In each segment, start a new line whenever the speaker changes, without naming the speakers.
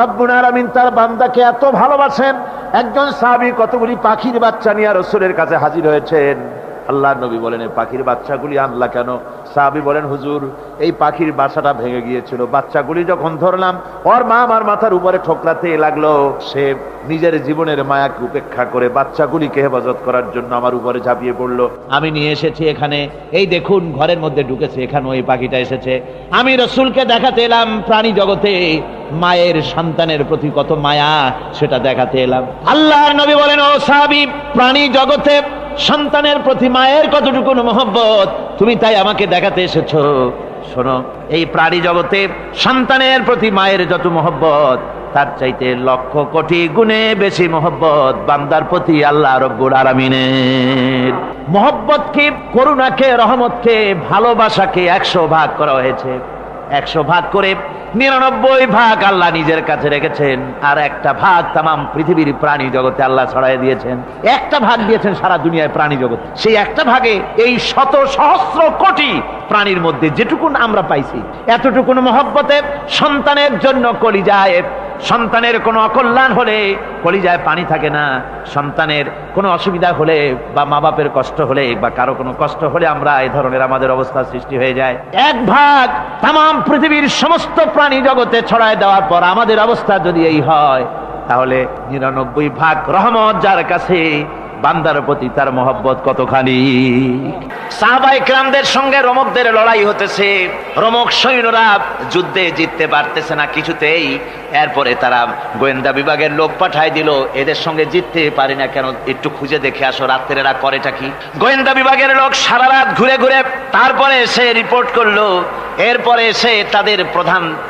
রব্বুল আলামিন তার বান্দাকে এত ভালোবাসেন, একজন সাহাবী কতগুলি পাখির বাচ্চা নিয়ে রাসূলের কাছে হাজির হয়েছেন। আল্লাহর নবী বলেন, এই পাখির বাচ্চাগুলি আনলা কেন? সাহাবী বলেন, হুজুর এই পাখির বাসাটা ভেঙে গিয়েছিল, বাচ্চাগুলি যখন ধরলাম ওর মা আমার মাথার উপরে ঠোকরাতে লাগলো, সে নিজের জীবনের মায়াকে উপেক্ষা করে বাচ্চাগুলিকে হেফাজত করার জন্য আমার উপরে ঝাঁপিয়ে পড়লো। আমি নিয়ে এসেছি এখানে, এই দেখুন ঘরের মধ্যে ঢুকেছে, এখানেও এই পাখিটা এসেছে। আমি রাসূলকে দেখাতে এলাম প্রাণী জগতে মায়ের সন্তানের প্রতি কত মায়া, সেটা দেখাতে এলাম। আল্লাহর নবী বলেন, ও সাহাবী, প্রাণী জগতে সন্তানের প্রতি মায়ের কতটুকু মহব্বত তুমি তাই আমাকে দেখাতে এসেছো। শোনো, এই প্রাণী জগতে সন্তানের প্রতি মায়ের যত মহব্বত, তার চাইতে লক্ষ কোটি গুণে বেশি মহব্বত বান্দার প্রতি আল্লাহ রব্বুল আলামিনের। মহব্বতকে, করুণাকে, রহমতকে, ভালোবাসাকে 100 ভাগ করা হয়েছে। 100 ভাগ করে 99 ভাগ আল্লাহ নিজের কাছে রেখেছেন, আর একটা ভাগ তামাম পৃথিবীর প্রাণী জগতে আল্লাহ ছড়াই দিয়েছেন। একটা ভাগ দিয়েছেন সারা দুনিয়ায় প্রাণী জগৎ। সেই একটা ভাগে এই শত সহস্র কোটি প্রাণীর মধ্যে যেটুকুন আমরা পাইছি, এতটুকুন মহব্বতে সন্তানের জন্য কলিজায়, সন্তানের কোনো অকল্যাণ হলে কলিজায় পানি থাকে না, সন্তানের কোনো অসুবিধা হলে বা মা বাপের কষ্ট হলে বা কারো কোনো কষ্ট হলে আমরা এই ধরনের আমাদের অবস্থা সৃষ্টি হয়ে যায়। 1 ভাগ তামাম পৃথিবীর সমস্ত প্রাণী জগতে ছড়ায় দেওয়ার পর আমাদের অবস্থা যদি এই হয়, তাহলে 99 ভাগ রহমত যার কাছে, বান্দার প্রতি তার মহব্বত কতখানি। সাহাবায়ে কেরামদের সঙ্গে রোমকদের লড়াই হতেছে, রোমক সৈন্যরা যুদ্ধে জিততে পারতেছে না কিছুতেই। এরপরে তারা গোয়েন্দা বিভাগের লোক পাঠায় দিল, এদের সঙ্গে জিততে পারি না কেন, একটু খুঁজে দেখে আসো রাত্রে এরা করেটা কি। গোয়েন্দা বিভাগের লোক সারা রাত ঘুরে ঘুরে তারপরে এসে রিপোর্ট করলো। এরপরে এসে তাদের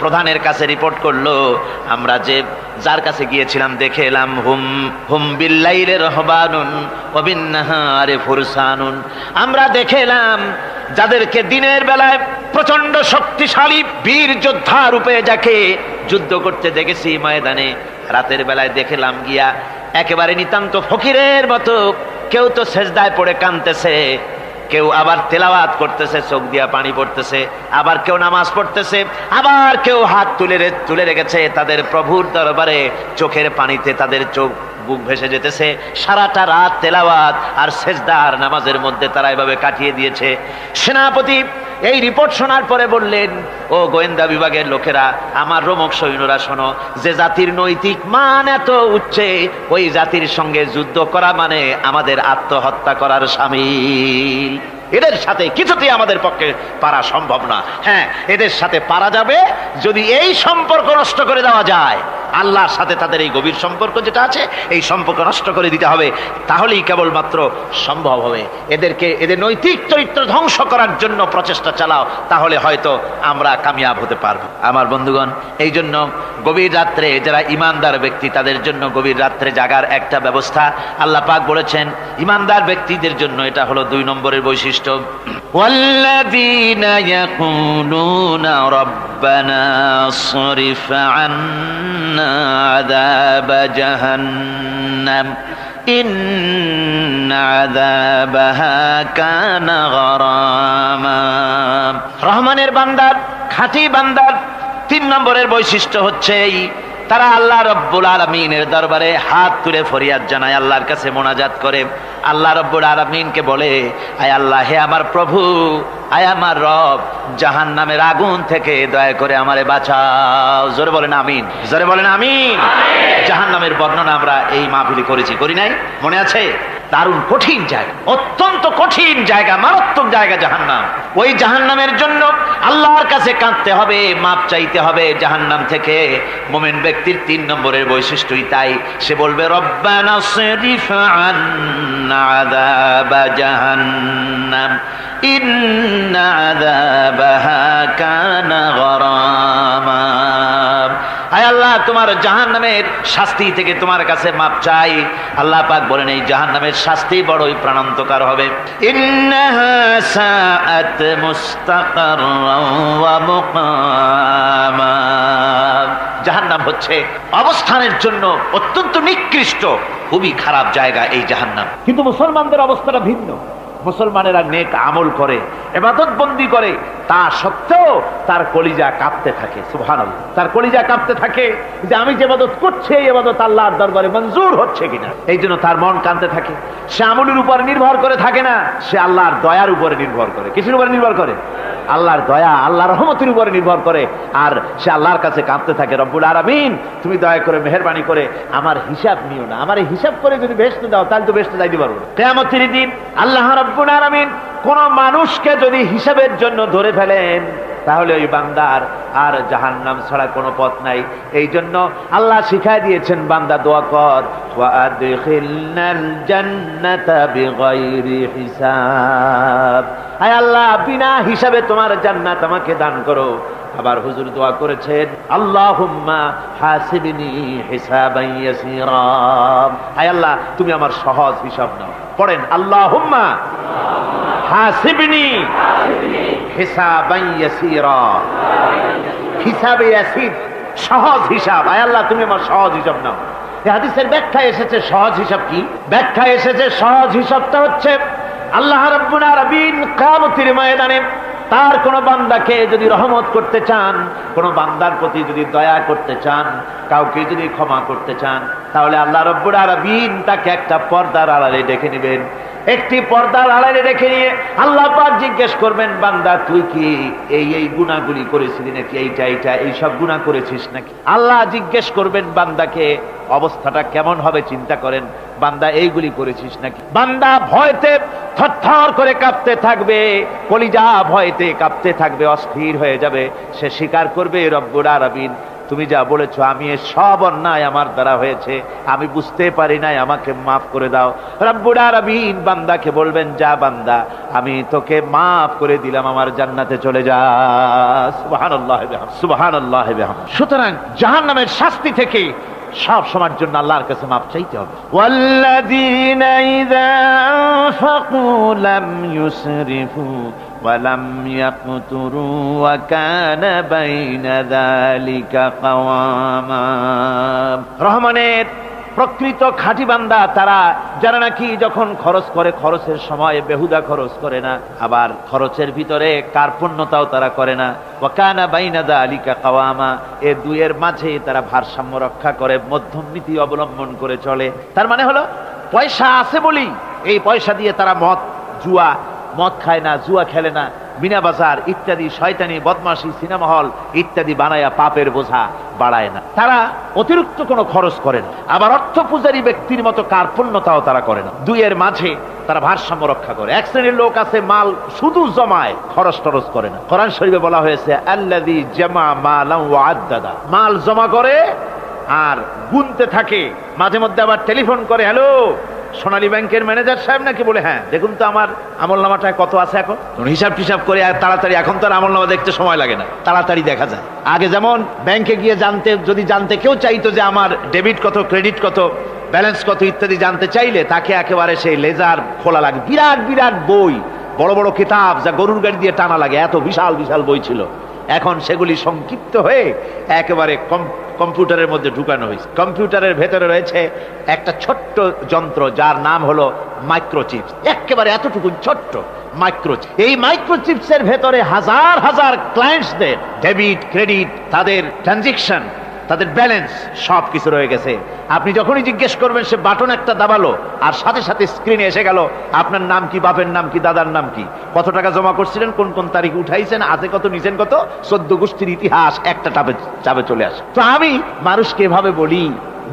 প্রধানের কাছে রিপোর্ট করলো, আমরা যার কাছে গিয়েছিলাম দেখে এলাম, হুম হুম বিল্লাইলি রাহবানুন ওয়া বিন্নাহারি ফুরসানুন, আমরা দেখে এলাম যাদেরকে দিনের বেলায় প্রচন্ড শক্তিশালী বীর যোদ্ধা রূপে যাকে যুদ্ধ করতে দেখেছি ময়দানে, রাতের বেলায় দেখলাম গিয়া একেবারে নিতান্ত ফকিরের মতো, কেউ তো সেজদায় পড়ে কাঁদতেছে, কেউ আবার তেলাওয়াত করতেছে, চোখ দিয়া পানি পড়তেছে, আবার কেউ নামাজ পড়তেছে, আবার কেউ হাত তুলে রেখেছে তাদের প্রভুর দরবারে, চোখের পানিতে তাদের চোখ বুক ভেসে যেতেছে। সারাটা রাত তেলাওয়াত আর সেজদা আর নামাজের মধ্যে তারা এভাবে কাটিয়ে দিয়েছে। সেনাপতি এই রিপোর্ট শোনার পরে বললেন, ও গোয়েন্দা বিভাগের লোকেরা, আমার রোমক সৈন্যরা শোনো, যে জাতির নৈতিক মান এত উচ্চে, ওই জাতির সঙ্গে যুদ্ধ করা মানে আমাদের আত্মহত্যা করার শামিল। এদের সাথে কিছুতেই আমাদের পক্ষে পারা সম্ভব না। হ্যাঁ, এদের সাথে পারা যাবে যদি এই সম্পর্ক নষ্ট করে দেওয়া যায়। আল্লাহর সাথে তাদের এই গভীর সম্পর্ক যেটা আছে, এই সম্পর্ক নষ্ট করে দিতে হবে, তাহলেই কেবলমাত্র সম্ভব হবে। এদের নৈতিক চরিত্র ধ্বংস করার জন্য প্রচেষ্টা চালাও, তাহলে হয়তো আমরা কামিয়াব হতে পারবো। আমার বন্ধুগণ, এই জন্য গভীর রাত্রে যারা ইমানদার ব্যক্তি, তাদের জন্য গভীর রাত্রে জাগার একটা ব্যবস্থা আল্লাহ পাক বলেছেন। ইমানদার ব্যক্তিদের জন্য এটা হলো 2 নম্বরের বৈশিষ্ট্য। ওয়াল্লাযীনা ইয়াকুলুনা রাব্বানা সরিফ আন্না আযাবা জাহান্নাম ইন্না আযাবাহা কানা গরামা। রহমানের বান্দার, খাঁটি বান্দার 3 নম্বরের বৈশিষ্ট্য হচ্ছে এই, তারা আল্লাহ রব্বুল আলামিনের দরবারে হাত তুলে ফরিয়াদ জানায়, আল্লাহর কাছে মোনাজাত করে, আল্লাহ রব্বুল আলামিনকে বলে, আয় আল্লাহ, হে আমার প্রভু, আয় আমার রব, জাহান্নামের আগুন থেকে দয়া করে আমারে বাঁচাও। জোরে বলেন আমিন, জোরে বলেন আমিন। জাহান্নামের বর্ণনা আমরা এই মাহফিলে করেছি, করি নাই? মনে আছে? দারুণ কঠিন জায়গা, অত্যন্ত কঠিন জায়গা, মারাত্মক জায়গা জাহান্নাম। ওই জাহান্নামের জন্য আল্লাহর কাছে কাঁদতে হবে, মাপ চাইতে হবে জাহান্নাম থেকে। মুমিন ব্যক্তির 3 নম্বরের বৈশিষ্ট্যই তাই, সে বলবে, রব্বানা সরিফ আন্না আযাবা জাহান্নাম ইন্না আযাবাহা কানা গরামা। আয় আল্লাহ, তোমার জাহান্নামের শাস্তি থেকে তোমার কাছে মাপ চাই। আল্লাহ পাক বলেন, এই জাহান্নামের শাস্তি বড়ই প্রাণান্তকার হবে। ইন্নাহা সাআত মুস্তাকাররান ওয়া মুকামা। জাহান্নাম হচ্ছে অবস্থানের জন্য অত্যন্ত নিকৃষ্ট, খুবই খারাপ জায়গা এই জাহান্নাম। কিন্তু মুসলমানদের অবস্থাটা ভিন্ন। মুসলমানেরা নেক আমল করে, ইবাদত বন্দি করে, তা সত্ত্বেও তার কলিজা কাঁপতে থাকে। সুবহানাল্লাহ, তার কলিজা কাঁপতে থাকে যে আমি যে ইবাদত করছি এই ইবাদত আল্লাহর দরবারে মঞ্জুর হচ্ছে কিনা। এই জন্য তার মন কাঁদতে থাকে। সে আমলের উপর নির্ভর করে থাকে না, সে আল্লাহর দয়ার উপরে নির্ভর করে। কিসের উপরে নির্ভর করে? আল্লাহর দয়া, আল্লাহর রহমতের উপরে নির্ভর করে। আর সে আল্লাহর কাছে কাঁদতে থাকে, রব্বুল আলামিন তুমি দয়া করে মেহেরবানি করে আমার হিসাব নিও না, আমার হিসাব করে যদি বেহেশতে দাও তাহলে তো বেহেশতে যাইতে পারবো না। কিয়ামতের দিন আল্লাহ রব্বুল আলামিন কোন মানুষকে যদি হিসাবের জন্য ধরে ফেলেন তাহলে ওই বান্দার আর জাহান্নাম ছাড়া কোনো পথ নাই। এই জন্য আল্লাহ শিখায় দিয়েছেন, বান্দা দোয়া কর, ওয়া আদখিলনাল জান্নাতা বিগাইরি হিসাব, আয় আল্লাহ বিনা হিসাবে তোমার জান্নাত আমাকে দান করো। আবার হুজুর দোয়া করেছেন, আল্লাহুম্মা হাসিবনি হিসাবান ইয়াসীরা, আয় আল্লাহ তুমি আমার সহজ হিসাব নাও। পড়েন, আল্লাহুম্মা হাসিবনি হিসাবান ইয়াসীরা, হিসাবে ইয়াসির, সহজ হিসাব, আয় আল্লাহ তুমি আমার সহজ হিসাব নাও। এই হাদিসের ব্যাখ্যা এসেছে সহজ হিসাব কি? ব্যাখ্যা এসেছে সহজ হিসাবটা হচ্ছে আল্লাহ রাব্বুল আলামিন কিয়ামতের ময়দানে তার কোন বান্দাকে যদি রহমত করতে চান, কোন বান্দার প্রতি যদি দয়া করতে চান, কাউকে যদি ক্ষমা করতে চান, তাহলে আল্লাহ রাব্বুল আলামিন তাকে একটা পর্দার আড়ালে ডেকে নেবেন। একটি পর্দার আড়ালে রেখে নিয়ে আল্লাহ পাক জিজ্ঞেস করবেন, বান্দা তুই কি এই গুনাহগুলি করেছিলি নাকি, এইটা এই সব গুনাহ করেছিস নাকি? আল্লাহ জিজ্ঞেস করবেন বান্দাকে, অবস্থাটা কেমন হবে চিন্তা করেন, বান্দা এইগুলি করেছিস নাকি? বান্দা ভয়তে থরথর করে কাঁপতে থাকবে, কলিজা ভয়তে কাঁপতে থাকবে, অস্থির হয়ে যাবে। সে স্বীকার করবে, রব্বুল আলামিন তুমি যা বলেছো আমি সব অন্যায় আমার দ্বারা হয়েছে, আমি বুঝতে পারি নাই, আমাকে মাফ করে দাও। রব্বুল আলামিন বান্দাকে বলবেন, যা বান্দা আমি তোকে মাফ করে দিলাম, আমার জান্নাতে চলে যা। সুবহানাল্লাহ সুবহানাল্লাহ। সুতরাং জাহান্নামের শাস্তি থেকে সব সময়ের জন্য আল্লাহর কাছে মাফ চাইতে হবে। ওয়াল্লাযীনা ইযা আনফাকু লাম ইউসরিফু ওয়া লাম ইয়াকতুরু ওয়া কানা বাইনা যালিকা কাওয়ামা। রহমানের প্রকৃত খাঁটি বান্দা তারা, যারা নাকি যখন খরচ করে খরচের সময় বেহুদা খরচ করে না, আবার খরচের ভিতরে কার্পণ্যতাও তারা করে না। ওয়া কানা বাইনা যালিকা কাওয়ামা, এই দুইয়ের মাঝে তারা ভারসাম্য রক্ষা করে, মধ্যমনীতি অবলম্বন করে চলে। তার মানে হলো পয়সা আছে বলি এই পয়সা দিয়ে তারা মদ খায় না, জুয়া খেলে না, মিনা বাজার ইত্যাদি শয়তানি বদমাশি সিনেমা হল ইত্যাদি বানায়া পাপের বোঝা বাড়ায় না। তারা অতিরিক্ত কোনো খরচ করে না, আবার অর্থ পূজারী ব্যক্তির মতো কার্পণ্যতাও তারা করে না। দুইয়ের মাঝে তারা ভারসাম্য রক্ষা করে। এক শ্রেণীর লোক আছে মাল শুধু জমায়, খরচ টরচ করে না। কোরআন শরীফে বলা হয়েছে, আল্লাযী জামা মালান ওয়া আদ্দাদা, মাল জমা করে আর গুনতে থাকে, মাঝে মধ্যে আবার টেলিফোন করে, হ্যালো সোনালী ব্যাংকের ম্যানেজার সাহেব নাকি? বলে হ্যাঁ, দেখুন তো আমার আমলনামাটায় কত আছে এখন। হিসাব টিসাব করে আর তাড়াতাড়ি, এখন তো আর আমলনামা দেখতে সময় লাগে না, তাড়াতাড়ি দেখা যায়। আগে যেমন ব্যাংকে গিয়ে জানতে কেউ চাইতো যে আমার ডেবিট কত, ক্রেডিট কত, ব্যালেন্স কত ইত্যাদি জানতে চাইলে তাকে একেবারে সেই লেজার খোলা লাগে, বিরাট বিরাট বই, বড় বড় কিতাব যা গরুর গাড়ি দিয়ে টানা লাগে, এত বিশাল বিশাল বই ছিল। এখন সেগুলি সংক্ষিপ্ত হয়ে একেবারে কম্পিউটারের মধ্যে ঢুকানো হয়েছে। কম্পিউটারের ভেতরে রয়েছে একটা ছোট্ট যন্ত্র যার নাম হলো মাইক্রোচিপস, একেবারে এতটুকু ছোট্ট মাইক্রোচিপ। এই মাইক্রোচিপসের ভেতরে হাজার হাজার ক্লায়েন্টসদের ডেবিট ক্রেডিট, তাদের ট্রানজাকশন, তাদের ব্যালেন্স সব কিছু রয়ে গেছে। আপনি যখনই জিজ্ঞেস করবেন সে বাটন একটা দাবালো আর সাথে সাথে স্ক্রিনে এসে গেল আপনার নাম কি, বাপের নাম কি, দাদার নাম কি, কত টাকা জমা করছিলেন, কোন কোন তারিখ উঠাইছেন, আছে কত, নিছেন কত, 14 গোষ্ঠীর ইতিহাস একটা চাপে চলে আসে। তো আমি মানুষকে এভাবে বলি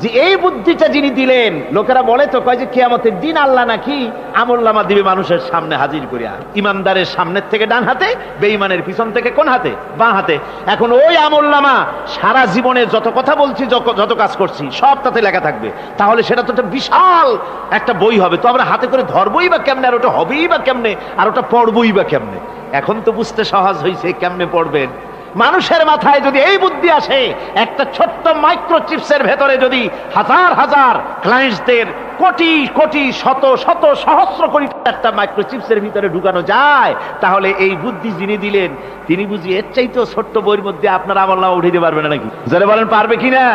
যে এই বুদ্ধিটা যিনি দিলেন, লোকেরা বলে তো কয় যে কিয়ামতের দিন আল্লাহ নাকি আমলনামা দিবে মানুষের সামনে হাজির করিয়া, ইমানদারের সামনের থেকে ডান হাতে, বেঈমানের পিছন থেকে কোন হাতে, বাঁ হাতে। এখন ওই আমলনামা সারা জীবনে যত কথা বলছি, যত কাজ করছি সব তাতে লেখা থাকবে। তাহলে সেটা তো একটা বিশাল একটা বই হবে, তো আমরা হাতে করে ধরবই বা কেমনে, আর ওটা হবেই বা কেমনে, আর ওটা পড়বই বা কেমনে। এখন তো বুঝতে সহজ হয়েছে কেমনে পড়বেন। মানুষের মাথায় যদি এই বুদ্ধি আসে, একটা ছোট্ট মাইক্রোচিপসের ভেতরে যদি হাজার হাজার ক্লায়েন্টসদের কোটি কোটি শত শত সহস্র কোটি একটা মাইক্রোচিপসের ভিতরে ঢুকানো যায়, তাহলে এই বুদ্ধি যিনি দিলেন তিনি বুঝি এর চাইতেও ছোট্ট বইয়ের মধ্যে আপনার আমলনামা উঠে দিতে পারবে না নাকি? যারা বলেন পারবে কিনা?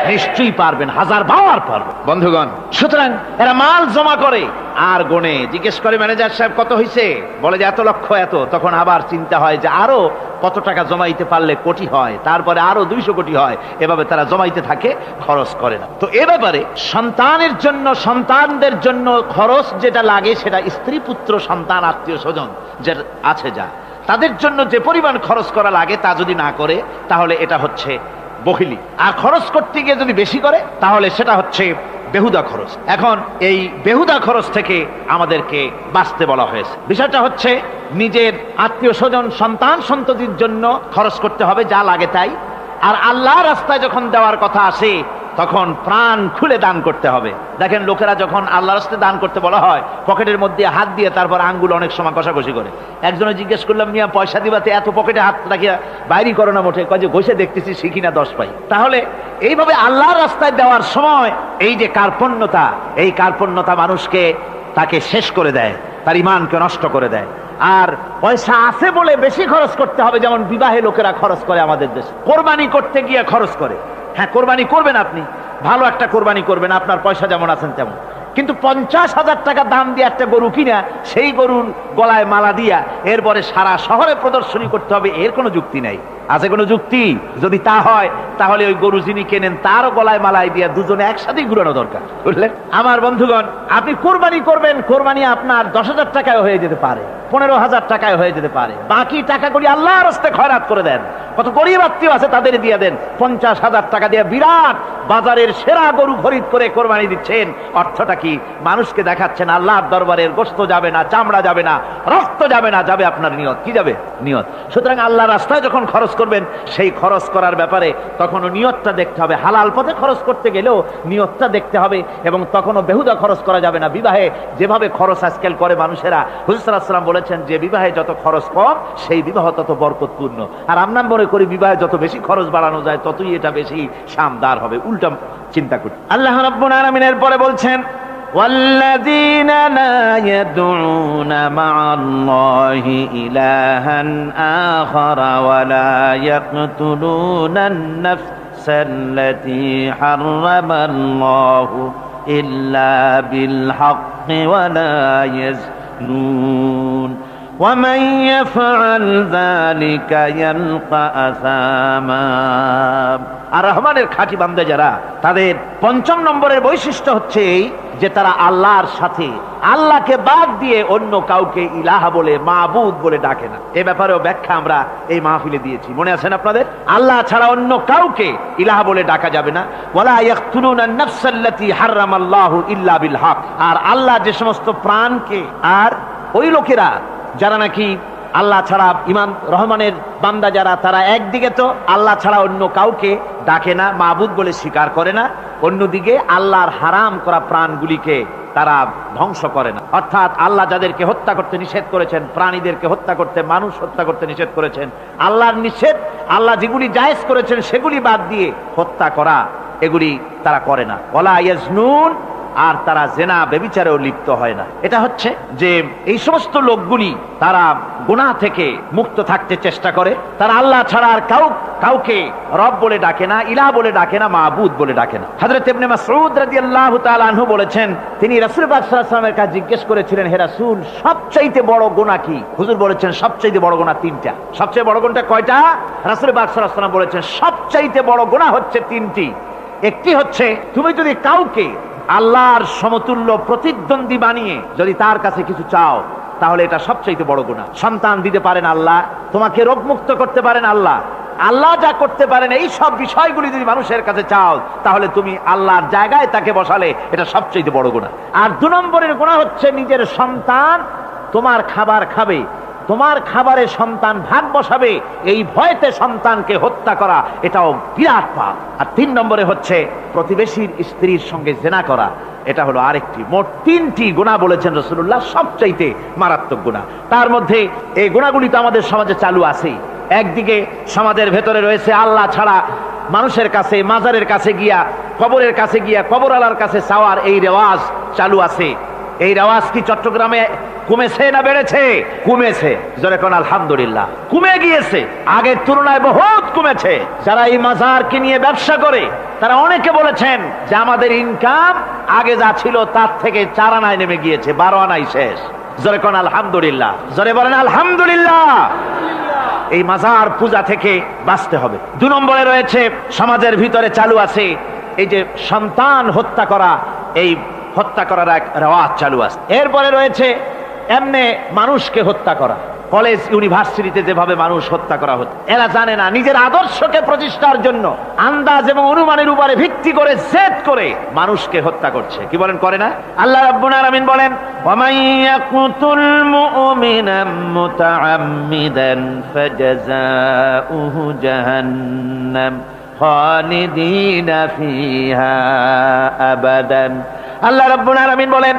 নিশ্চয়ই পারবেন, 1000 বার পারবেন। বন্ধুগণ, সুতরাং এরা মাল জমা করে আর গোনে, জিজ্ঞেস করে ম্যানেজার সাহেব কত হয়েছে, বলে যে এত লক্ষ এত। তখন আবার চিন্তা হয় যে আরো কত টাকা জমাইতে পারলে কোটি হয়, তারপরে আরো 200 কোটি হয়। এভাবে তারা জমাইতে থাকে, খরচ করে না। তো এ ব্যাপারে সন্তানের জন্য, সন্তানদের জন্য খরচ যেটা লাগে সেটা স্ত্রী পুত্র সন্তান আত্মীয় স্বজন যে আছে যা তাদের জন্য যে পরিমাণ খরচ করা লাগে তা যদি না করে তাহলে এটা হচ্ছে বখিলি। আর খরচ করতে গিয়ে যদি বেশি করে তাহলে সেটা হচ্ছে বেহুদা খরচ। এখন এই বেহুদা খরচ থেকে আমাদেরকে বাঁচতে বলা হয়েছে। বিষয়টা হচ্ছে নিজের আত্মীয় স্বজন সন্তান সন্ততির জন্য খরচ করতে হবে যা লাগে তাই। আর আল্লাহর রাস্তায় যখন দেওয়ার কথা আসে তখন প্রাণ খুলে দান করতে হবে। দেখেন, লোকেরা যখন আল্লাহর রাস্তায় দান করতে বলা হয় পকেটের মধ্যে হাত দিয়ে তারপর আঙ্গুল অনেক সময় কষাকষি করে। একজনে জিজ্ঞেস করলাম, মিয়া পয়সা দিবাতে এত পকেটে হাত রাখিয়া বাইরে করো না মোটে? কয় যে ঘষে দেখতেছি শিখি না 10 পাই। তাহলে এইভাবে আল্লাহর রাস্তায় দেওয়ার সময় এই যে কার্পণ্যতা, এই কার্পণ্যতা মানুষকে তাকে শেষ করে দেয়, তার ঈমানকে নষ্ট করে দেয়। আর পয়সা আছে বলে বেশি খরচ করতে হবে, যেমন বিবাহে লোকেরা খরচ করে আমাদের দেশে। কোরবানি করতে গিয়ে খরচ করে। হ্যাঁ, কোরবানি করবেন, আপনি ভালো একটা কোরবানি করবেন, আপনার পয়সা যেমন আছেন তেমন। কিন্তু 50,000 টাকা দাম দিয়ে একটা গরু কিনা সেই গরুর গলায় মালা দিয়া এরপরে সারা শহরে প্রদর্শনী করতে হবে, এর কোনো যুক্তি নাই। আছে কোনো যুক্তি? যদি তা হয় তাহলে ওই গরু যিনি কেনেন তারও গলায় মালাই দিয়া দুজনে একসাথেই ঘুরানো দরকার, বুঝলেন? আমার বন্ধুগণ, আপনি কোরবানি করবেন, কোরবানি আপনার 10,000 টাকায় হয়ে যেতে পারে, 15,000 টাকায় হয়ে যেতে পারে। বাকি টাকাগুলি আল্লাহর রাস্তায় খয়রাত করে দেন। কত গরিব আত্মীয় আছে তাদের দিয়ে দেন। 50,000 টাকা দিয়ে বিরাট বাজারের সেরা গরু খরিদ করে কোরবানি দিচ্ছেন। অর্থটা কি? মানুষকে দেখাচ্ছেন আল্লাহর দরবারের গোশত যাবে না, চামড়া যাবে না, রক্ত যাবে না, যাবে আপনার নিয়ত। কি যাবে? নিয়ত। সুতরাং আল্লাহর রাস্তায় যখন খরচ করবেন সেই খরচ করার ব্যাপারে তখনও নিয়তটা দেখতে হবে। হালাল পথে খরচ করতে গেলেও নিয়তটা দেখতে হবে, এবং তখনও বেহুদা খরচ করা যাবে না। বিবাহে যেভাবে খরচ আজকাল করে মানুষেরা, হুজুর সাল্লাল্লাহু আলাইহি ওয়াসাল্লাম বলেছেন যে বিবাহে যত খরচ কম সেই বিবাহ তত বরকতপূর্ণ। আর আমরা মনে করি বিবাহে যত বেশি খরচ বাড়ানো যায় ততই এটা বেশি শানদার হবে। উল্টা চিন্তা করি। আল্লাহ রাব্বুল আলামিন এর পরে বলছেন, والذين لا يدعون مع الله إلها آخر ولا يقتلون النفس التي حرم الله إلا بالحق ولا يزنون ومن يفعل ذلك يلقى أثاما। আর রহমানের খাঁটি বান্দা যারা, তাদের 5 নম্বরের বৈশিষ্ট্য হচ্ছে যে তারা আল্লাহর সাথে, আল্লাহকে বাদ দিয়ে অন্য কাউকে ইলাহা বলে, মাবুদ বলে ডাকে না। এ ব্যাপারেও ব্যাখ্যা আমরা এই মাহফিলে দিয়েছি, মনে আছেন আপনাদের? আল্লাহ ছাড়া অন্য কাউকে ইলাহা বলে ডাকা যাবে না। ওয়ালা ইয়াকতুলুনা আন-নাফসাল্লাতী হারামাল্লাহু ইল্লা বিল হক। আর আল্লাহ যে সমস্ত প্রাণকে, আর ওই লোকেরা যারা নাকি আল্লাহ ছাড়া, ইমান রহমানের বান্দা যারা, তারা একদিকে তো আল্লাহ ছাড়া অন্য কাউকে ডাকে না, মাবুদ বলে স্বীকার করে না, অন্যদিকে আল্লাহর হারাম করা প্রাণগুলিকে তারা ধ্বংস করে না। অর্থাৎ আল্লাহ যাদেরকে হত্যা করতে নিষেধ করেছেন, প্রাণীদেরকে হত্যা করতে, মানুষ হত্যা করতে নিষেধ করেছেন, আল্লাহর নিষেধ, আল্লাহ যেগুলি জায়েজ করেছেন সেগুলি বাদ দিয়ে হত্যা করা, এগুলি তারা করে না। ওয়ালা ইয়াজনুন, আর তারা জেনা ব্যভিচারেও লিপ্ত হয় না। এটা হচ্ছে যে এই সমস্ত লোকগুলি তারা গুনাহ থেকে মুক্ত থাকতে চেষ্টা করে। তারা আল্লাহ ছাড়া আর কাউকে রব বলে ডাকে না, ইলাহ বলে ডাকে না, মাবুদ বলে ডাকে না। হযরত ইবনে মাসউদ রাদিয়াল্লাহু তাআলা আনহু বলেছেন, তিনি রাসূল পাক সাল্লাল্লাহু আলাইহি ওয়াসাল্লামের কাছে জিজ্ঞেস করেছিলেন, হে রাসূল, সবচাইতে বড় গুনাহ কি? হুজুর বলেছেন সবচাইতে বড় গুনাহ 3টা। সবচেয়ে বড় গুনাহটা কয়টা? রাসূল পাক সাল্লাল্লাহু আলাইহি ওয়াসাল্লাম বলেছেন সবচাইতে বড় গুনাহ হচ্ছে 3টি। একটি হচ্ছে, তুমি যদি কাউকে আল্লাহর সমতুল্য প্রতিদ্বন্দ্বী বানিয়ে যদি তার কাছে কিছু চাও, তাহলে এটা সবচেয়ে বড় গুনাহ। সন্তান দিতে পারেন আল্লাহ, তোমাকে রোগমুক্ত করতে পারেন আল্লাহ, আল্লাহ যা করতে পারেন এই সব বিষয়গুলি যদি মানুষের কাছে চাও, তাহলে তুমি আল্লাহর জায়গায় তাকে বসালে, এটা সবচেয়ে বড় গুনাহ। আর 2 নম্বরের গুনাহ হচ্ছে, নিজের সন্তান তোমার খাবার খাবে, তোমার খাবারে সন্তান ভাগ বসাবে, এই ভয়তে সন্তানকে হত্যা করা, এটাও বিরাট পাপ। আর 3 নম্বরে হচ্ছে প্রতিবেশীর স্ত্রীর সঙ্গে জেনা করা, এটা হলো আরেকটি। মোট 3টি গুনাহ বলেছেন রাসূলুল্লাহ, সবচাইতে মারাত্মক গুনাহ। তার মধ্যে এই গুনাহগুলি তো আমাদের সমাজে চালু আছেই। একদিকে সমাজের ভেতরে রয়েছে আল্লাহ ছাড়া মানুষের কাছে, মাজারের কাছে গিয়া, কবরের কাছে গিয়া, কবরওয়ালার কাছে চাওয়ার এই রেওয়াজ চালু আছে। এই রেওয়াজ কি চট্টগ্রামে কমেছে না বেড়েছে? কমেছে। জোরে কোন আলহামদুলিল্লাহ। কমে গিয়েছে, আগের তুলনায় বহুত কমেছে। যারা এই মাজারকে নিয়ে ব্যবসা করে তারা অনেকে বলেছেন যে আমাদের ইনকাম আগে যা ছিল তার থেকে 4 আনায় নেমে গিয়েছে, 12 আনাই শেষ। জোরে কোন আলহামদুলিল্লাহ। জোরে বলেন আলহামদুলিল্লাহ। এই মাজার পূজা থেকে বাঁচতে হবে। 2 নম্বরে রয়েছে, সমাজের ভিতরে চালু আছে এই যে সন্তান হত্যা করা, এই হত্যা করার এক রেওয়াজ চালু আছে। এরপরে রয়েছে এমনি মানুষকে হত্যা করা। কলেজ ইউনিভার্সিটিতে যেভাবে মানুষ হত্যা করা হচ্ছে, এরা জানে না নিজের আদর্শকে প্রতিষ্ঠার জন্য আন্দাজ এবং অনুমানের উপরে ভিত্তি করে জেদ করে মানুষকে হত্যা করছে। কি বলেন, করে না? আল্লাহ রাব্বুল আলামিন বলেন, ওয়ামান ইয়াকুতুল মুমিনা মুতাআম্মিদান ফাজাযাউহু জাহান্নাম খালিদিনা ফিহা আবাদান। আল্লাহ রাব্বুল আলামিন বলেন,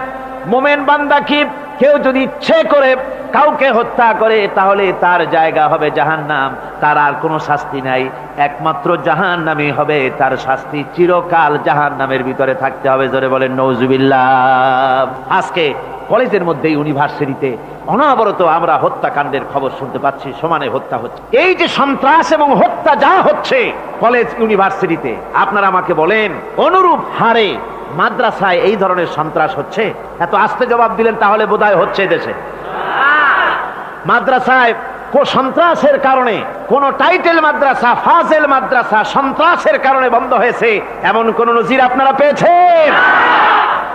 মুমিন বান্দা কি কেউ যদি ইচ্ছে করে কাউকে হত্যা করে তাহলে তার জায়গা হবে জাহান্নাম, তার আর কোনো শাস্তি নাই, একমাত্র জাহান্নামই হবে তার শাস্তি, চিরকাল জাহান্নামের ভিতরে থাকতে হবে। জোরে বলেন নাউজুবিল্লাহ। আজকে কলেজের মধ্যে, ইউনিভার্সিটিতে অনবরত আমরা হত্যাকাণ্ডের খবর শুনতে পাচ্ছি, সমানে হত্যা হচ্ছে। এই যে সন্ত্রাস এবং হত্যা যা হচ্ছে কলেজ ইউনিভার্সিটিতে, আপনারা আমাকে বলেন অনুরূপ হারে মাদ্রাসায় এই ধরনের সন্ত্রাস হচ্ছে? এত আস্তে জবাব দিলেন তাহলে বোধহয় হচ্ছে দেশে। মাদ্রাসায় সন্ত্রাসের কারণে কোন টাইটেল মাদ্রাসা, ফাজেল মাদ্রাসা সন্ত্রাসের কারণে বন্ধ হয়েছে এমন কোন নজির আপনারা পেয়েছেন?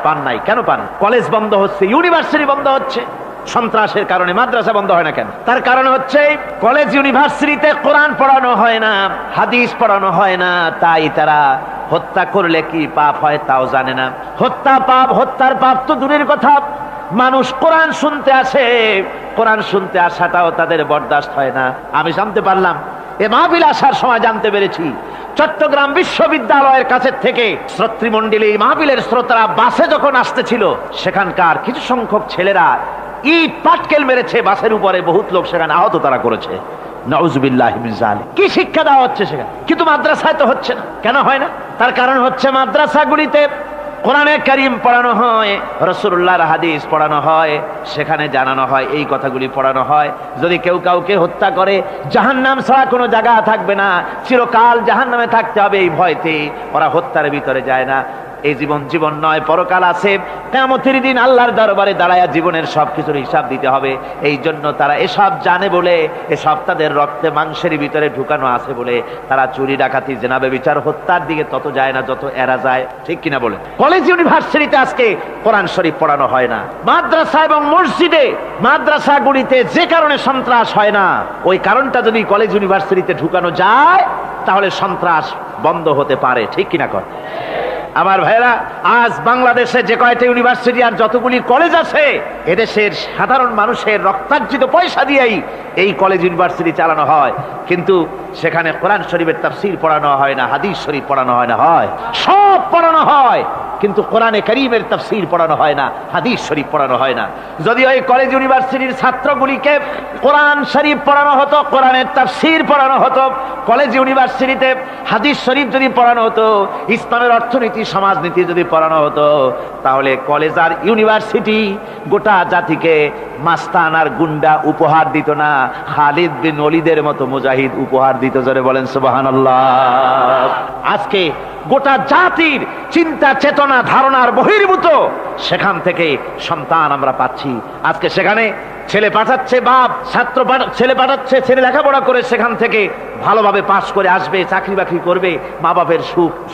পান নাই। কেন পান? কলেজ বন্ধ হচ্ছে, ইউনিভার্সিটি বন্ধ হচ্ছে সন্ত্রাসের কারণে, মাদ্রাসা বন্ধ হয় না কেন? তার কারণ হচ্ছে কলেজ ইউনিভার্সিটিতে কোরআন পড়ানো হয় না, হাদিস পড়ানো হয় না, তাই তারা হত্যা করলে কি পাপ হয় তাও জানে না। হত্যা পাপ, হত্যার পাপ তো দূরের কথা, মানুষ কোরআন শুনতে আসে, কোরআন শুনতে আসাটাও তাদের বরদাস্ত হয় না। আমি জানতে পারলাম, এ মাহফিল আসার সময় জানতে পেরেছি, চট্টগ্রাম বিশ্ববিদ্যালয়ের কাছে থেকে শ্রোতৃমণ্ডলী মাহফিলের শ্রোতারা বাসে যখন আসতেছিল, সেখানকার কিছু সংখ্যক ছেলেরা ইট পাটকেল মেরেছে বাসের উপরে, বহুত লোক সেখানে আহত তারা করেছে। নাউজুবিল্লাহি মিন যালিক। কি শিক্ষা দেওয়া হচ্ছে সেখানে? কিন্তু মাদ্রাসায় তো হচ্ছে না। কেন হয় না? তার কারণ হচ্ছে মাদ্রাসাগুলিতে কোরআনে কারীম পড়ানো হয়, রাসূলুল্লাহর হাদিস পড়ানো হয়, সেখানে জানানো হয়, এই কথাগুলি পড়ানো হয়। যদি কেউ কাউকে হত্যা করে জাহান্নাম ছাড়া কোনো জায়গা থাকবে না, চিরকাল জাহান্নামে থাকতে হবে, এই ভয়তে ওরা হত্যার ভিতরে যায় না। এই জীবন জীবন নয়, পরকাল আছে, কিয়ামতের দিন আল্লাহর দরবারে দাঁড়ায়া জীবনের সবকিছুর হিসাব দিতে হবে। এই জন্য তারা এসব জানে বলে, এসব তাদের রক্তে মাংসের ভিতরে ঢুকানো আছে বলে তারা চুরি ডাকাতি জেনা ব্যভিচার হত্যার দিকে তত যায় না যত এরা যায়। ঠিক কিনা বলে? কলেজ ইউনিভার্সিটিতে আজকে কোরআন শরীফ পড়ানো হয় না। মাদ্রাসা এবং মসজিদে, মাদ্রাসাগুলিতে যে কারণে সন্ত্রাস হয় না, ওই কারণটা যদি কলেজ ইউনিভার্সিটিতে ঢুকানো যায় তাহলে সন্ত্রাস বন্ধ হতে পারে। ঠিক কিনা কর? আমার ভাইরা, আজ বাংলাদেশে যে কয়টা ইউনিভার্সিটি আর যতগুলি কলেজ আছে, এদেশের সাধারণ মানুষের রক্তার্জিত পয়সা দিয়েই এই কলেজ ইউনিভার্সিটি চালানো হয়, কিন্তু সেখানে কোরআন শরীফের তাফসীর পড়ানো হয় না, হাদিস শরীফ পড়ানো হয় না। হয় সব পড়ানো হয়, কিন্তু কোরআনে কারীমের তাফসীর পড়ানো হয় না, হাদিস শরীফ পড়ানো হয় না। যদি ওই কলেজ ইউনিভার্সিটির ছাত্রগুলিকে কোরআন শরীফ পড়ানো হতো, কোরআনের তাফসীর পড়ানো হতো, কলেজ ইউনিভার্সিটিতে হাদিস শরীফ যদি পড়ানো হতো, ইসলামের অর্থনীতি সমাজনীতি যদি পড়ানো হতো, তাহলে কলেজ আর ইউনিভার্সিটি গোটা জাতিকে মাস্তান আর গুন্ডা উপহার দিত না, খালিদ বিন ওলীদের মতো মুজাহিদ উপহার দিত। জোরে বলেন সুবহানাল্লাহ। আজকে গোটা জাতির চিন্তা চেতনা ধারণার বহির্ভূত সেখান থেকে সন্তান আমরা পাচ্ছি। আজকে সেখানে ছেলে পাঠাচ্ছে বাপ, ছেলে পাঠাচ্ছে, ছেলে লেখাপড়া করে সেখান থেকে ভালোভাবে পাশ করে আসবে, চাকরি বাকরি করবে, মা বাপের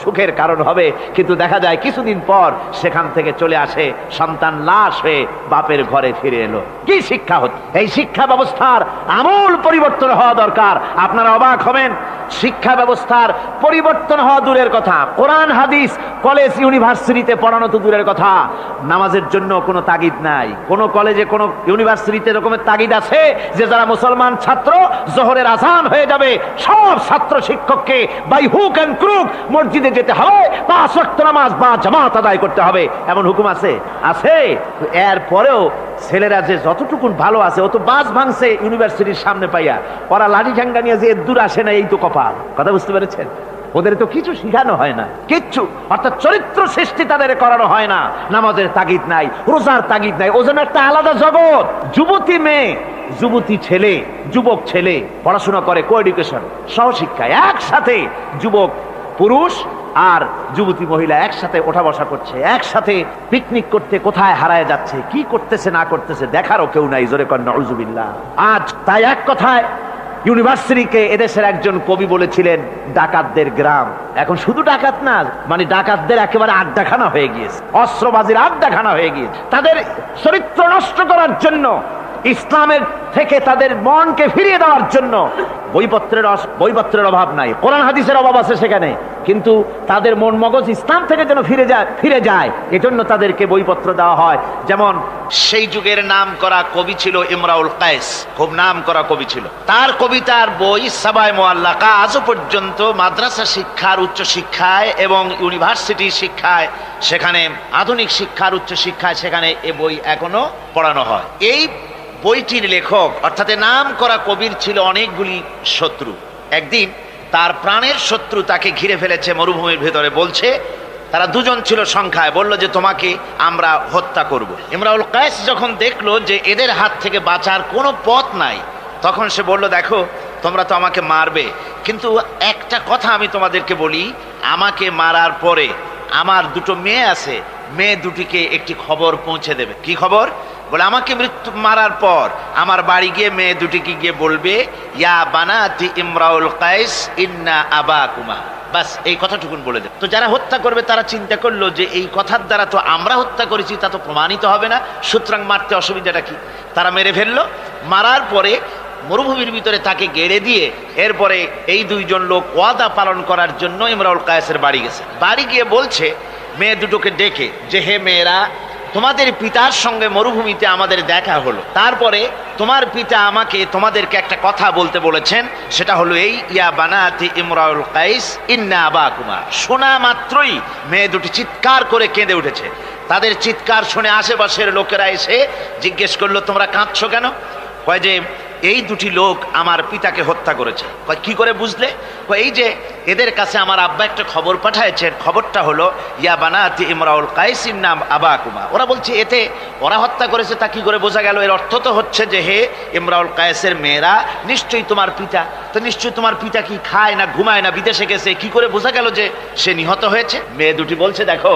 সুখের কারণ হবে। কিন্তু দেখা যায় কিছুদিন পর সেখান থেকে চলে আসে সন্তান লাশ হয়ে বাপের ঘরে ফিরে এলো। কি শিক্ষা হচ্ছে? এই শিক্ষা ব্যবস্থার আমূল পরিবর্তন হওয়া দরকার। আপনারা অবাক হবেন, শিক্ষা ব্যবস্থার পরিবর্তন হওয়া দূরের কথা, কোরআন হাদিস কলেজ ইউনিভার্সিটিতে পড়ানো তো দূরের কথা, নামাজের জন্য কোনো তাগিদ নাই। কোন কলেজে কোন ইউনিভার্সিটিতে এরকমের তাগিদ আছে যে যারা মুসলমান ছাত্র জোহরের আযান হয়ে যাবে সব ছাত্র শিক্ষককে বাই হুক এন্ড ক্রুক মসজিদে যেতে হবে, 5 ওয়াক্ত নামাজ বা জামাত আদায় করতে হবে, এমন হুকুম আছে? আছে। এরপরেও ছেলেরা যে যতটুকুন ভালো আছে, ও তো বাস ভাঙছে ইউনিভার্সিটির সামনে পাইয়া, ওরা লাঠি ঝাঙ্গা নিয়ে যে দূর আসে না, এই তো কপাল। কথা বুঝতে পেরেছেন? ওদের তো কিছু শিখানো হয় না, কিচ্ছু, অর্থাৎ চরিত্র সৃষ্টি তাদের করানো হয় না। নামাজের তাগিদ নাই, রোজার তাগিদ নাই, ও যেন একটা আলাদা জগৎ। যুবতী মেয়ে, যুবতী ছেলে, যুবক ছেলে পড়াশোনা করে কো এডুকেশন, সহশিক্ষায়, একসাথে যুবক পুরুষ আর যুবতী মহিলা একসাথে ওঠা বসা করছে, একসাথে পিকনিক করতে কোথায় হারায় যাচ্ছে, কি করতেছে না করতেছে দেখারও কেউ নাই। জোরে কর নাউজুবিল্লাহ। আজ তাই এক কথায় ইউনিভার্সিটিকে এদেশের একজন কবি বলেছিলেন ডাকাতদের গ্রাম। এখন শুধু ডাকাত না, মানে ডাকাতদের একেবারে আড্ডাখানা হয়ে গিয়েছে, অস্ত্রবাজির আড্ডাখানা হয়ে গিয়েছে। তাদের চরিত্র নষ্ট করার জন্য, ইসলামের থেকে তাদের মনকে ফিরিয়ে দেওয়ার জন্য বইপত্রের অভাব নাই, কোরআন হাদিসের অভাব আছে সেখানে, কিন্তু তাদের মন মগজ ইসলাম থেকে যেন ফিরে যায় এজন্য তাদেরকে বইপত্র দেওয়া হয়। যেমন সেই যুগের নাম করা কবি ছিল ইমরাউল কায়েস, খুব নাম করা কবি ছিল। তার কবিতার বই সাবায়ে মুআল্লাকা আজও পর্যন্ত মাদ্রাসা শিক্ষার, উচ্চ শিক্ষায় এবং ইউনিভার্সিটি শিক্ষায়, সেখানে আধুনিক শিক্ষার উচ্চ শিক্ষায় সেখানে এ বই এখনো পড়ানো হয়। এই বইটির লেখক অর্থাৎ নাম করা কবির ছিল অনেকগুলি শত্রু। একদিন তার প্রাণের শত্রু তাকে ঘিরে ফেলেছে মরুভূমির ভেতরে, বলছে, তারা দুজন ছিল সংখ্যায়, বলল যে তোমাকে আমরা হত্যা করব। ইমরাউল কায়েস যখন দেখলো যে এদের হাত থেকে বাঁচার কোনো পথ নাই, তখন সে বলল, দেখো তোমরা তো আমাকে মারবে, কিন্তু একটা কথা আমি তোমাদেরকে বলি, আমাকে মারার পরে আমার দুটো মেয়ে আছে, মেয়ে দুটিকে একটি খবর পৌঁছে দেবে। কি খবর? বলে আমাকে মৃত্যু মারার পর আমার বাড়ি গিয়ে মেয়ে দুটিকে গিয়ে বলবে, ইয়া বানাতি ইমরাউল কায়েস ইন্না আবাকুমা। বাস এই কথাটুকুন বলে দেবে। তো যারা হত্যা করবে তারা চিন্তা করলো যে এই কথার দ্বারা তো আমরা হত্যা করেছি, তা তো প্রমাণিত হবে না, সুতরাং মারতে অসুবিধাটা কি। তারা মেরে ফেললো। মারার পরে মরুভূমির ভিতরে তাকে গেড়ে দিয়ে এরপরে এই দুইজন লোক ওয়াদা পালন করার জন্য ইমরাউল কায়েসের বাড়ি গেছে। বাড়ি গিয়ে বলছে মেয়ে দুটোকে ডেকে যে, হে মেয়েরা, তোমাদের পিতার সঙ্গে মরুভূমিতে আমাদের দেখা হলো, তারপরে তোমার পিতা আমাকে তোমাদেরকে একটা কথা বলতে বলেছেন, সেটা হলো এই, ইয়া বানাতি ইমরাউল কায়েস ইন্না আবাকুমা। শোনা মাত্রই মেয়ে দুটি চিৎকার করে কেঁদে উঠেছে। তাদের চিৎকার শুনে আশেপাশের লোকেরা এসে জিজ্ঞেস করলো, তোমরা কাঁদছো কেন? কয় যে এই দুটি লোক আমার পিতাকে হত্যা করেছে। কয় কি করে বুঝলে? কয় এই যে এদের কাছে আমার আব্বা একটা খবর পাঠাইছেন, খবরটা হলো ইয়া বানাতি ইমরাউল কায়েসিন নাম আবাকুমা। ওরা বলছে এতে ওরা হত্যা করেছে, তা কি করে বোঝা গেল? এর অর্থ তো হচ্ছে যে হে ইমরাউল কায়েসের মেয়েরা, নিশ্চয়ই তোমার পিতা, তো নিশ্চয়ই তোমার পিতা কি খায় না ঘুমায় না বিদেশে গেছে, কি করে বোঝা গেল যে সে নিহত হয়েছে? মেয়ে দুটি বলছে, দেখো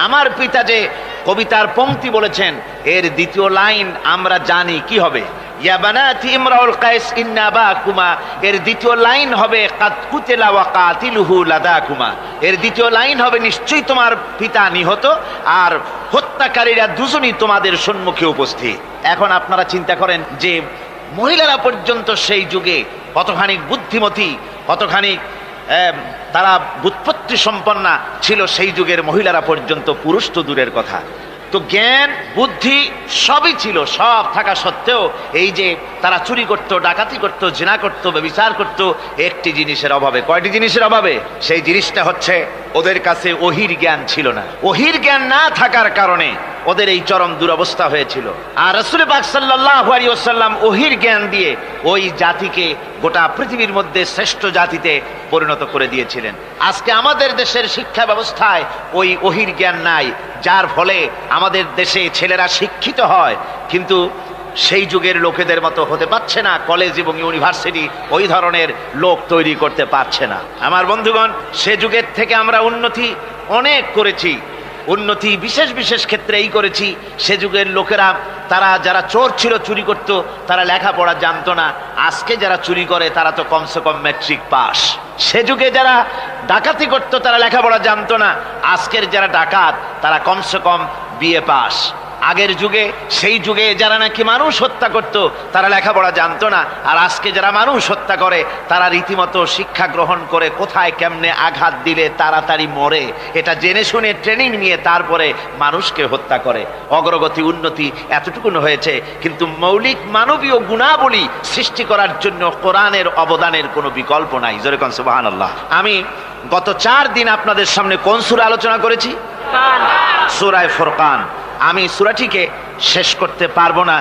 আমার পিতা যে কবিতার পংক্তি বলেছেন এর দ্বিতীয় লাইন আমরা জানি কি হবে, ইয়া বানাতি ইমরাউল কায়েস ইন্না আবাকুমা, এর দ্বিতীয় লাইন হবে কাদ কুতিলা ওয়া কাতিলুহু লাদাকুমা। এর দ্বিতীয় লাইন হবে নিশ্চয়ই তোমার পিতা নিহত আর হত্যাকারীরা দুজনই তোমাদের সম্মুখে উপস্থিত। এখন আপনারা চিন্তা করেন যে মহিলারা পর্যন্ত সেই যুগে কতখানি বুদ্ধিমতী, কতখানি তারা বুৎপত্তি সম্পন্না ছিল সেই যুগের মহিলারা পর্যন্ত, পুরুষ তো দূরের কথা। তো জ্ঞান বুদ্ধি সবই ছিল, সব থাকা সত্ত্বেও এই যে তারা চুরি করত, ডাকাতি করত, জিনা করত, ব্যভিচার করত একটি জিনিসের অভাবে। কয়টি জিনিসের অভাবে? সেই জিনিসটা হচ্ছে ওদের কাছে ওহির জ্ঞান ছিল না। ওহির জ্ঞান না থাকার কারণে ওদের এই চরম দুরবস্থা হয়েছিল। আর রাসূল পাক সাল্লাল্লাহু আলাইহি ওয়াসাল্লাম ওহির জ্ঞান দিয়ে ওই জাতিকে গোটা পৃথিবীর মধ্যে শ্রেষ্ঠ জাতিতে পরিণত করে দিয়েছিলেন। আজকে আমাদের দেশের শিক্ষা ব্যবস্থায় ওই ওহির জ্ঞান নাই, যার ফলে আমাদের দেশে ছেলেরা শিক্ষিত হয় কিন্তু সেই যুগের লোকেদের মতো হতে পারছে না, কলেজ এবং ইউনিভার্সিটি ওই ধরনের লোক তৈরি করতে পারছে না। আমার বন্ধুগণ, সে যুগের থেকে আমরা উন্নতি অনেক করেছি, উন্নতি বিশেষ বিশেষ ক্ষেত্রে এই করেছি। সে যুগের লোকেরা, তারা যারা চোর ছিল, চুরি করত, তারা লেখাপড়া জানতো না। আজকে যারা চুরি করে তারা তো কমসে কম ম্যাট্রিক পাস। সে যুগে যারা ডাকাতি করত তারা লেখাপড়া জানতো না, আজকের যারা ডাকাত তারা কমসে কম বিএ পাস। আগের যুগে, সেই যুগে যারা নাকি মানুষ হত্যা করত তারা লেখাপড়া জানতো না, আর আজকে যারা মানুষ হত্যা করে তারা রীতিমতো শিক্ষা গ্রহণ করে কোথায় কেমনে আঘাত দিলে তাড়াতাড়ি মরে এটা জেনে শুনে ট্রেনিং নিয়ে তারপরে মানুষকে হত্যা করে। অগ্রগতি উন্নতি এতটুকুন হয়েছে, কিন্তু মৌলিক মানবীয় গুণাবলী সৃষ্টি করার জন্য কোরআনের অবদানের কোনো বিকল্প নাই। জোরে কোন সুবহানাল্লাহ। আমি গত 4 দিন আপনাদের সামনে কোন সূরা আলোচনা করেছি? সূরা ফুরকান। আমি সূরাটিকে শেষ করতে পারবো না,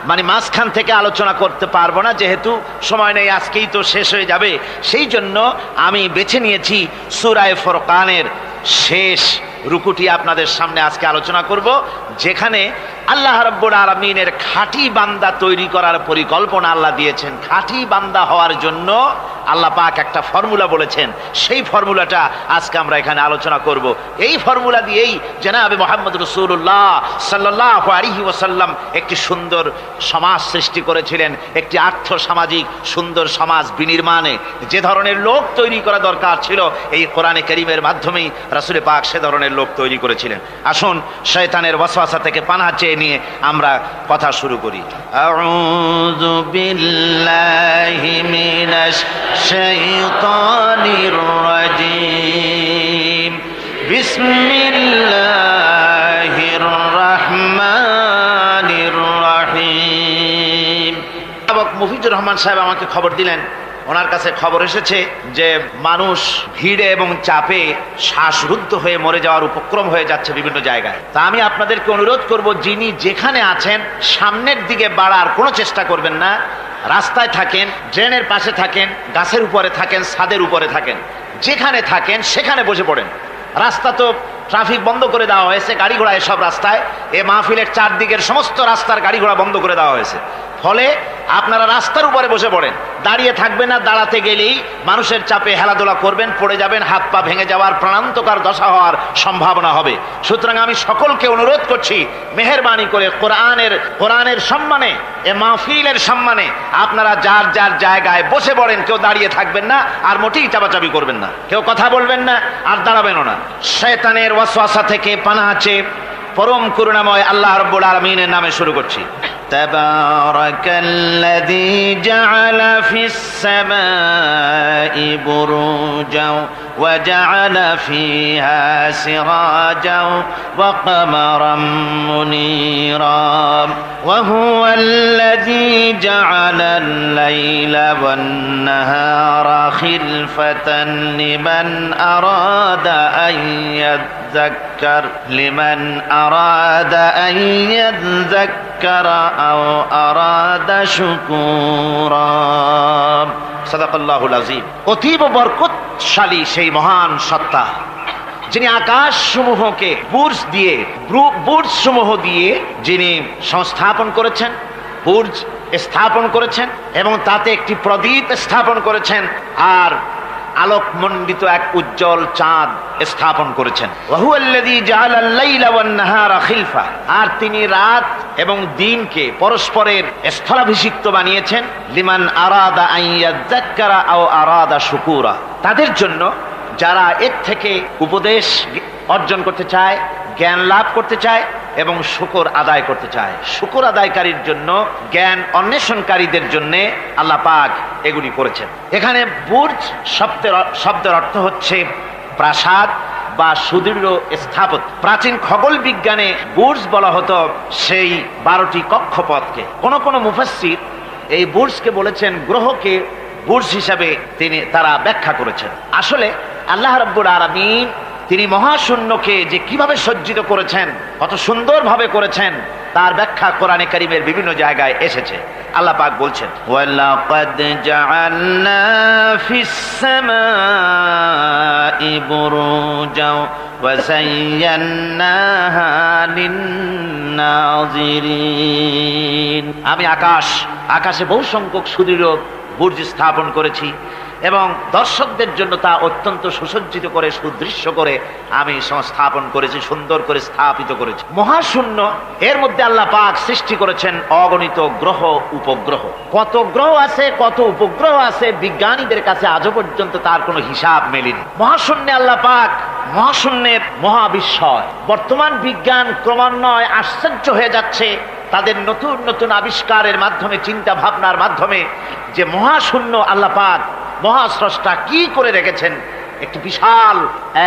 মানে মাঝখান থেকে আলোচনা করতে পারবো না, যেহেতু সময় নেই, আজকেই তো শেষ হয়ে যাবে। সেই জন্য আমি বেছে নিয়েছি সূরা ফুরকানের শেষ রুকুটি আপনাদের সামনে আজকে আলোচনা করব, যেখানে আল্লাহ রাব্বুল আলামিনের খাঁটি বান্দা তৈরি করার পরিকল্পনা আল্লাহ দিয়েছেন। খাঁটি বান্দা হওয়ার জন্য আল্লাহ পাক একটা ফর্মুলা বলেছেন, সেই ফর্মুলাটা আজকে আমরা এখানে আলোচনা করব। এই ফর্মুলা দিয়েই জনাবে মুহাম্মদ রাসূলুল্লাহ সাল্লাল্লাহু আলাইহি ওয়াসাল্লাম একটি সুন্দর সমাজ সৃষ্টি করেছিলেন, একটি আর্থসামাজিক সুন্দর সমাজ বিনির্মাণে যে ধরনের লোক তৈরি করা দরকার ছিল, এই কোরআনে কারীমের মাধ্যমেই রাসূল পাক সে ধরনের লোক তৈরি করেছিলেন। আসুন শয়তানের ওয়াসওয়াসা থেকে পানাহ চেয়ে নিয়ে আমরা কথা শুরু করি। আউযু বিল্লাহি মিনাশ শাইতানির রাজীম। বিসমিল্লাহির রাহমানির রাহিম। মুফিজুর রহমান সাহেব আমাকে খবর দিলেন, ওনার কাছে খবর এসেছে যে মানুষ ভিড়ে এবং চাপে শ্বাসরুদ্ধ হয়ে মরে যাওয়ার উপক্রম হয়ে যাচ্ছে বিভিন্ন জায়গায়। তা আমি আপনাদেরকে অনুরোধ করব, যিনি যেখানে আছেন সামনের দিকে বাড়ার কোনো চেষ্টা করবেন না। রাস্তায় থাকেন, ড্রেনের পাশে থাকেন, গাছের উপরে থাকেন, ছাদের উপরে থাকেন, যেখানে থাকেন সেখানে বসে পড়েন। রাস্তা তো ট্রাফিক বন্ধ করে দেওয়া হয়েছে, গাড়ি ঘোড়া এসব রাস্তায়, এ মাহফিলের চারদিকের সমস্ত রাস্তার গাড়ি ঘোড়া বন্ধ করে দেওয়া হয়েছে। ফলে আপনারা রাস্তার উপরে বসে পড়েন, দাঁড়িয়ে থাকবেন না। দাঁড়াতে গেলেই মানুষের চাপে হেলাদোলা করবেন, পড়ে যাবেন, হাত পা ভেঙে যাওয়ার প্রাণান্তকার দশা হওয়ার সম্ভাবনা হবে। সুতরাং আমি সকলকে অনুরোধ করছি, মেহেরবানি করে কোরআনের সম্মানে, এ মাহফিলের সম্মানে আপনারা যার যার জায়গায় বসে পড়েন। কেউ দাঁড়িয়ে থাকবেন না, আর মোটেই চাপাচাপি করবেন না, কেউ কথা বলবেন না, আর দাঁড়াবেনও না। শয়তানের ওয়াসওয়াসা থেকে পানাহ চেয়ে পরম করুণাময় আল্লাহ রাব্বুল আলামিনের নামে শুরু করছি। তাবারাকাল্লাযী জাআলা ফিস সামাই বুরুজাও ওয়া জাআলা ফিহা সিরাজাও ওয়া কামারাম মুনীরা ওয়া হুয়াল্লাযী জাআলাল লাইলা ওয়ান নাহারা খিলফাতান লিমান আরাদা আন ইয়াযাক্কার আও আরাদা শুকুরা। সাদাকাল্লাহুল আযীম। অতীব বরকতশালী সেই মহান সত্তা, যিনি আকাশ সমূহকে বুর্জ সমূহ দিয়ে যিনি সংস্থাপন করেছেন, বুর্জ স্থাপন করেছেন এবং তাতে একটি প্রদীপ স্থাপন করেছেন, আর আলোকমণ্ডিত এক উজ্জ্বল চাঁদ স্থাপন করেছেন। ওয়াহুয়াল্লাযী জাআলাল লাইলা ওয়ান নাহারা খিলফা। আর তিনি রাত এবং দিনকে পরস্পরের স্থলাভিষিক্ত বানিয়েছেন। লিমান আরাদা আন ইয়াযাক্কারা আও আরাদা শুকুরা। তাদের জন্য যারা এর থেকে উপদেশ অর্জন করতে চায়, জ্ঞান লাভ করতে চায় এবং শুকর আদায় করতে চায়। শুকর আদায়কারীর জন্য, জ্ঞান অন্বেষণকারীদের জন্য আল্লাহ পাক এগুলি করেছেন। এখানে বুর্জ শব্দের অর্থ হচ্ছে প্রাসাদ বা সুদৃঢ় স্থাপত্য। প্রাচীন খগোল বিজ্ঞানে বুর্জ বলা হতো সেই 12টি কক্ষপথকে। কোন মুফাসসির এই বুর্জকে বলেছেন গ্রহকে বুর্জ হিসাবে তারা ব্যাখ্যা করেছেন। আসলে আল্লাহ রাব্বুল আলামিন তিনি মহাশূন্যকে যে কিভাবে সজ্জিত করেছেন, কত সুন্দরভাবে করেছেন, তার ব্যাখ্যা কোরআনে কারীমের বিভিন্ন জায়গায় এসেছে। আল্লাহ পাক বলছেন, ওয়ালাকাদ জাআলনা ফিস সামাই বুরুজাও ওয়া যায়্যানাহা লিন-নাযিরিন। আমি আকাশে বহু সংখ্যক সুদৃঢ় বুর্জ স্থাপন করেছি এবং দর্শকদের জন্য তা অত্যন্ত সুসজ্জিত করে, সুদৃশ্য করে আমি সংস্থাপন করেছি, সুন্দর করে স্থাপিত করেছি। মহাশূন্য, এর মধ্যে আল্লাহ পাক সৃষ্টি করেছেন অগণিত গ্রহ উপগ্রহ। কত গ্রহ আছে, কত উপগ্রহ আছে, বিজ্ঞানীদের কাছে আজও পর্যন্ত তার কোনো হিসাব মেলেনি। মহাশূন্যে আল্লাহ পাক, মহাশূন্যের মহাবিস্ময়। বর্তমান বিজ্ঞান ক্রমান্বয়ে আশ্চর্য হয়ে যাচ্ছে তাদের নতুন নতুন আবিষ্কারের মাধ্যমে, চিন্তা ভাবনার মাধ্যমে, যে মহাশূন্য আল্লাহ পাক মহাস্রষ্টা কি করে রেখেছেন একটি বিশাল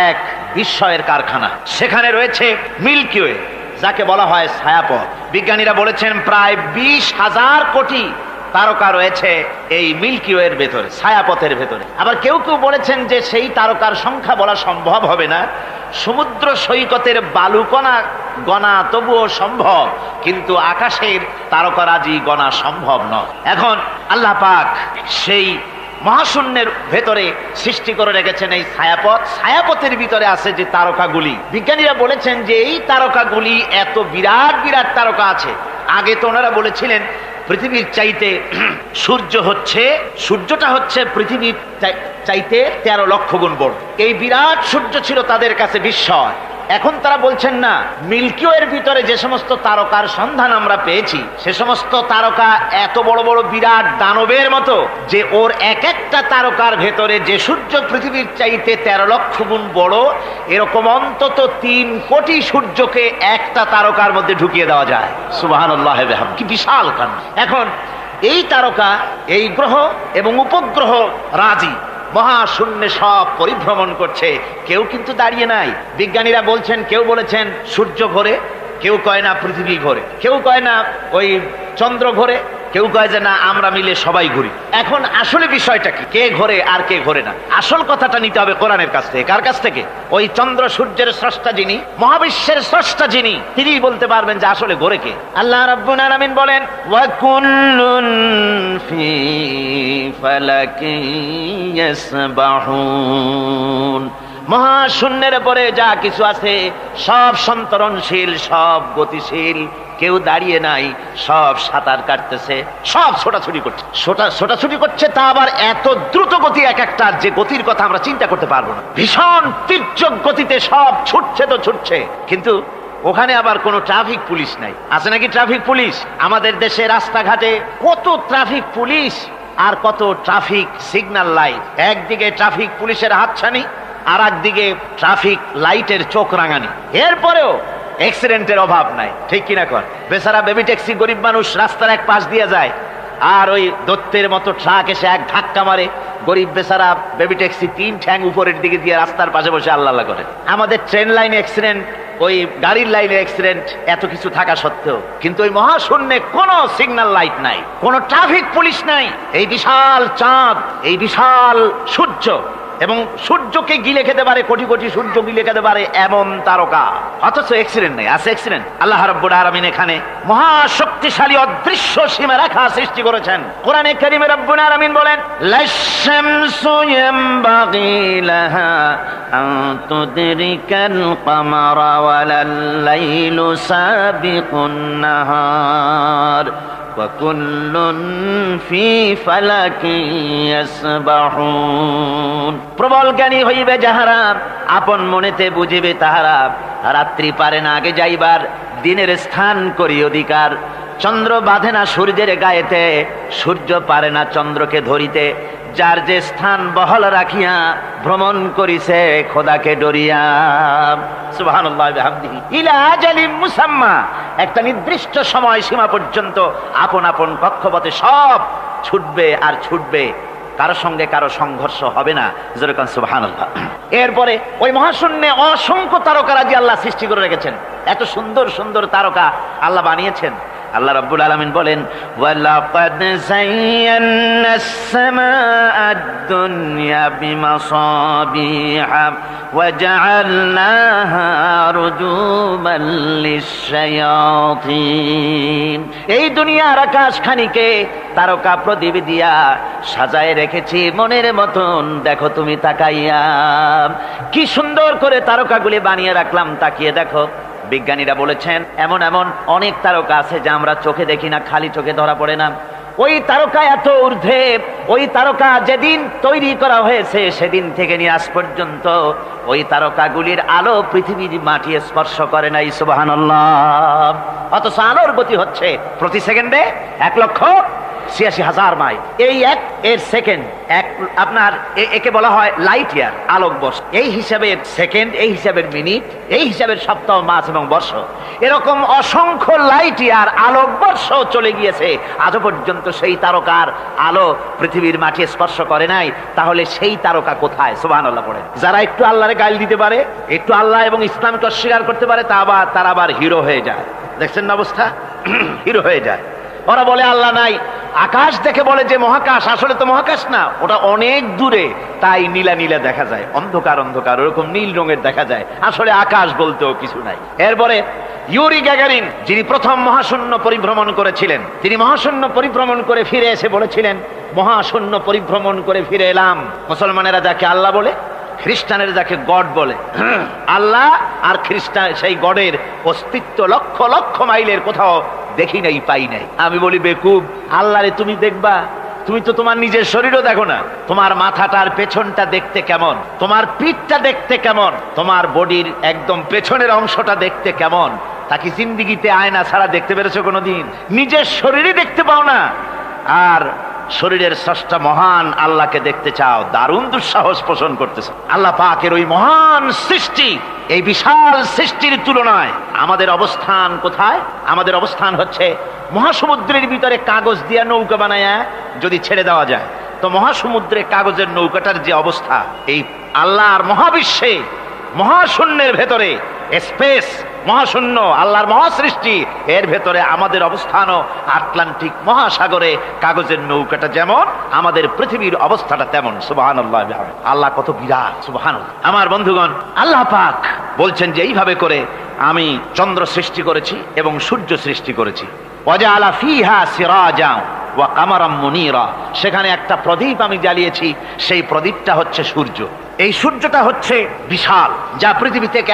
এক বিস্ময়ের কারখানা। সেখানে রয়েছে মিল্কি ওয়ে, যাকে বলা হয় ছায়াপথ। বিজ্ঞানীরা বলেছেন প্রায় 20,000 কোটি তারকা রয়েছে এই মিল্কি ওয়ের ভেতরে, ছায়াপথের ভেতরে। আবার কেউ কেউ বলেছেন যে সেই তারকার সংখ্যা বলা সম্ভব হবে না। সমুদ্র সৈকতের বালুকণা
গণা তবুও সম্ভব, কিন্তু আকাশের তারকারাজি গণা সম্ভব নয়। এখন আল্লাহ পাক সেই মহাশূন্যের ভেতরে সৃষ্টি করে রেখেছেন এই ছায়াপথ। ছায়াপথের ভিতরে আছে যে তারকাগুলি, বিজ্ঞানীরা বলেছেন যে এই তারকাগুলি এত বিরাট বিরাট তারকা আছে। আগে তো ওনারা বলেছিলেন পৃথিবীর চাইতে সূর্যটা হচ্ছে পৃথিবীর চাইতে 13 লক্ষ গুণ বড়। এই বিরাট সূর্য ছিল তাদের কাছে বিস্ময়। এখন তারা বলছেন না, মিল্কি ওয়ের ভিতরে যে সমস্ত তারকার সন্ধান আমরা পেয়েছি, সে সমস্ত তারকা এত বড় বড় বিরাট দানবের মতো, যে ওর এক একটা তারকার ভেতরে যে সূর্য পৃথিবীর চাইতে 13 লক্ষ গুণ বড়, এরকম অন্তত 3 কোটি সূর্যকে একটা তারকার মধ্যে ঢুকিয়ে দেওয়া যায়। সুবহানাল্লাহ, কি বিশাল কাণ্ড! এখন এই তারকা, এই গ্রহ এবং উপগ্রহ রাজি মহাশূন্যে সব পরিভ্রমণ করছে, কেউ কিন্তু দাঁড়িয়ে নাই। বিজ্ঞানীরা বলছেন, কেউ বলেছেন সূর্য ঘোরে, কেউ কয় না পৃথিবী ঘোরে, কেউ কয় না ওই চন্দ্র ঘোরে, কেউ কয় যে না আমরা মিলে সবাই ঘুরি। এখন আসলে বিষয়টা কি, কে ঘোরে আর কে ঘোরে না? আসল কথাটা নিতে হবে কোরআনের কাছ থেকে। কার কাছ থেকে? ওই চন্দ্র সূর্যের স্রষ্টা যিনি, মহাবিশ্বের স্রষ্টা যিনি, তিনিই বলতে পারবেন যে আসলে ঘোরে কে। আল্লাহ রাব্বুল আলামিন বলেন, ওয়া কুল্লুন ফি ফালাকিন ইয়াসবাহুন। মহাশূন্যের পরে যা কিছু আছে সব সন্তরণশীল, সব গতিশীল, কেউ দাঁড়িয়ে নাই, সব সাঁতার কাটতেছে, সব ছোটাছুটি করছে। ছোটাছুটি করছে, তা আবার এত দ্রুত গতি, এক একটা যে গতির কথা আমরা চিন্তা করতে পারবো না। ভীষণ তীর্যক গতিতে সব ছুটছে তো ছুটছে, কিন্তু ওখানে আবার কোনো ট্রাফিক পুলিশ নাই। আছে নাকি ট্রাফিক পুলিশ? আমাদের দেশে রাস্তাঘাটে কত ট্রাফিক পুলিশ আর কত ট্রাফিক সিগন্যাল লাইট। একদিকে ট্রাফিক পুলিশের হাতছানি, আর একদিকে ট্রাফিক লাইটের চোখ রাঙানি। এরপরেও অ্যাক্সিডেন্টের অভাব নাই, ঠিক কিনা কর? বেচারা বেবি ট্যাক্সি, গরিব মানুষ, রাস্তার এক পাশ দিয়ে যায়, আর ওই দত্তের মতো ট্রাক এসে এক ধাক্কা মারে, গরিব বেচারা বেবি ট্যাক্সি 3 ঠ্যাং উপরের দিকে দিয়ে রাস্তার পাশে বসে আল্লাহ আল্লাহ করে। আমাদের ট্রেন লাইনে অ্যাক্সিডেন্ট, ওই গাড়ির লাইনে অ্যাক্সিডেন্ট, এত কিছু থাকা সত্ত্বেও কিন্তু ওই মহাশূন্যে কোনো সিগন্যাল লাইট নাই, কোনো ট্রাফিক পুলিশ নাই। এই বিশাল চাঁদ, এই বিশাল সূর্য, এবং সূর্যকে গিলে খেতে পারে, কোটি কোটি সূর্য গিলে খেতে পারে এমন তারকা, অথচ অ্যাক্সিডেন্ট নেই। আছে অ্যাক্সিডেন্ট? আল্লাহ রাব্বুল আলামিন এখানে মহাশক্তিশালী অদৃশ্য সীমারেখা সৃষ্টি করেছেন। কোরআনে কারীমে রাব্বুল আলামিন বলেন, লাশ-শামসু ইয়ামবাগি লাহা আন তুদরিকাল কামারা ওয়ালাল লাইলু সাবিকুন নাহার ওয়া কুল্লুন ফি ফালাকিন ইয়াসবাহুন। প্রবল জ্ঞানী হইবে যাহারা, আপন মনেতে বুঝিবে তাহারা, রাত্রি পারে না আগে যাইবার, দিনের স্থান করি অধিকার। চন্দ্র বাঁধে না সূর্যের গায়েতে, সূর্য পারে না চন্দ্রকে ধরিতে, যার যে স্থান বহল রাখিয়া ভ্রমণ করিছে খোদাকে ডরিয়া। সুবহানাল্লাহি ওয়া বিহামদিহি ইলা আজালিম মুসাম্মা। একটা নির্দিষ্ট সময় সীমা পর্যন্ত আপন আপন কক্ষপথে সব ছুটবে আর ছুটবে, কারো সঙ্গে কারো সংঘর্ষ হবে না। যেরকম সুবহানাল্লাহ। এরপরে ওই মহাশূন্যে অসংখ্য তারকারাজি আল্লাহ সৃষ্টি করে রেখেছেন। এত সুন্দর সুন্দর তারকা আল্লাহ বানিয়েছেন। আল্লাহ রাব্বুল আলামিন বলেন, ওয়ালাকাদ যায়্যানাস সামাআদ দুনিয়া বিমাসাবিহা ওয়া জাআলনাহা রুজুমান লিশ-শায়াতিন। এই দুনিয়ার আকাশখানিকে তারকা প্রদীপ দিয়া সাজায় রেখেছি মনের মতন, দেখো তুমি তাকাইয়া, কি সুন্দর করে তারকাগুলি বানিয়ে রাখলাম, তাকিয়ে দেখো। বিজ্ঞানীরা বলেছেন এমন এমন অনেক তারকা আছে যা আমরা চোখে দেখি না, খালি চোখে ধরা পড়ে না। ওই তারকা এত ঊর্ধ্বে, ওই তারকা যেদিন তৈরি করা হয়েছে সেদিন থেকে নিয়ে আজ পর্যন্ত ওই তারকাগুলির আলো পৃথিবীর মাটি স্পর্শ করে নাই। সুবহানাল্লাহ। অথচ আলোর গতি হচ্ছে প্রতি সেকেন্ডে 1,86,000 মাইল। এই এর সেকেন্ড এক, আপনার একে বলা হয় লাইট ইয়ার, আলোক বর্ষ। এই হিসাবের সেকেন্ড, এই হিসাবের মিনিট, এই হিসাবের সপ্তাহ, মাস এবং বর্ষ, এরকম অসংখ্য লাইট ইয়ার, আলোক বর্ষ চলে গিয়েছে, আজও পর্যন্ত সেই তারকার আলো পৃথিবীর মাটি স্পর্শ করে নাই। তাহলে সেই তারকা কোথায়? সুবহানাল্লাহ পড়ে। যারা একটু আল্লাহরে গাইল দিতে পারে, একটু আল্লাহ এবং ইসলামকে অস্বীকার করতে পারে, তারা আবার হিরো হয়ে যায়। দেখছেন না অবস্থা? হিরো হয়ে যায়। ওরা বলে আল্লাহ নাই, আকাশ দেখে বলে যে মহাকাশ, আসলে তো মহাকাশ না, ওটা অনেক দূরে, তাই নীলা নীলা দেখা যায়, অন্ধকার অন্ধকার, ওরকম নীল রঙের দেখা যায়, আসলে আকাশ বলতেও কিছু নাই। এরপরে ইউরি গ্যাগারিন, যিনি প্রথম মহাশূন্য পরিভ্রমণ করেছিলেন, তিনি মহাশূন্য পরিভ্রমণ করে ফিরে এসে বলেছিলেন, মহাশূন্য পরিভ্রমণ করে ফিরে এলাম। মুসলমানেরা যাকে আল্লাহ বলে, খ্রিস্টানেরা যাকে গড বলে, আল্লাহ আর খ্রিস্টান সেই গডের অস্তিত্ব লক্ষ লক্ষ মাইলের কোথাও দেখি নাই, পাই নাই। আমি বলি, বেকুব, আল্লাহরে তুমি দেখবা? তুমি তো তোমার নিজের শরীরও দেখো না। তোমার মাথাটার পেছনটা দেখতে কেমন, তোমার পিঠটা দেখতে কেমন, তোমার বডির একদম পেছনের অংশটা দেখতে কেমন, তা কি জিন্দিগিতে আয়না ছাড়া দেখতে পেরেছো কোনোদিন? নিজের শরীরই দেখতে পাও না, আর শরীরের স্রষ্টা মহান আল্লাহকে দেখতে চাও, দারুণ দুঃসাহস পোষণ করতেছ। আল্লাহ পাকের ওই মহান সৃষ্টি, এই বিশাল সৃষ্টির তুলনায় আমাদের অবস্থান কোথায়? আমাদের অবস্থান হচ্ছে মহাসমুদ্রের ভিতরে কাগজ দিয়ে নৌকা বানায়া যদি ছেড়ে দেওয়া যায়, তো মহাসমুদ্রে কাগজের নৌকাটার যে অবস্থা, এই আল্লাহর মহাবিশ্বে মহাশূন্যের ভেতরে স্পেস, মহাশূন্য আল্লাহর মহাসৃষ্টি, এর ভেতরে আমাদের অবস্থানও আটলান্টিক মহাসাগরে কাগজের নৌকাটা যেমন, আমাদের পৃথিবীর অবস্থাটা তেমন। সুবহানাল্লাহ, আল্লাহ কত বিরাট, সুবহানাল্লাহ। আমার বন্ধুগণ, আল্লাহ পাক বলছেন যে এইভাবে করে আমি চন্দ্র সৃষ্টি করেছি এবং সূর্য সৃষ্টি করেছি। ওয়াজআলা ফিহা সিরাজা ওয়া কামারাম মুনীরা, সেখানে একটা প্রদীপ আমি জ্বালিয়েছি, সেই প্রদীপটা হচ্ছে সূর্য। এই সূর্যটা হচ্ছে বিশাল, যা পৃথিবী থেকে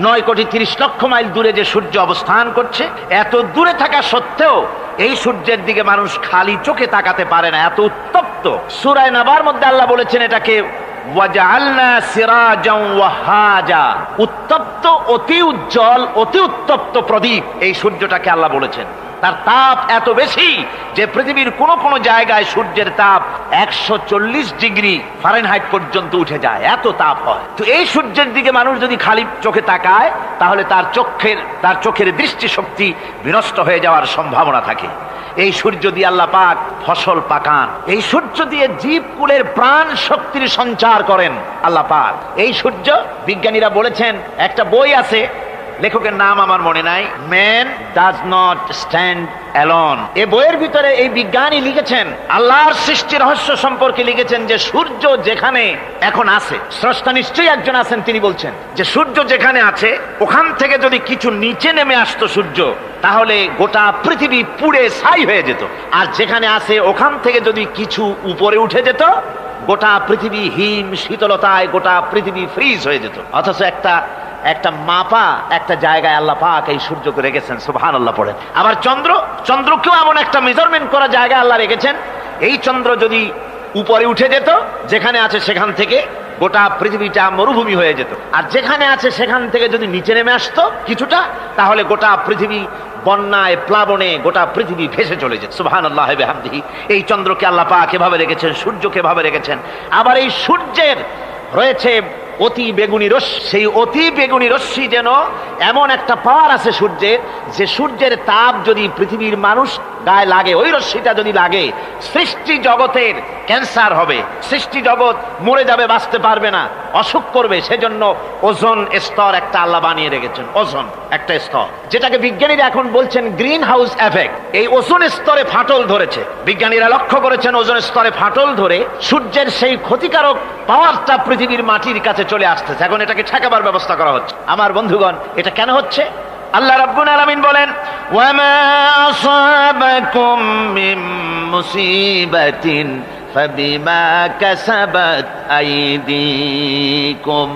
9,30,00,000 মাইল দূরে যে সূর্য অবস্থান করছে, এত দূরে থাকা সত্ত্বেও এই সূর্যের দিকে মানুষ খালি চোখে তাকাতে পারে না, এত উত্তপ্ত। সূরা নাবার মধ্যে আল্লাহ বলেছেন এটাকে ওয়াজআলনা সিরাজাও ওয়াহাজা, উত্তপ্ত, অতি উজ্জ্বল, অতি উত্তপ্ত প্রদীপ এই সূর্যটাকে আল্লাহ বলেছেন। তার তাপ এত বেশি যে পৃথিবীর কোন কোন জায়গায় সূর্যের তাপ 140 ডিগ্রি ফারেনহাইট পর্যন্ত উঠে যায়, এত তাপ হয়। তো এই সূর্যের দিকে মানুষ যদি খালি চোখে তাকায়, তাহলে তার চোখের দৃষ্টিশক্তি বিনষ্ট হয়ে যাওয়ার সম্ভাবনা থাকে। এই সূর্য দিয়ে আল্লাহ পাক ফসল পাকান, এই সূর্য দিয়ে জীবকুলের প্রাণ শক্তির সঞ্চার করেন আল্লাহ পাক। এই সূর্য, বিজ্ঞানীরা বলেছেন, একটা বই আছে, লেখকের নাম আমার মনে নাই, man does not stand alone. এই বইয়ের ভিতরে এই বিজ্ঞানী লিখেছেন, আল্লাহর সৃষ্টি রহস্য সম্পর্কে লিখেছেন যে সূর্য যেখানে এখন আছে, স্রষ্টা নিশ্চয়ই একজন আছেন, তিনি বলছেন যে সূর্য যেখানে আছে ওখান থেকে যদি কিছু নিচে নেমে আসতো সূর্য, তাহলে গোটা পৃথিবী পুড়ে ছাই হয়ে যেত। আর যেখানে আছে ওখান থেকে যদি কিছু উপরে উঠে যেত, গোটা পৃথিবী হিম শীতলতায় গোটা পৃথিবী ফ্রিজ হয়ে যেত। অথচ একটা মাপা একটা জায়গায় আল্লাহ পাক এই সূর্যকে রেখেছেন, সুবহানাল্লাহ পড়েন। আবার চন্দ্রকেও এমন একটা মেজারমেন্ট করা জায়গায় আল্লাহ রেখেছেন, এই চন্দ্র যদি উপরে উঠে যেত, যেখানে আছে সেখান থেকে গোটা পৃথিবীটা মরুভূমি হয়ে যেত। আর যেখানে আছে সেখান থেকে যদি নিচে নেমে আসতো কিছুটা, তাহলে গোটা পৃথিবী বন্যায় প্লাবনে গোটা পৃথিবী ভেসে চলে যেত। সুবহানাল্লাহি ওয়া বিহামদিহি। এই চন্দ্রকে আল্লাহ পাক এভাবে রেখেছেন, সূর্যকে এভাবে রেখেছেন। আবার এই সূর্যের রয়েছে অতি বেগুনি রশ্মি, সেই অতি বেগুনি রশ্মি যেন এমন একটা পাওয়ার আছে সূর্যের, যে সূর্যের তাপ যদি পৃথিবীর মানুষ গায়ে লাগে, ওই রশ্মিটা যদি লাগে, সৃষ্টি জগতের ক্যান্সার হবে, সৃষ্টি জগৎ মরে যাবে, বাঁচতে পারবে না, অসুখ করবে। সেজন্য ওজোন স্তর একটা আল্লাহ বানিয়ে রেখেছেন, ওজোন একটা স্তর, যেটাকে বিজ্ঞানীরা এখন বলছেন গ্রিন হাউস এফেক্ট। এই ওজোন স্তরে ফাটল ধরেছে, বিজ্ঞানীরা লক্ষ্য করেছেন ওজোন স্তরে ফাটল ধরে সূর্যের সেই ক্ষতিকারক পাওয়ারটা পৃথিবীর মাটির কাছে চলে আসতেছে। এখন এটাকে ঠেকাবার ব্যবস্থা করা হচ্ছে। আমার বন্ধুগণ, এটা কেন হচ্ছে? আল্লাহ রাব্বুল আলামিন বলেন, ওয়ামা আসাবাকুম মিন মুসিবাতিন ফাবিমা কাসাবাত আইদিকুম,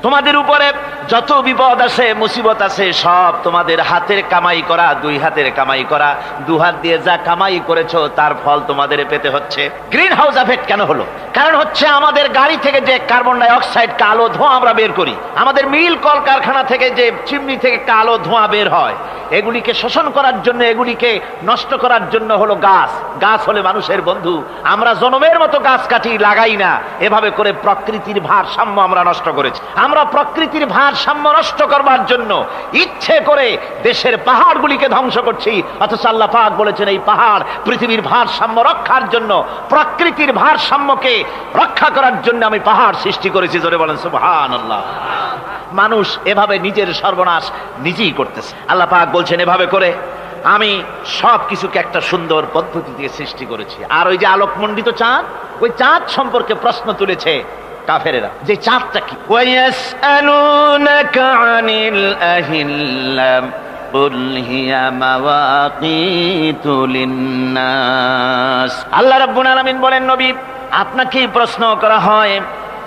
তোমাদের উপরে যত বিপদ আসে, মুসিবত আসে, সব তোমাদের হাতের কামাই করা, দুই হাতের কামাই করা, দু হাত দিয়ে যা কামাই করেছো তার ফল তোমাদের পেতে হচ্ছে। গ্রিন হাউস এফেক্ট কেন হলো? কারণ হচ্ছে আমাদের গাড়ি থেকে যে কার্বন ডাই অক্সাইড, কালো ধোঁয়া আমরা বের করি, আমাদের মিল কলকারখানা থেকে যে চিমনি থেকে কালো ধোঁয়া বের হয়, এগুলিকে শোষণ করার জন্য, এগুলিকে নষ্ট করার জন্য হলো গাছ। গাছ হলে মানুষের বন্ধু। আমরা জনমের মতো গাছ কাটি, লাগাই না। এভাবে করে প্রকৃতির ভারসাম্য আমরা নষ্ট করেছি। আমরা প্রকৃতির ভারসাম্য নষ্ট করবার জন্য ইচ্ছে করে দেশের পাহাড়গুলিকে ধ্বংস করছি। অথচ আল্লাহ পাক বলেছেন, এই পাহাড় পৃথিবীর ভারসাম্য রক্ষার জন্য, প্রকৃতির ভারসাম্যকে রক্ষা করার জন্য আমি পাহাড় সৃষ্টি করেছি। জোরে বলেন সুবহানাল্লাহ। মানুষ এভাবে নিজের সর্বনাশ নিজেই করতেছে। আল্লাহ পাক বলছেন, এভাবে করে আমি সব কিছুকে একটা সুন্দর পদ্ধতি দিয়ে সৃষ্টি করেছি। আর ওই যে আলোকমণ্ডিত চাঁদ, ওই চাঁদ সম্পর্কে প্রশ্ন তুলেছে কাফেরেরা যে চাঁদটা কি। ওয়ায়াসআলুনাকা আনিল আহিল্লাম কুল হিয়া মাওয়াকিতু লিন্নাস। আল্লাহ রাব্বুল আলামিন বলেন, নবী আপনাকে প্রশ্ন করা হয়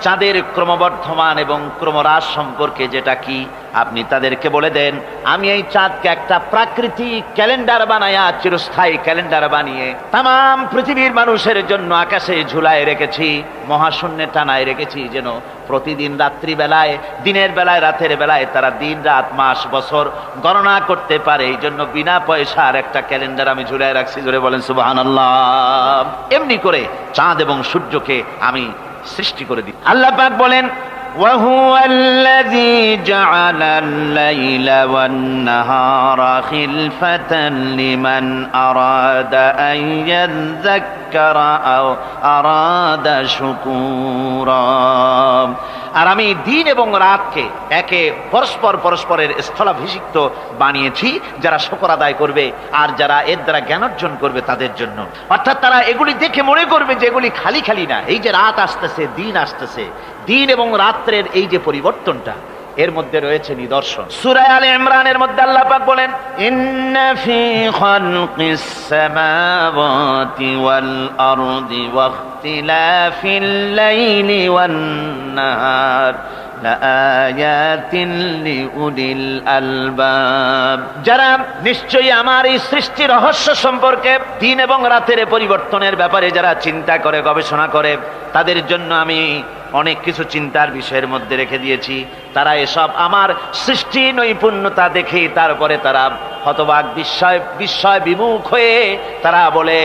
চাঁদের ক্রমবর্ধমান এবং ক্রমহ্রাস সম্পর্কে, যেটা কি আপনি তাদেরকে বলে দেন আমি এই চাঁদকে একটা প্রাকৃতিক ক্যালেন্ডার বানায়া, চিরস্থায়ী ক্যালেন্ডার বানিয়ে তাম পৃথিবীর মানুষের জন্য আকাশে ঝুলায় রেখেছি, মহাশূন্যে টানায় রেখেছি, যেন প্রতিদিন রাত্রি বেলায়, দিনের বেলায়, রাতের বেলায় তারা দিন রাত মাস বছর গণনা করতে পারে। এই জন্য বিনা পয়সার একটা ক্যালেন্ডার আমি ঝুলায় রাখছি। জোরে বলেন সুবহানাল্লাহ। এমনি করে চাঁদ এবং সূর্যকে আমি সৃষ্টি করে দিই। আল্লাহ পাক বলেন, وهو الذي جعل الليل والنهار خلفة لمن أراد أن يذكر أو أراد شكورا। আর আমি দিন এবং রাতকে একে পরস্পরের স্থলাভিষিক্ত বানিয়েছি, যারা শুকর আদায় করবে আর যারা এর দ্বারা জ্ঞান অর্জন করবে তাদের জন্য। অর্থাৎ তারা এগুলি দেখে মনে করবে যে এগুলি খালি খালি না, এই যে রাত আসতেছে, দিন আসতেছে, দিন এবং রাত্রের এই যে পরিবর্তনটা, এর মধ্যে রয়েছে নিদর্শন। সূরা আলে ইমরানের মধ্যে আল্লাহ পাক বলেন, ইন্না ফি খালকিস সামাওয়াতি ওয়াল আরদি ওয়াখতিলাফিল লাইলি ওয়ান নাহার লাআয়াতিন লিউলিল আলবাব। যারা নিশ্চয়ই আমার এই সৃষ্টি রহস্য সম্পর্কে, দিন এবং রাতের পরিবর্তনের ব্যাপারে যারা চিন্তা করে, গবেষণা করে, তাদের জন্য আমি অনেক কিছু চিন্তার বিষয়ের মধ্যে রেখে দিয়েছি। তারা এসব আমার সৃষ্টি নৈপুণ্যতা দেখে তারপরে তারা হতবাক, বিস্ময় বিমুখ হয়ে তারা বলে,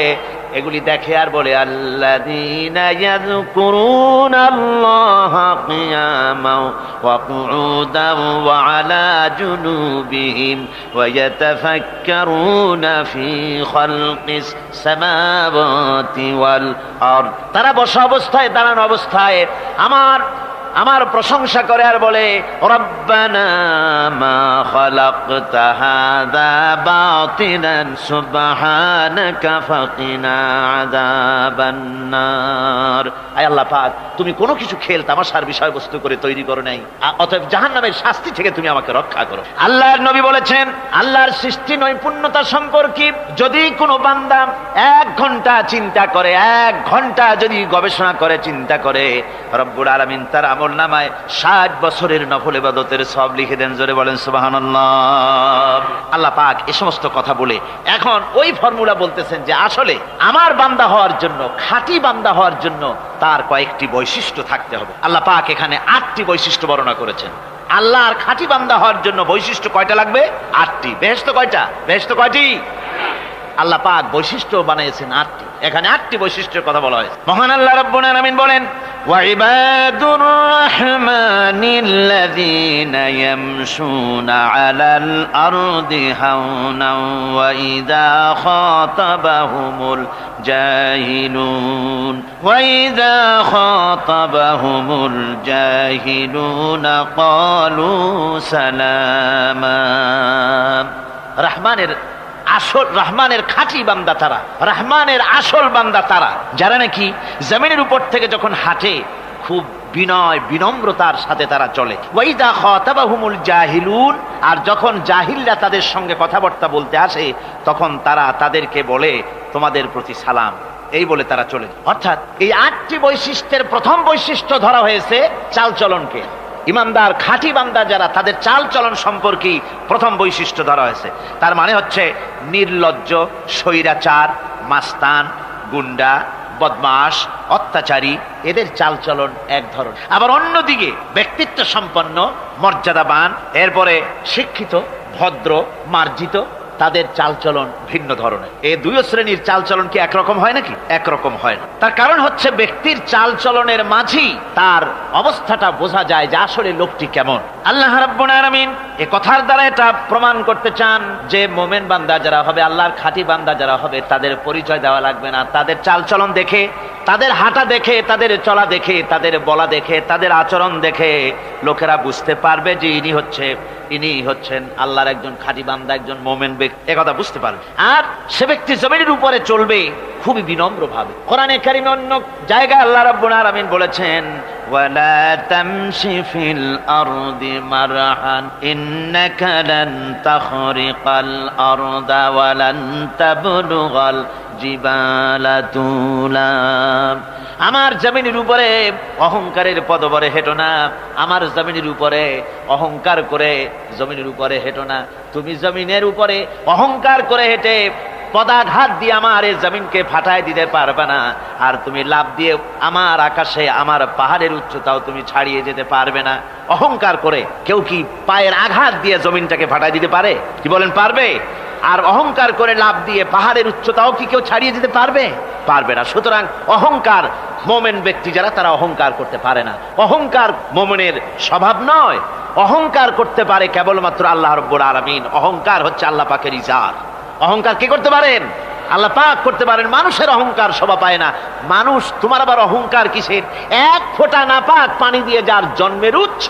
এগুলি দেখে আর বলে, আল্লাযীনা ইয়াযকুরুনাল্লাহা কিয়ামান ওয়া কুউদান ওয়া আলা জুনুবিহিম ওয়া ইয়াতাফাক্কারুনা ফি খালকিস সামাওয়াতি ওয়াল আরদ। তারা বসা অবস্থায়, দাঁড়ানো অবস্থায় আমার প্রশংসা করে আর বলে, রব্বানা মা খালাকতা হাযা বাতিলান সুবহানাকা ফাকিনা আযাবান নার। আয় আল্লাহ পাক, তুমি কোনো কিছু খেল তামাশার বিষয়বস্তু করে তৈরি করো নাই, অতএব জাহান্নামের শাস্তি থেকে তুমি আমাকে রক্ষা করো। আল্লাহর নবী বলেছেন, আল্লাহর সৃষ্টি নৈপুণ্যতা সম্পর্কে যদি কোনো বান্দা 1 ঘন্টা চিন্তা করে, 1 ঘন্টা যদি গবেষণা করে, চিন্তা করে, রব্বুল আলামিন তার আমলনামায় 60 বছরের নফল ইবাদতের সওয়াব লিখে দেন। জোরে বলেন সুবহানাল্লাহ। আল্লাহ পাক এই সমস্ত কথা বলে এখন ওই ফর্মুলা বলতেছেন যে আসলে আমার বান্দা হওয়ার জন্য, খাঁটি বান্দা হওয়ার জন্য তার কয়েকটি বৈশিষ্ট্য থাকতে হবে। আল্লাহ পাক এখানে 8টি বৈশিষ্ট্য বর্ণনা করেছেন। আল্লাহর খাঁটি বান্দা হওয়ার জন্য বৈশিষ্ট্য কয়টা লাগবে? 8টি। বেহেশত কয়টা? বেহেশত কয়টি? আল্লাহ পাক বৈশিষ্ট্য বানিয়েছেন 8টি। এখানে 8টি বৈশিষ্ট্যের কথা বলা হয়েছে। মহান আল্লাহ রাব্বুল আলামিন বলেন, ওয়া ইবাদুর রাহমানিল্লাযীনা ইয়ামশুনা আলাল আরদি হাওনান ওয়া ইযা খাতাবাহুমুল জাহিলুন ক্বালু সালামা। রহমানের খাঁটি বান্দা তারা, রহমানের আসল বান্দা তারা, যারা নাকি জমিনের উপর থেকে যখন হাঁটে খুব বিনয় বিনম্রতার সাথে তারা চলে। ওয়াইদা খাতাবাহুমুল জাহিলুন, আর যখন জাহিলরা তাদের সঙ্গে কথাবার্তা বলতে আসে তখন তারা তাদেরকে বলে, তোমাদের প্রতি সালাম, এই বলে তারা চলে। অর্থাৎ এই 8টি বৈশিষ্ট্যের প্রথম বৈশিষ্ট্য ধরা হয়েছে চালচলনকে। ইমানদার খাঁটি বান্দা যারা, তাদের চাল চলন সম্পর্কে প্রথম বৈশিষ্ট্য ধরা হয়েছে। তার মানে হচ্ছে নির্লজ্জ, স্বৈরাচার, মাস্তান, গুন্ডা, বদমাশ, অত্যাচারী, এদের চাল চলন এক ধরন। আবার অন্যদিকে ব্যক্তিত্ব সম্পন্ন, মর্যাদাবান, এরপরে শিক্ষিত, ভদ্র, মার্জিত, তাদের চালচলন ভিন্ন ধরনের। এই 2 শ্রেণীর চালচলন কি একরকম হয় নাকি? একরকম হয় না। তার কারণ হচ্ছে ব্যক্তির চালচলনের মাঝেই তার অবস্থাটা বোঝা যায় যে আসলে লোকটি কেমন। আল্লাহ রাব্বুল আলামিন এই কথার দ্বারা এটা প্রমাণ করতে চান যে মোমেন বান্দা যারা হবে, আল্লাহর খাঁটি বান্দা যারা হবে, তাদের পরিচয় দেওয়া লাগবে না। তাদের চালচলন দেখে, তাদের হাঁটা দেখে, তাদের চলা দেখে, তাদের বলা দেখে, তাদের আচরণ দেখে লোকেরা বুঝতে পারবে যে ইনি হচ্ছেন আল্লাহর একজন খাঁটি বান্দা, একজন মোমেন ব্যক্তি, একথা বুঝতে পারবে। আর সে ব্যক্তি জমিনের উপরে চলবে খুবই বিনম্র ভাবে। কোরআনে কারিমে অন্য জায়গায় আল্লাহ রাব্বুল আলামিন বলেছেন, ولا تمش في الأرض مرحا إنك لن تخرق الأرض ولن تبلغ الجبال طولا। আমার জমিনের উপরে অহংকারের পদবরে হেঁটো না, আমার জমিনের উপরে অহংকার করে জমিনের উপরে হেঁটো না। তুমি জমিনের উপরে অহংকার করে হেঁটে পদাঘাত দিয়ে আমার এই জমিনকে ফাটায় দিতে পারবে না, আর তুমি লাভ দিয়ে আমার আকাশে আমার পাহাড়ের উচ্চতাও তুমি ছাড়িয়ে যেতে পারবে না। অহংকার করে কেউ কি পায়ের আঘাত দিয়ে জমিনটাকে ফাটায় দিতে পারে? কি বলেন, পারবে? আর অহংকার করে লাভ দিয়ে পাহাড়ের উচ্চতাও কি কেউ ছাড়িয়ে যেতে পারবে? পারবে না। সুতরাং অহংকার, মোমেন ব্যক্তি যারা তারা অহংকার করতে পারে না। অহংকার মোমেনের স্বভাব নয়। অহংকার করতে পারে কেবলমাত্র আল্লাহ রাব্বুল আলামিন। অহংকার হচ্ছে আল্লাহ পাকের ইজার। অহংকার কি করতে পারেন? আল্লাহ পাক করতে পারেন। মানুষের অহংকার শোভা পায় না। মানুষ, তোমার আবার অহংকার কিসের? এক ফোঁটা নাপাক পানি দিয়ে যার জন্মের উৎস,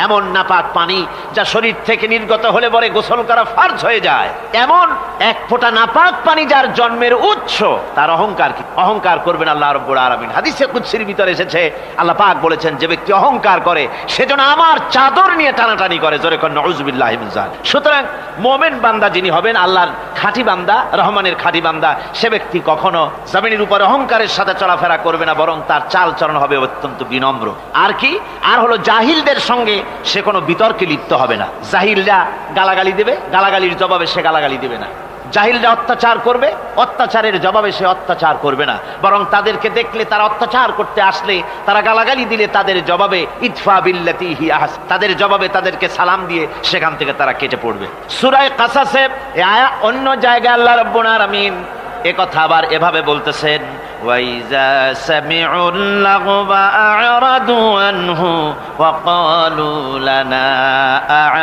এমন নাপাক পানি যা শরীর থেকে নির্গত হলে পরে গোসল করা ফরজ হয়ে যায়, এমন এক ফোঁটা নাপাক পানি যার জন্মের উৎস, তার অহংকার কি? অহংকার করবেন আল্লাহ রাব্বুল আলামিন। হাদিসে কুদসির ভিতরে এসেছে, আল্লাহ পাক বলেছেন, যে ব্যক্তি অহংকার করে সেজন্য আমার চাদর নিয়ে টানাটানি করে। জোরে কোন নাউযুবিল্লাহি মিন যালিক। সুতরাং মুমিন বান্দা যিনি হবেন, আল্লাহর খাঁটি বান্দা, রহমানের খাঁটি বান্দা, সে ব্যক্তি কখনো জমিনের উপর অহংকারের সাথে চলাফেরা করবে না, বরং তার চাল চলন হবে অত্যন্ত বিনম্র। আর কি? আর হলো জাহিলদের সঙ্গে সে কোনো বিতর্কে লিপ্ত হবে না। জাহিলরা গালাগালি দেবে, গালাগালির জবাবে সে গালাগালি দেবে না। জাহিলরা অত্যাচার করবে, অত্যাচারের জবাবে সে অত্যাচার করবে না, বরং তাদেরকে দেখলে, তারা অত্যাচার করতে আসলে, তারা গালাগালি দিলে তাদের জবাবে ইদফা বিল্লাতি হি আহসান, তাদের জবাবে তাদেরকে সালাম দিয়ে সেখান থেকে তারা কেটে পড়বে। সূরা কাসাসে অন্য জায়গায় আল্লাহ রাব্বুল আলামিন একথা আবার এভাবে বলতেছেন, ওয়াইজা সামিউল লাগবা আ'রাদু আনহু ওয়া ক্বালু লানা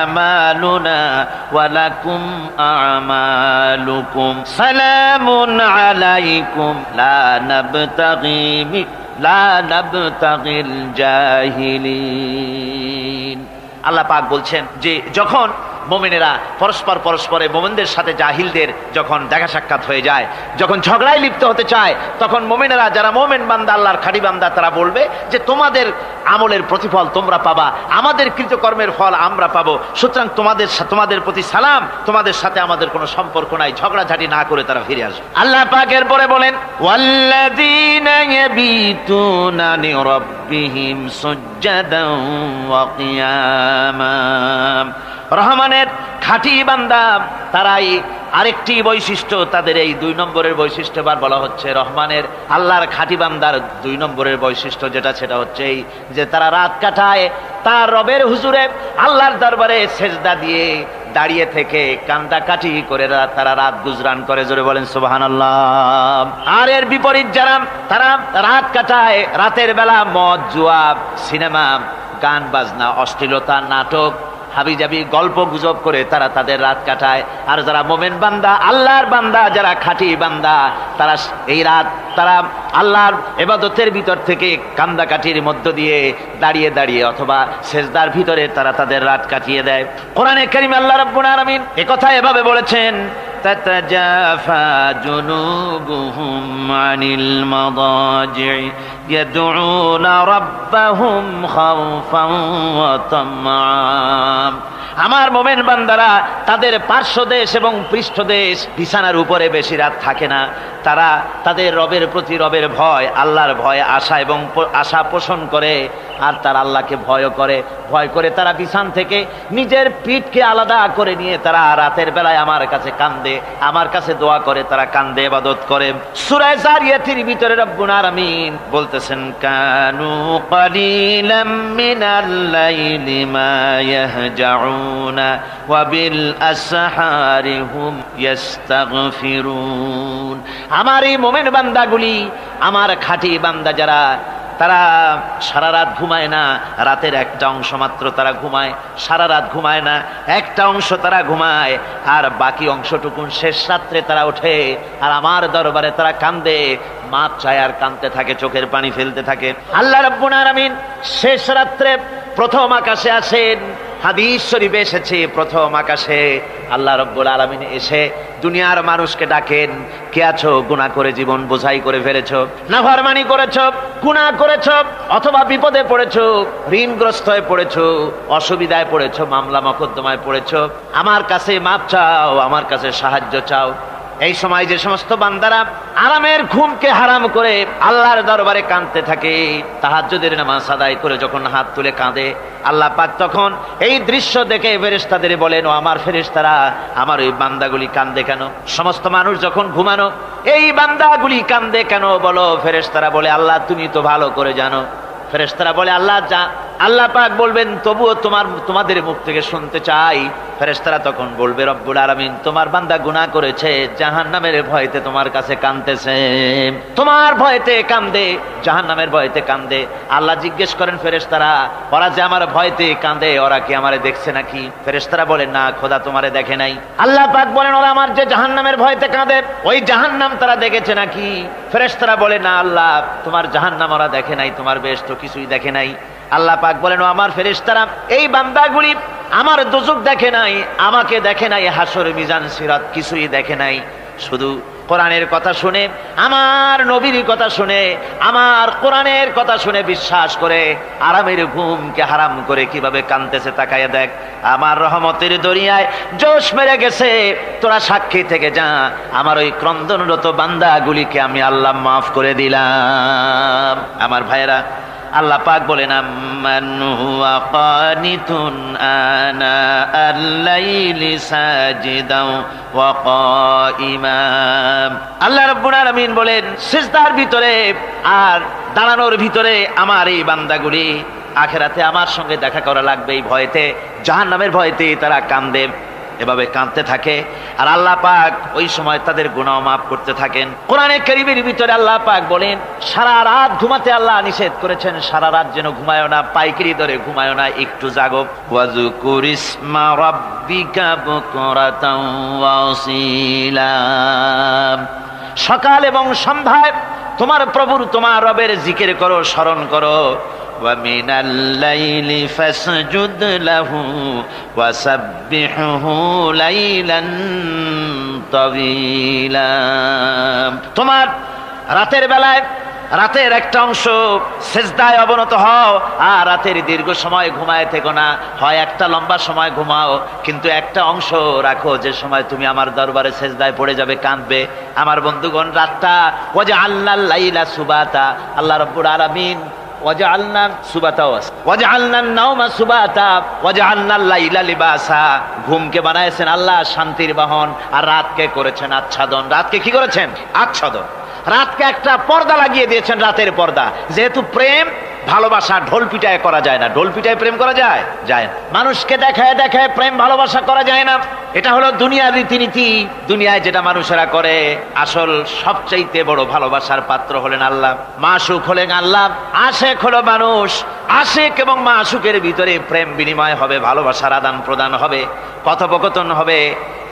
আ'মালুনা ওয়া লাকুম আ'মালুকুম সালামুন আলাইকুম লা নাবতাগিল জাহিলিন। আল্লাহ পাক বলছেন যে যখন মুমিনেরা পরস্পরে মুমিনদের সাথে জাহিলদের যখন দেখা সাক্ষাৎ হয়ে যায়, যখন ঝগড়ায় লিপ্ত হতে চায়, তখন মুমিনেরা যারা মুমিন বান্দা, আল্লাহর খাঁটি বান্দা, তারা বলবে যে তোমাদের আমলের প্রতিফল তোমরা পাবা, আমাদের কৃতকর্মের ফল আমরা পাবো। সুতরাং তোমাদের প্রতি সালাম, তোমাদের সাথে আমাদের কোনো সম্পর্ক নাই। ঝগড়াঝাটি না করে তারা ফিরে আসবে। আল্লাহ পাক এরপরে বলেন, ওয়াল্লাযীনা ইয়াবিতুনা লিরাব্বিহিম সুজদান ওয়া কিয়ামা। রহমানের খাঁটি বান্দা তারাই আরেকটি বৈশিষ্ট্য, তাদের এই 2 নম্বরের বৈশিষ্ট্য বার বলা হচ্ছে। রহমানের, আল্লাহর খাঁটি বান্দার 2 নম্বরের বৈশিষ্ট্য সেটা হচ্ছে এই যে তারা রাত কাটায় তার রবের হুজুরে আল্লাহর দরবারে সেজদা দিয়ে দাঁড়িয়ে থেকে কান্দাকাটি করে তারা রাত গুজরান করে। জোরে বলেন সুবহানাল্লাহ। আর এর বিপরীত যারা, তারা রাত কাটায় রাতের বেলা মদ, জুয়া, সিনেমা, গান বাজনা, অশ্লীলতা, নাটক, হাবিজাবি গল্প গুজব করে তারা তাদের রাত কাটায়। আর যারা মুমিন বান্দা, আল্লাহর বান্দা, যারা খাঁটি বান্দা, তারা এই রাত তারা আল্লাহর ইবাদতের ভিতর থেকে কান্দাকাটির মধ্য দিয়ে দাঁড়িয়ে দাঁড়িয়ে অথবা সেজদার ভিতরে তারা তাদের রাত কাটিয়ে দেয়। কোরআনে কারীমে আল্লাহ রাব্বুল আলামিন একথা এভাবে বলেছেন, تتجافى جنوبهم عن المضاجع يدعون ربهم خوفا وطمعا। আমার মুমিন বান্দারা তাদের পার্শ্বদেশ এবং পৃষ্ঠদেশ বিছানার উপরে বেশি রাত থাকে না। তারা তাদের রবের প্রতি, রবের ভয়, আল্লাহর ভয়, আশা এবং আশা পোষণ করে। আর তারা আল্লাহকে ভয় করে তারা বিছান থেকে নিজের পিঠকে আলাদা করে নিয়ে তারা রাতের বেলায় আমার কাছে কান্দে, আমার কাছে দোয়া করে, তারা কান্দে, ইবাদত করে। সূরা যারিয়াতের ভিতরে রব্বুল আলামিন বলতেছেন, কানু ক্বালিলাম মিনাল লাইলি মা ইয়াহজাউনা ওয়া বিল আসহারি হুম ইস্তাগফিরুন। আমার এই মুমিন বান্দাগুলি, আমার খাঁটি বান্দা যারা, তারা সারা রাত ঘুমায় না, রাতের একটা অংশ মাত্র তারা ঘুমায়, সারা রাত ঘুমায় না, একটা অংশ তারা ঘুমায়, আর বাকি অংশটুকু শেষ রাত্রে তারা ওঠে আর আমার দরবারে তারা কান্দে, মাপ চায় আর কাঁদতে থাকে, চোখের পানি ফেলতে থাকে। আল্লাহ রাব্বুল আলামিন শেষ রাত্রে প্রথম আকাশে আসেন, হাদিস শরীফে এসেছে, প্রথম আকাশে আল্লাহ রাব্বুল আলামিন এসে দুনিয়ার মানুষকে ডাকেন, কে আছো গুনাহ করে জীবন বোঝাই করে ফেলেছো, নাফরমানি করেছো, গুনাহ করেছো, অথবা বিপদে পড়েছো, ঋণগ্রস্ত হয়ে পড়েছো, অসুবিধায় পড়েছো, মামলা মকদ্দমায় পড়েছো, আমার কাছে মাপ চাও, আমার কাছে সাহায্য চাও। এই সময় যে সমস্ত বান্দারা আরামের ঘুমকে হারাম করে আল্লাহর দরবারে কাঁদতে থাকে, তাহাজ্জুদের নামাজ আদায় করে যখন হাত তুলে কাঁদে, আল্লাহ পাক তখন এই দৃশ্য দেখে ফেরেশতাদের বলেন, ও আমার ফেরেশতারা, আমার ওই বান্দাগুলি কাঁদে কেন? সমস্ত মানুষ যখন ঘুমানো, এই বান্দাগুলি কাঁদে কেন বলো? ফেরেশতারা বলে, আল্লাহ তুমি তো ভালো করে জানো। ফেরেশতারা বলে, আল্লাহ পাক বলবেন, তবুও তোমাদের মুখ থেকে শুনতে চাই। ফেরেশতারা তখন বলবে, রব্বুল আলামিন তোমার বান্দা গুনাহ করেছে, জাহান্নামের ভয়তে তোমার কাছে কাঁদতেছে, তোমার ভয়তে কাঁদে, জাহান্নামের ভয়তে কাঁদে। আল্লাহ জিজ্ঞেস করেন, ফেরেশতারা ওরা যে আমার ভয়তে কাঁদে, ওরা কি আমারে দেখছে নাকি? ফেরেশতারা বলেন, না খোদা তোমারে দেখে নাই। আল্লাহ পাক বলেন, ওরা আমার যে জাহান্নামের ভয়তে কাঁদে, ওই জাহান্নাম তারা দেখেছে নাকি? ফেরেশতারা বলে, না আল্লাহ তোমার জাহান্নাম ওরা দেখে নাই, তোমার বেহেশত কিছুই দেখে নাই। আল্লাহ পাক বলেন, ও আমার ফেরেশতারা, এই বান্দাগুলি আমার দোজখ দেখে নাই, আমাকে দেখে নাই, হাসর মিজান সিরাত কিছুই দেখে নাই, শুধু কোরআনের কথা শুনে, আমার নবীর কথা শুনে, আমার কোরআনের কথা শুনে বিশ্বাস করে আরামের ঘুমকে হারাম করে কিভাবে কাঁদতেছে তাকায় দেখ। আমার রহমতের দরিয়ায় জোশ মেরে গেছে, তোরা সাক্ষী থেকে যা, আমার ওই ক্রন্দনরত বান্দাগুলিকে আমি আল্লাহ মাফ করে দিলাম। আমার ভাইয়েরা, আল্লাহ পাক বলেন, আম্মান হুয়া কানিতুন আনা আল-লাইলি সাজিদাও ওয়া কাইমা। আল্লাহ রাব্বুল আলামিন বলেন, সিজদার ভিতরে আর দাঁড়ানোর ভিতরে আমার এই বান্দাগুলি আখিরাতে আমার সঙ্গে দেখা করা লাগবে এই ভয়তে, জাহান্নামের ভয়তে তারা কাঁদে, এভাবে কাঁদতে থাকে। আর আল্লাহ পাক ওই সময় তাদের গুনাহ মাফ করতে থাকেন। কোরআনে কারীমের ভিতরে আল্লাহ পাক বলেন, সারা রাত ঘুমাতে আল্লাহ নিষেধ করেছেন, সারা রাত যেন ঘুমায়ো না, পাইকারি ধরে ঘুমায়ো না, একটু জাগো। ওয়াজকুর ইসমা রাব্বিকা বুকরাতাও ওয়া আসীলা। সকাল এবং সন্ধ্যায় তোমার প্রভুর, তোমার রবের জিকির করো, স্মরণ করো। وَمِنَ اللَّيْلِ فَاسْجُدْ لَهُ وَسَبِّحْهُ لَيْلًا طَوِيلًا। তোমার রাতের বেলায় রাতের একটা অংশ সেজদায় অবনত হও, আর রাতের দীর্ঘ সময় ঘুমায় থেকো না, হয় একটা লম্বা সময় ঘুমাও, কিন্তু একটা অংশ রাখো যে সময় তুমি আমার দরবারে সেজদায় পড়ে যাবে, কাঁদবে। আমার বন্ধুগণ, রাতটা ওয়াজআলনাল লাইলা সুবাতা, আল্লাহ রাব্বুল আলামিন ওয়াজআলনা সুবাতা ওয়াজআলনান নাওমা সুবাতা ওয়াজআলনাল লাইলা লিবাসা, ঘুমকে বানাইছেন আল্লাহ শান্তির বাহন, আর রাতকে করেছেন আচ্ছাদন। রাতকে কি করেছেন? আচ্ছাদন। রাতকে একটা পর্দা লাগিয়ে দিয়েছেন, রাতের পর্দা। যেহেতু প্রেম ভালোবাসা ঢোল পিটায় করা যায় না, ঢোল পিটায় প্রেম করা যায় যায় না, মানুষকে দেখায় দেখায় প্রেম ভালোবাসা করা যায় না, এটা হলো দুনিয়ার রীতিনীতি। দুনিয়ায় যেটা মানুষেরা করে, আসল সবচাইতে বড় ভালোবাসার পাত্র হলেন আল্লাহ, মাসুক হলেন আল্লাহ, আশেক হলো মানুষ। আশেক এবং মাসুকের ভিতরে প্রেম বিনিময় হবে, ভালোবাসার আদান প্রদান হবে, কথোপকথন হবে।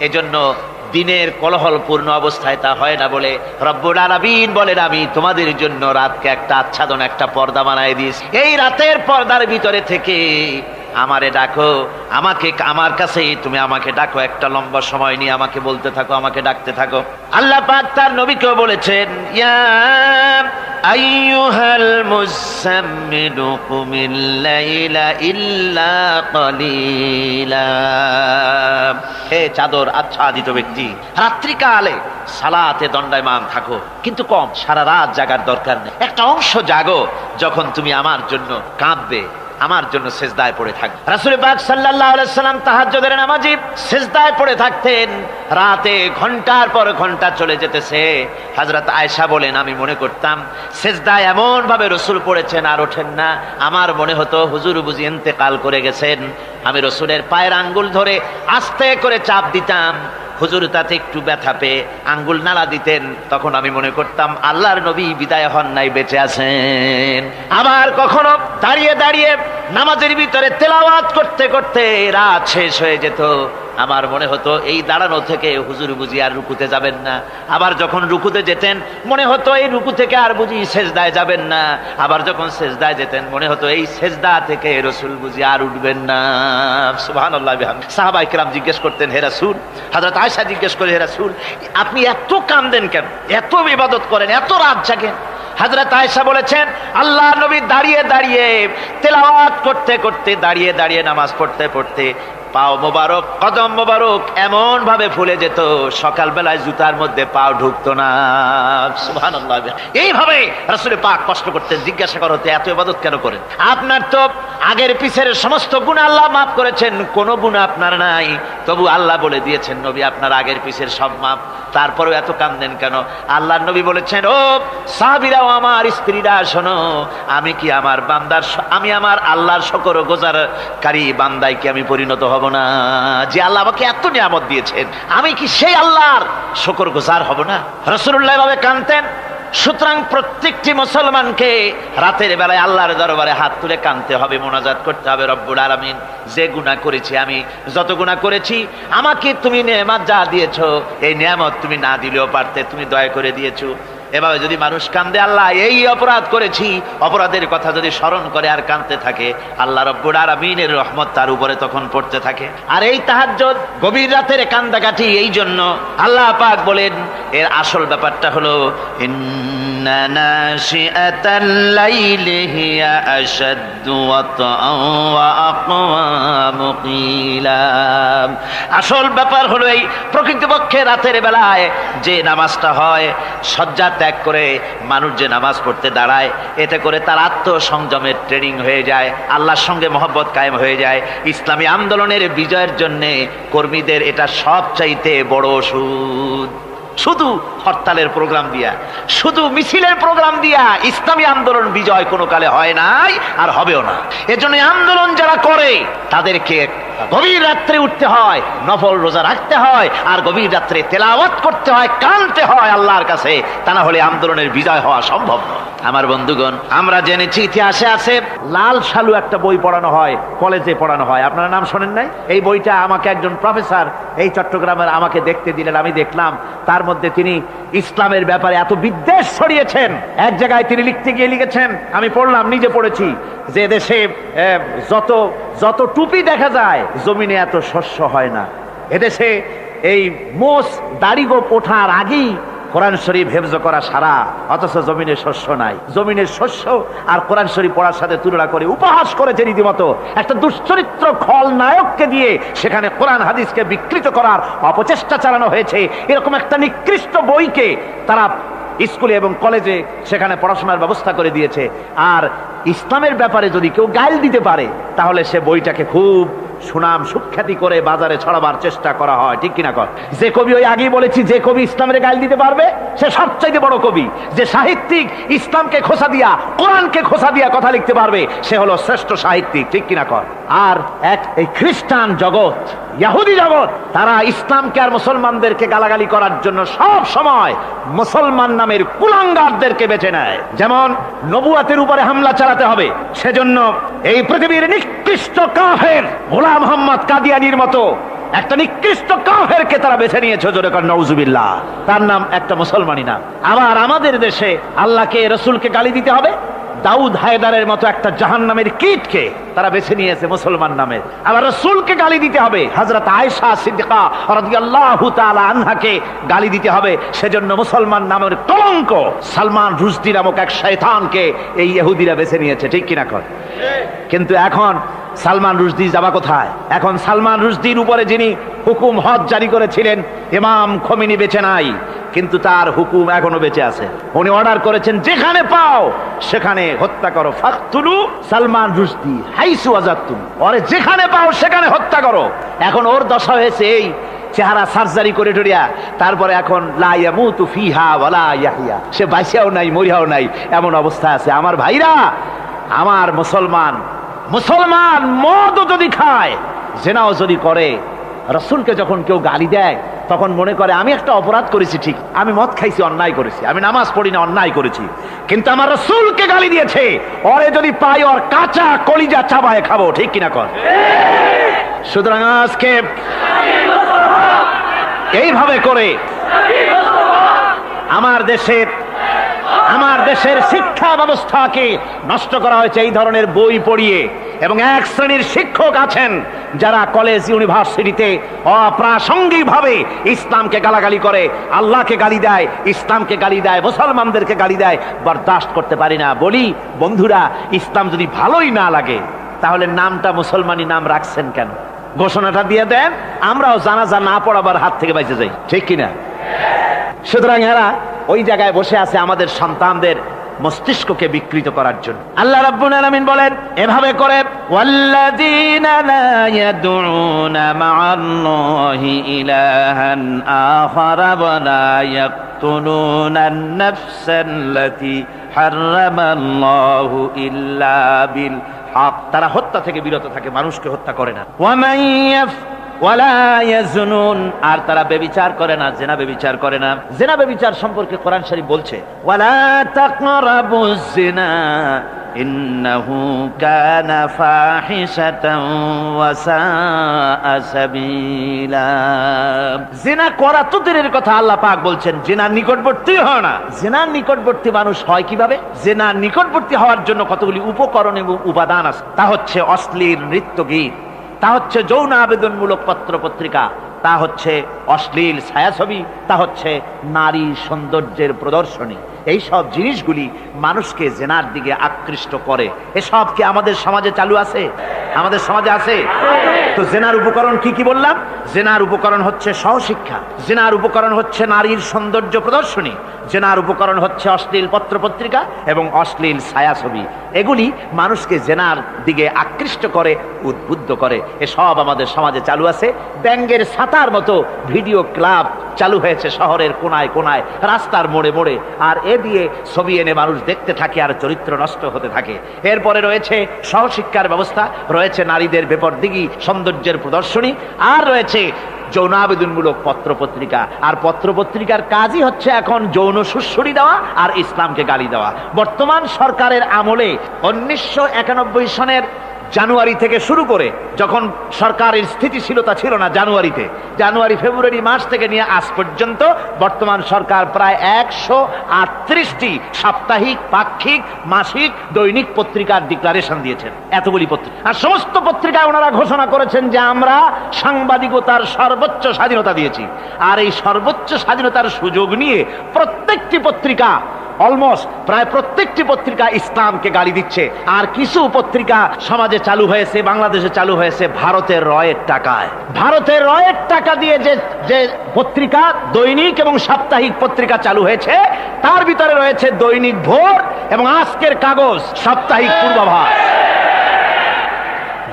এজন্য দিনের কোলাহলপূর্ণ অবস্থায় তা হয় না বলে রব্বুল আলামিন বলেন, আমি তোমাদের জন্য রাতকে একটা আচ্ছাদন, একটা পর্দা বানায় দিয়েছি। এই রাতের পর্দার ভিতরে থেকে আমারে ডাকো, আমাকে আমার কাছেই তুমি আমাকে ডাকো, একটা লম্বা সময় নিয়ে আমাকে বলতে থাকো, আমাকে ডাকতে থাকো। আল্লাহ পাক তার নবীকেও বলেছেন, ইয়া আইয়ুহাল মুযাম্মিলু কুমিল লাইলা ইল্লা কালিলা। হে চাদর আচ্ছাদিত ব্যক্তি, রাত্রিকালে সালাতে দণ্ডায়মান থাকো, কিন্তু কম, সারা রাত জাগার দরকার নেই। একটা অংশ জাগো, যখন তুমি আমার জন্য কাঁদবে, আমার জন্য সেজদায় পড়ে থাকবে। রাসূল পাক সাল্লাল্লাহু আলাইহি সাল্লাম তাহাজ্জুদের নামাজি সেজদায় পড়ে থাকতেন, রাতে ঘন্টার পর ঘন্টা চলে যেতেছে। হযরত আয়েশা বলেন, আমি মনে করতাম সেজদায় এমন ভাবে রাসূল পড়েছেন আর ওঠেন না, আমার মনে হতো হুজুর বুঝি ইন্তেকাল করে গেছেন। আমি রাসূলের পায়ের আঙ্গুল ধরে আস্তে করে চাপ দিতাম, হুজুর তাতে একটু ব্যথা পেয়ে আঙ্গুল নাড়া দিতেন, তখন আমি মনে করতাম আল্লাহর নবী বিদায় হন নাই, বেঁচে আছেন। আবার কখনো দাঁড়িয়ে দাঁড়িয়ে নামাজের ভিতরে তেলাওয়াত করতে করতে রাত শেষ হয়ে যেত, আমার মনে হতো এই দাঁড়ানো থেকে হুজুর বুঝি আর রুকুতে যাবেন না। আবার যখন রুকুতে যেতেন মনে হতো এই রুকু থেকে আর বুঝি সেজদায় যাবেন না। আবার যখন সেজদায় যেতেন মনে হতো এই সেজদা থেকে রাসূল বুঝি আর উঠবেন না। সুবহানাল্লাহ। সাহাবায়ে কেরাম জিজ্ঞেস করতেন, হে রাসূল, হযরত আয়েশা জিজ্ঞেস করে, হে রাসূল আপনি এত কাঁদেন কেন, এত ইবাদত করেন, এত রাত জাগেন? হযরত আয়েশা বলেছেন, আল্লাহর নবী দাঁড়িয়ে দাঁড়িয়ে তেলাওয়াত করতে করতে, দাঁড়িয়ে দাঁড়িয়ে নামাজ পড়তে পড়তে পাও মোবারক, কদম মোবারক এমন ভাবে ফুলে যেত সকালবেলায় জুতার মধ্যে পাও ঢুকতো না। সুবহানাল্লাহ। এইভাবে রাসূল পাক কষ্ট করতেন। জিজ্ঞাসা করা হতো এত ইবাদত কেন করেন? আপনার তো আগের পিছের সমস্ত গুনাহ আল্লাহ মাফ করেছেন, কোনো গুনাহ আপনার নাই, তবু আল্লাহ বলে দিয়েছেন নবী আপনার আগের পিছের সব মাফ, তারপরেও এত কাঁদেন কেন? আল্লাহর নবী বলেছেন, ও সাহাবীরাও আমার স্ত্রীরা শোনো, আমি কি আমার বান্দার, আমি আমার আল্লাহর শুকরগুজারকারী বান্দায় কি আমি পরিণত হব না? যে আল্লাহ আমাকে এত নিয়ামত দিয়েছেন, আমি কি সেই আল্লাহর শুকরগুজার হব না? রাসূলুল্লাহ ভাবে কাঁদতেন। সুতরাং প্রত্যেকটি মুসলমানকে রাতের বেলায় আল্লাহর দরবারে হাত তুলে কাঁদতে হবে, মোনাজাত করতে হবে, রব্বুল আলামিন যে গুনাহ করেছি, আমি যত গুনাহ করেছি, আমাকে তুমি নেয়ামত যা দিয়েছো, এই নেয়ামত তুমি না দিলেও পারতে, তুমি দয়া করে দিয়েছো। এভাবে যদি মানুষ কান্দে, আল্লাহ এই অপরাধ করেছি, অপরাধের কথা যদি স্মরণ করে আর কাঁদতে থাকে, আল্লাহ রব্বুল আলামিনের রহমত তার উপরে তখন পড়তে থাকে। আর এই তাহাজ্জুদ গভীর রাতের কান্দাকাটি, এই জন্য আল্লাহ পাক বলেন এর আসল ব্যাপারটা হলো ইন্না নাশিআতাল লাইলি হিয়া আশাদ্দু ওয়াতআন ওয়া আকওয়ামু কিলা। আসল ব্যাপার হলো এই প্রকৃতপক্ষে রাতের বেলায় যে নামাজটা হয়, শয্যা ত্যাগ করে মানুষ যে নামাজ পড়তে দাঁড়ায়, এতে করে তার আত্মসংযমের ট্রেনিং হয়ে যায়, আল্লাহর সঙ্গে মহব্বত কায়েম হয়ে যায়। ইসলামী আন্দোলনের বিজয়ের জন্য কর্মীদের এটা সবচাইতে বড় ওষুধ। শুধু হরতালের প্রোগ্রাম দিয়া, শুধু মিছিলের প্রোগ্রাম দিয়া ইসলামী আন্দোলন বিজয় কোনো কালে হয় নাই আর হবেও না। এজন্য আন্দোলন যারা করে তাদেরকে গভীর রাত্রে উঠতে হয়, নফল রোজা রাখতে হয়, আর গভীর রাত্রে তেলাওয়াত করতে হয়, কাঁদতে হয় আল্লাহর কাছে, তা না হলে আন্দোলনের বিজয় হওয়া সম্ভব নয়। আমার বন্ধুগণ, আমরা জেনেছি ইতিহাসে আছে লাল সালু একটা বই পড়ানো হয়, কলেজে পড়ানো হয়, আপনারা নাম শোনেন নাই? এই বইটা আমাকে একজন প্রফেসর এই চট্টগ্রামের আমাকে দেখতে দিলেন, আমি দেখলাম। তার মধ্যে তিনি ইসলামের ব্যাপারে এত বিদ্বেষ ছড়িয়েছেন। এক জায়গায় তিনি লিখতে গিয়ে লিখেছেন, আমি পড়লাম, নিজে পড়েছি, যে দেশে যত যত টুপি দেখা যায় জমিনে এত শস্য হয় না। এদেশে এই মোষ দাড়ি গোঁফ ওঠার আগেই কোরআন শরীফ হেফজ করা সারা, অথচ জমিনে শস্য নাই। জমিনের শস্য আর কোরআন শরীফ পড়ার সাথে তুলনা করে উপহাস করেছে রীতিমতো। একটা দুশ্চরিত্র খলনায়ককে দিয়ে সেখানে কোরআন হাদিসকে বিকৃত করার অপচেষ্টা চালানো হয়েছে। এরকম একটা নিকৃষ্ট বইকে তারা স্কুলে এবং কলেজে সেখানে পড়াশোনার ব্যবস্থা করে দিয়েছে। আর ইসলামের ব্যাপারে যদি কেউ গাইল দিতে পারে, তাহলে সে বইটাকে খুব সুনাম সুখ্যাতি করে বাজারে ছড়াবার চেষ্টা করা হয়, ঠিক কিনা কর? যে কবি, ওই আগেই বলেছি, যে কবি ইসলামের গাইল দিতে পারবে সে সবচাইতে বড় কবি। যে সাহিত্যিক ইসলামকে খোসা দিয়া, কোরআনকে খোসা দিয়া কথা লিখতে পারবে, সে হলো শ্রেষ্ঠ সাহিত্যিক, ঠিক কিনা কর? আর এই খ্রিস্টান জগৎ, ইহুদি জগৎ, তারা ইসলামকে আর মুসলমানদেরকে গালাগালি করার জন্য সব সময় মুসলমান নামের কুলাঙ্গারদেরকে বেছে নেয়। যেমন নবুয়াতের উপরে হামলা চালাতে হবে, সেজন্য এই পৃথিবীর নিকৃষ্ট কাফের গোলাম মোহাম্মদ কাদিয়ানির মতো একটা নিকৃষ্ট কাফেরকে তারা বেছে নিয়েছে, জোরে কর নাউজুবিল্লাহ। তার নাম একটা মুসলমানই না। আবার আমাদের দেশে আল্লাহকে, রসুলকে গালি দিতে হবে, দাউদ হায়দারের মতো একটা জাহান্নামের কীটকে তারা বেছে নিয়েছে মুসলমান নামে। আবার রাসূলকে গালি দিতে হবে, হযরত আয়েশা সিদ্দিকা রাদিয়াল্লাহু তাআলা আনহাকে গালি দিতে হবে, সেজন্য মুসলমান নামের কলঙ্ক সালমান রুশদি নামক এক শয়তানকে এই ইহুদিরা বেছে নিয়েছে, ঠিক কিনা কর? কিন্তু এখন সালমান রুশদি যাবা কোথায়? এখন সালমান রুশদির উপরে যিনি হুকুম হজ জারি করেছিলেন ইমাম খোমেনি বেঁচে নাই, কিন্তু তার হুকুম এখনো বেঁচে আছে। উনি অর্ডার করেছেন, যেখানে পাও সেখানে হত্যা করো, ফাকতুলু সালমান রুশদি হাইসু ওয়াজাদতুম, ওরে যেখানে পাও সেখানে হত্যা করো। এখন ওর দশা হয়েছে এই, চেহারা সার্জারি করে টরিয়া, তারপরে এখন লা ইয়ামুতু ফিহা ওয়ালা ইয়াহইয়া, সে বাঁচিয়াও নাই মরিয়াও নাই, এমন অবস্থা আছে। আমার ভাইরা, আমার মুসলমান মদও যদি খায়, জেনাও যদি করে, রাসূলকে যখন কেউ গালি দেয় তখন মনে করে আমি একটা অপরাধ করেছি, ঠিক, আমি মদ খাইছি, অন্যায় করেছি, আমি নামাজ পড়ি না, অন্যায় করেছি, কিন্তু আমার রাসূলকে গালি দিয়েছে, ওরে যদি পাই ওর কাঁচা কলিজা চাবায় খাবো, ঠিক কিনা কর? সুতরাং আজকে
এইভাবে করে আমার দেশের শিক্ষা ব্যবস্থাকে নষ্ট করা হয়েছে এই ধরনের বই পড়িয়ে। এবং এক শ্রেণীর শিক্ষক আছেন যারা কলেজ ইউনিভার্সিটিতে অপ্রাসঙ্গিকভাবে ইসলামকে গালাগালি করে, আল্লাহকে গালি দেয়, ইসলামকে গালি দেয়, মুসলমানদেরকে গালি দেয়। বরদাস্ত করতে পারি না। বলি বন্ধুরা, ইসলাম যদি ভালোই না লাগে তাহলে নামটা মুসলমানি নাম রাখছেন কেন? ঘোষণাটা দিয়ে দেন, আমরাও জানাজা না পড়াবার হাত থেকে বেঁচে যাই, ঠিক কিনা? সুতরাং এরা ওই জায়গায় বসে আছে আমাদের সন্তানদের মস্তিষ্ককে বিকৃত করার জন্য। আল্লাহ রাব্বুল আলামিন বলেন এভাবে করে, ওয়াল্লাযীনা লা ইয়াদউনা মা'আল্লাহি ইলাহান আখারা ওয়া লা ইয়াকতুলুনান নাফসাল্লাতী হারামাল্লাহু ইল্লা বিল হক। তারা হত্যা থেকে বিরত থাকে, মানুষকে হত্যা করে না। ওয়া মান ওয়ালা ইয়াজনুন, আর তারা ব্যভিচার করে না, জিনা ব্যভিচার করে না। জিনা ব্যভিচার সম্পর্কে কোরআন শরীফ বলছে, ওয়ালা তাকরাবুজ জিনা ইন্নাহু কানা ফাহিশাতান ওয়া সাআ সাবিলা। জিনা করা তো দূরের কথা, আল্লাহ পাক বলছেন জিনার নিকটবর্তী হয় না। জিনার নিকটবর্তী মানুষ হয় কিভাবে? জিনার নিকটবর্তী হওয়ার জন্য কতগুলি উপকরণ এবং উপাদান আছে। তা হচ্ছে অশ্লীল নৃত্য গীত, তা হচ্ছে যৌন আবেদনমূলক পত্র পত্রিকা, তা হচ্ছে অশ্লীল ছায়াছবি, তা হচ্ছে নারী সৌন্দর্যের প্রদর্শনী। এই সব জিনিসগুলি মানুষকে জেনার দিকে আকৃষ্ট করে। এসব কি আমাদের সমাজে চালু আছে? আমাদের সমাজে আছে? তো জেনার উপকরণ কি কি বললাম? জেনার উপকরণ হচ্ছে সহশিক্ষা, জেনার উপকরণ হচ্ছে নারীর সৌন্দর্য প্রদর্শনী, জেনার উপকরণ হচ্ছে অশ্লীল পত্র পত্রিকা এবং অশ্লীল ছায়াছবি। এগুলি মানুষকে জেনার দিকে আকৃষ্ট করে, উদ্বুদ্ধ করে। এসব আমাদের সমাজে চালু আছে। ব্যাঙ্গের ছাতার মতো ভিডিও ক্লাব চালু হয়েছে শহরের কোনায় কোনায়, রাস্তার মোড়ে মোড়ে। আর এ দিয়ে ছবি এনে মানুষ দেখতে থাকে আর চরিত্র নষ্ট হতে থাকে। এরপরে রয়েছে সহশিক্ষার ব্যবস্থা, রয়েছে নারীদের বেপরদিগি সৌন্দর্যের প্রদর্শনী, আর রয়েছে যৌন আবেদনমূলক পত্র পত্রিকা। আর পত্র পত্রিকার কাজই হচ্ছে এখন যৌন সুশ্রুতি দেওয়া আর ইসলামকে গালি দেওয়া। বর্তমান সরকারের আমলে 1991 সনের জানুয়ারি থেকে শুরু করে, যখন সরকারের স্থিতিশীলতা ছিল না, জানুয়ারি ফেব্রুয়ারি মাস থেকে নিয়ে আজ পর্যন্ত বর্তমান সরকার প্রায় 138টি সাপ্তাহিক, পাক্ষিক, মাসিক, দৈনিক পত্রিকার ডিক্লারেশন দিয়েছেন। এতগুলি পত্রিকা, আর সমস্ত পত্রিকায় ওনারা ঘোষণা করেছেন যে আমরা সাংবাদিকতার সর্বোচ্চ স্বাধীনতা দিয়েছি। আর এই সর্বোচ্চ স্বাধীনতার সুযোগ নিয়ে প্রত্যেকটি পত্রিকা, অলমোস্ট প্রায় প্রত্যেকটি পত্রিকা ইসলামকে গালি দিচ্ছে। আর কিছু পত্রিকা সমাজে চালু হয়েছে, বাংলাদেশে চালু হয়েছে ভারতের রয়ের টাকায়। ভারতের রয়ের টাকা দিয়ে যে পত্রিকা, দৈনিক এবং সাপ্তাহিক পত্রিকা চালু হয়েছে, তার ভিতরে রয়েছে দৈনিক ভোর এবং আজকের কাগজ, সাপ্তাহিক পূর্বাভাস।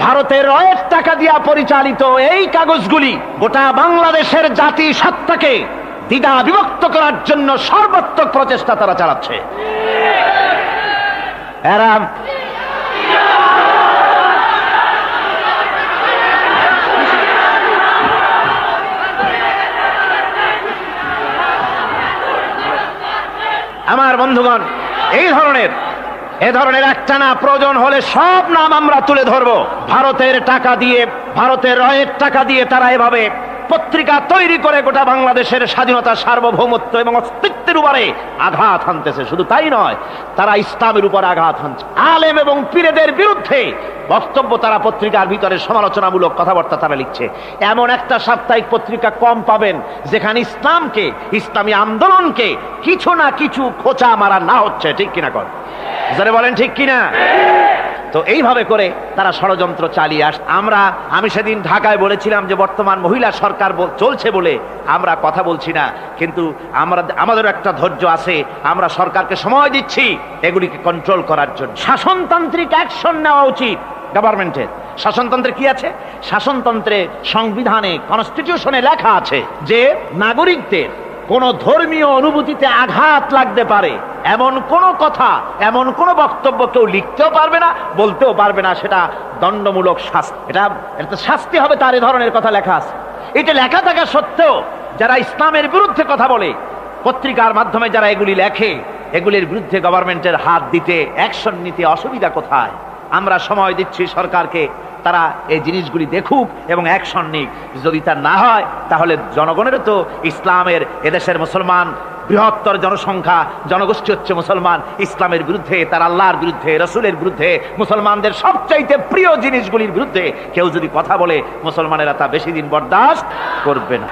ভারতের রয়ের টাকা দিয়া পরিচালিত এই কাগজগুলি গোটা বাংলাদেশের জাতি সত্তাকে দ্বিধা বিভক্ত করার জন্য সর্বাত্মক প্রচেষ্টা তারা চালাচ্ছে। এরা আমার বন্ধুগণ, এ ধরনের একটা না, প্রয়োজন হলে সব নাম আমরা তুলে ধরবো। ভারতের টাকা দিয়ে, ভারতের রয়ের টাকা দিয়ে তারা এভাবে পত্রিকা তৈরি করে গোটা বাংলাদেশের স্বাধীনতা, সার্বভৌমত্ব এবং অস্তিত্বের উপরে আঘাত হানতেছে। শুধু তাই নয়, তারা ইসলামের উপর আঘাত হানছে। আলেম এবং পীরেদের বিরুদ্ধে বক্তব্য তারা পত্রিকার ভিতরে সমালোচনামূলক কথাবার্তা তারা লিখছে। এমন একটা সাপ্তাহিক পত্রিকা কম পাবেন যেখানে ইসলামকে, ইসলামী আন্দোলনকে কিছু না কিছু খোঁচা মারা না হচ্ছে, ঠিক কিনা? কর যারা বলেন ঠিক কিনা? তো এইভাবে করে তারা ষড়যন্ত্র চালিয়ে আমি সেদিন ঢাকায় বলেছিলাম যে বর্তমান মহিলা সরকার চলছে বলে আমরা কথা বলছি না, কিন্তু আমাদের একটা ধৈর্য আছে। আমরা সরকারকে সময় দিচ্ছি এগুলিকে কন্ট্রোল করার জন্য। শাসনতান্ত্রিক অ্যাকশন নেওয়া উচিত গভর্নমেন্টের। শাসনতন্ত্রে কি আছে? শাসনতন্ত্রে, সংবিধানে, কনস্টিটিউশনে লেখা আছে যে নাগরিকদের কোন ধর্মীয় অনুভূতিতে আঘাত লাগতে পারে এমন কোন কথা, এমন কোন বক্তব্য কেউ লিখতেও পারবে না, বলতেও পারবে না। সেটা দণ্ডমূলক শাস্তি, এটা শাস্তি হবে তার। এ ধরনের কথা লেখা আছে। এটা লেখা থাকা সত্ত্বেও যারা ইসলামের বিরুদ্ধে কথা বলে, পত্রিকার মাধ্যমে যারা এগুলি লেখে, এগুলির বিরুদ্ধে গভর্নমেন্টের হাত দিতে, অ্যাকশন নিতে অসুবিধা কোথায়? আমরা সময় দিচ্ছি সরকারকে, তারা এই জিনিসগুলি দেখুক এবং অ্যাকশন নিক। যদি তা না হয় তাহলে জনগণেরও তো ইসলামের, এদেশের মুসলমান বৃহত্তর জনসংখ্যা, জনগোষ্ঠী হচ্ছে মুসলমান, ইসলামের বিরুদ্ধে, তার আল্লাহর বিরুদ্ধে, রসুলের বিরুদ্ধে, মুসলমানদের সবচাইতে প্রিয় জিনিসগুলির বিরুদ্ধে কেউ যদি কথা বলে, মুসলমানেরা তা বেশি দিন বরদাস্ত করবে না।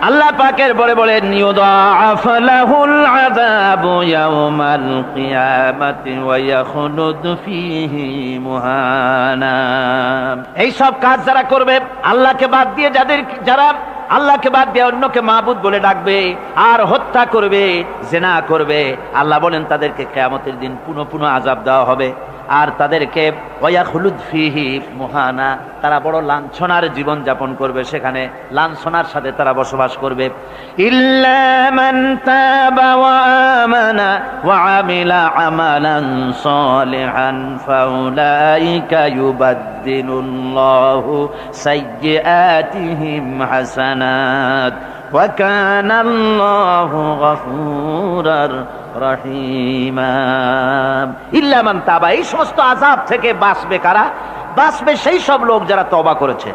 আল্লাহ পাকের বলে বলে ইউদাআফ লাহুল আযাবু ইয়াওমাল কিয়ামাতি ওয়া ইয়াখলুদু ফীহি মুহানা। এই সব কাজ যারা করবে, আল্লাহকে বাদ দিয়ে যারা আল্লাহকে বাদ দিয়ে অন্যকে মাবুদ বলে ডাকবে আর হত্যা করবে, জিনা করবে, আল্লাহ বলেন তাদেরকে কিয়ামতের দিন পুনঃ পুনঃ আযাব দেওয়া হবে। আর তাদেরকে ওয়ায়াখলুদ ফীহি মুহানা, তারা বড় লাঞ্ছনার জীবন যাপন করবে, সেখানে লাঞ্ছনার সাথে তারা বসবাস করবে। ইল্লা মান তাবা ওয়া আমানা ওয়া আমিলা আমালান সালিহান ফাউলাইকা ইউবাদদিলুল্লাহু সাইয়্যাতিহিম হাসানাত ওয়া কানা আল্লাহু গফুরার রহিমা। ইল্লা মান তাবা, এই সমস্ত আযাব থেকে বাঁচবে কারা? বাঁচবে সেই সব লোক যারা তওবা করেছে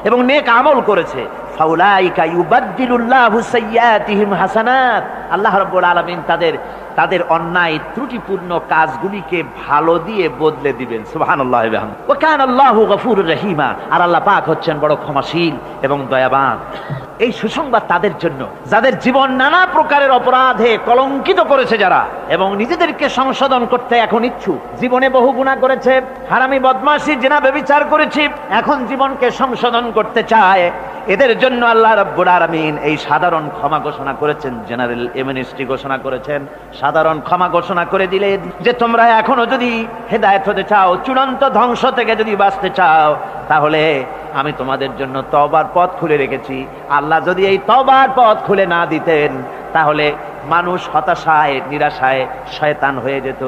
এবং নেক আমল করেছে। ফাউলাইকা ইউবাদদিলুল্লাহু সাইয়্যাতিহিম হাসানাত, আল্লাহ রাব্বুল আলামিন তাদের অন্যায় ত্রুটিপূর্ণ কাজগুলিকে ভালো দিয়ে বদলে দিবেন। সুবহানাল্লাহ ওয়া বিহামদিহি। ওয়া কানা আল্লাহু গফুরুর রহিমা, আর আল্লাহ পাক হচ্ছেন বড় ক্ষমাশীল এবং দয়াবান। এই সুসংবাদ তাদের জন্য যাদের জীবন নানা প্রকারের অপরাধে কলঙ্কিত করেছে যারা, এবং নিজেদেরকে সংশোধন করতে এখন ইচ্ছুক। জীবনে বহু গুনাহ করেছে, হারামি, বদমাশি, জিনা, ব্যভিচার করেছি, এখন জীবনকে সংশোধন করতে চায়। এদের জন্য আল্লাহ রাব্বুল আলামিন এই সাধারণ ক্ষমা ঘোষণা করেছেন, জেনারেল এমনেস্টি ঘোষণা করেছেন। সাধারণ ক্ষমা ঘোষণা করে দিলে যে তোমরা এখনো যদি হেদায়েত হতে চাও, চূড়ান্ত ধ্বংস থেকে যদি বাঁচতে চাও, তাহলে আমি তোমাদের জন্য তওবার পথ খুলে রেখেছি। আল্লাহ যদি এই তওবার পথ খুলে না দিতেন, তাহলে মানুষ হতাশায়, নিরাশায় শয়তান হয়ে যেত।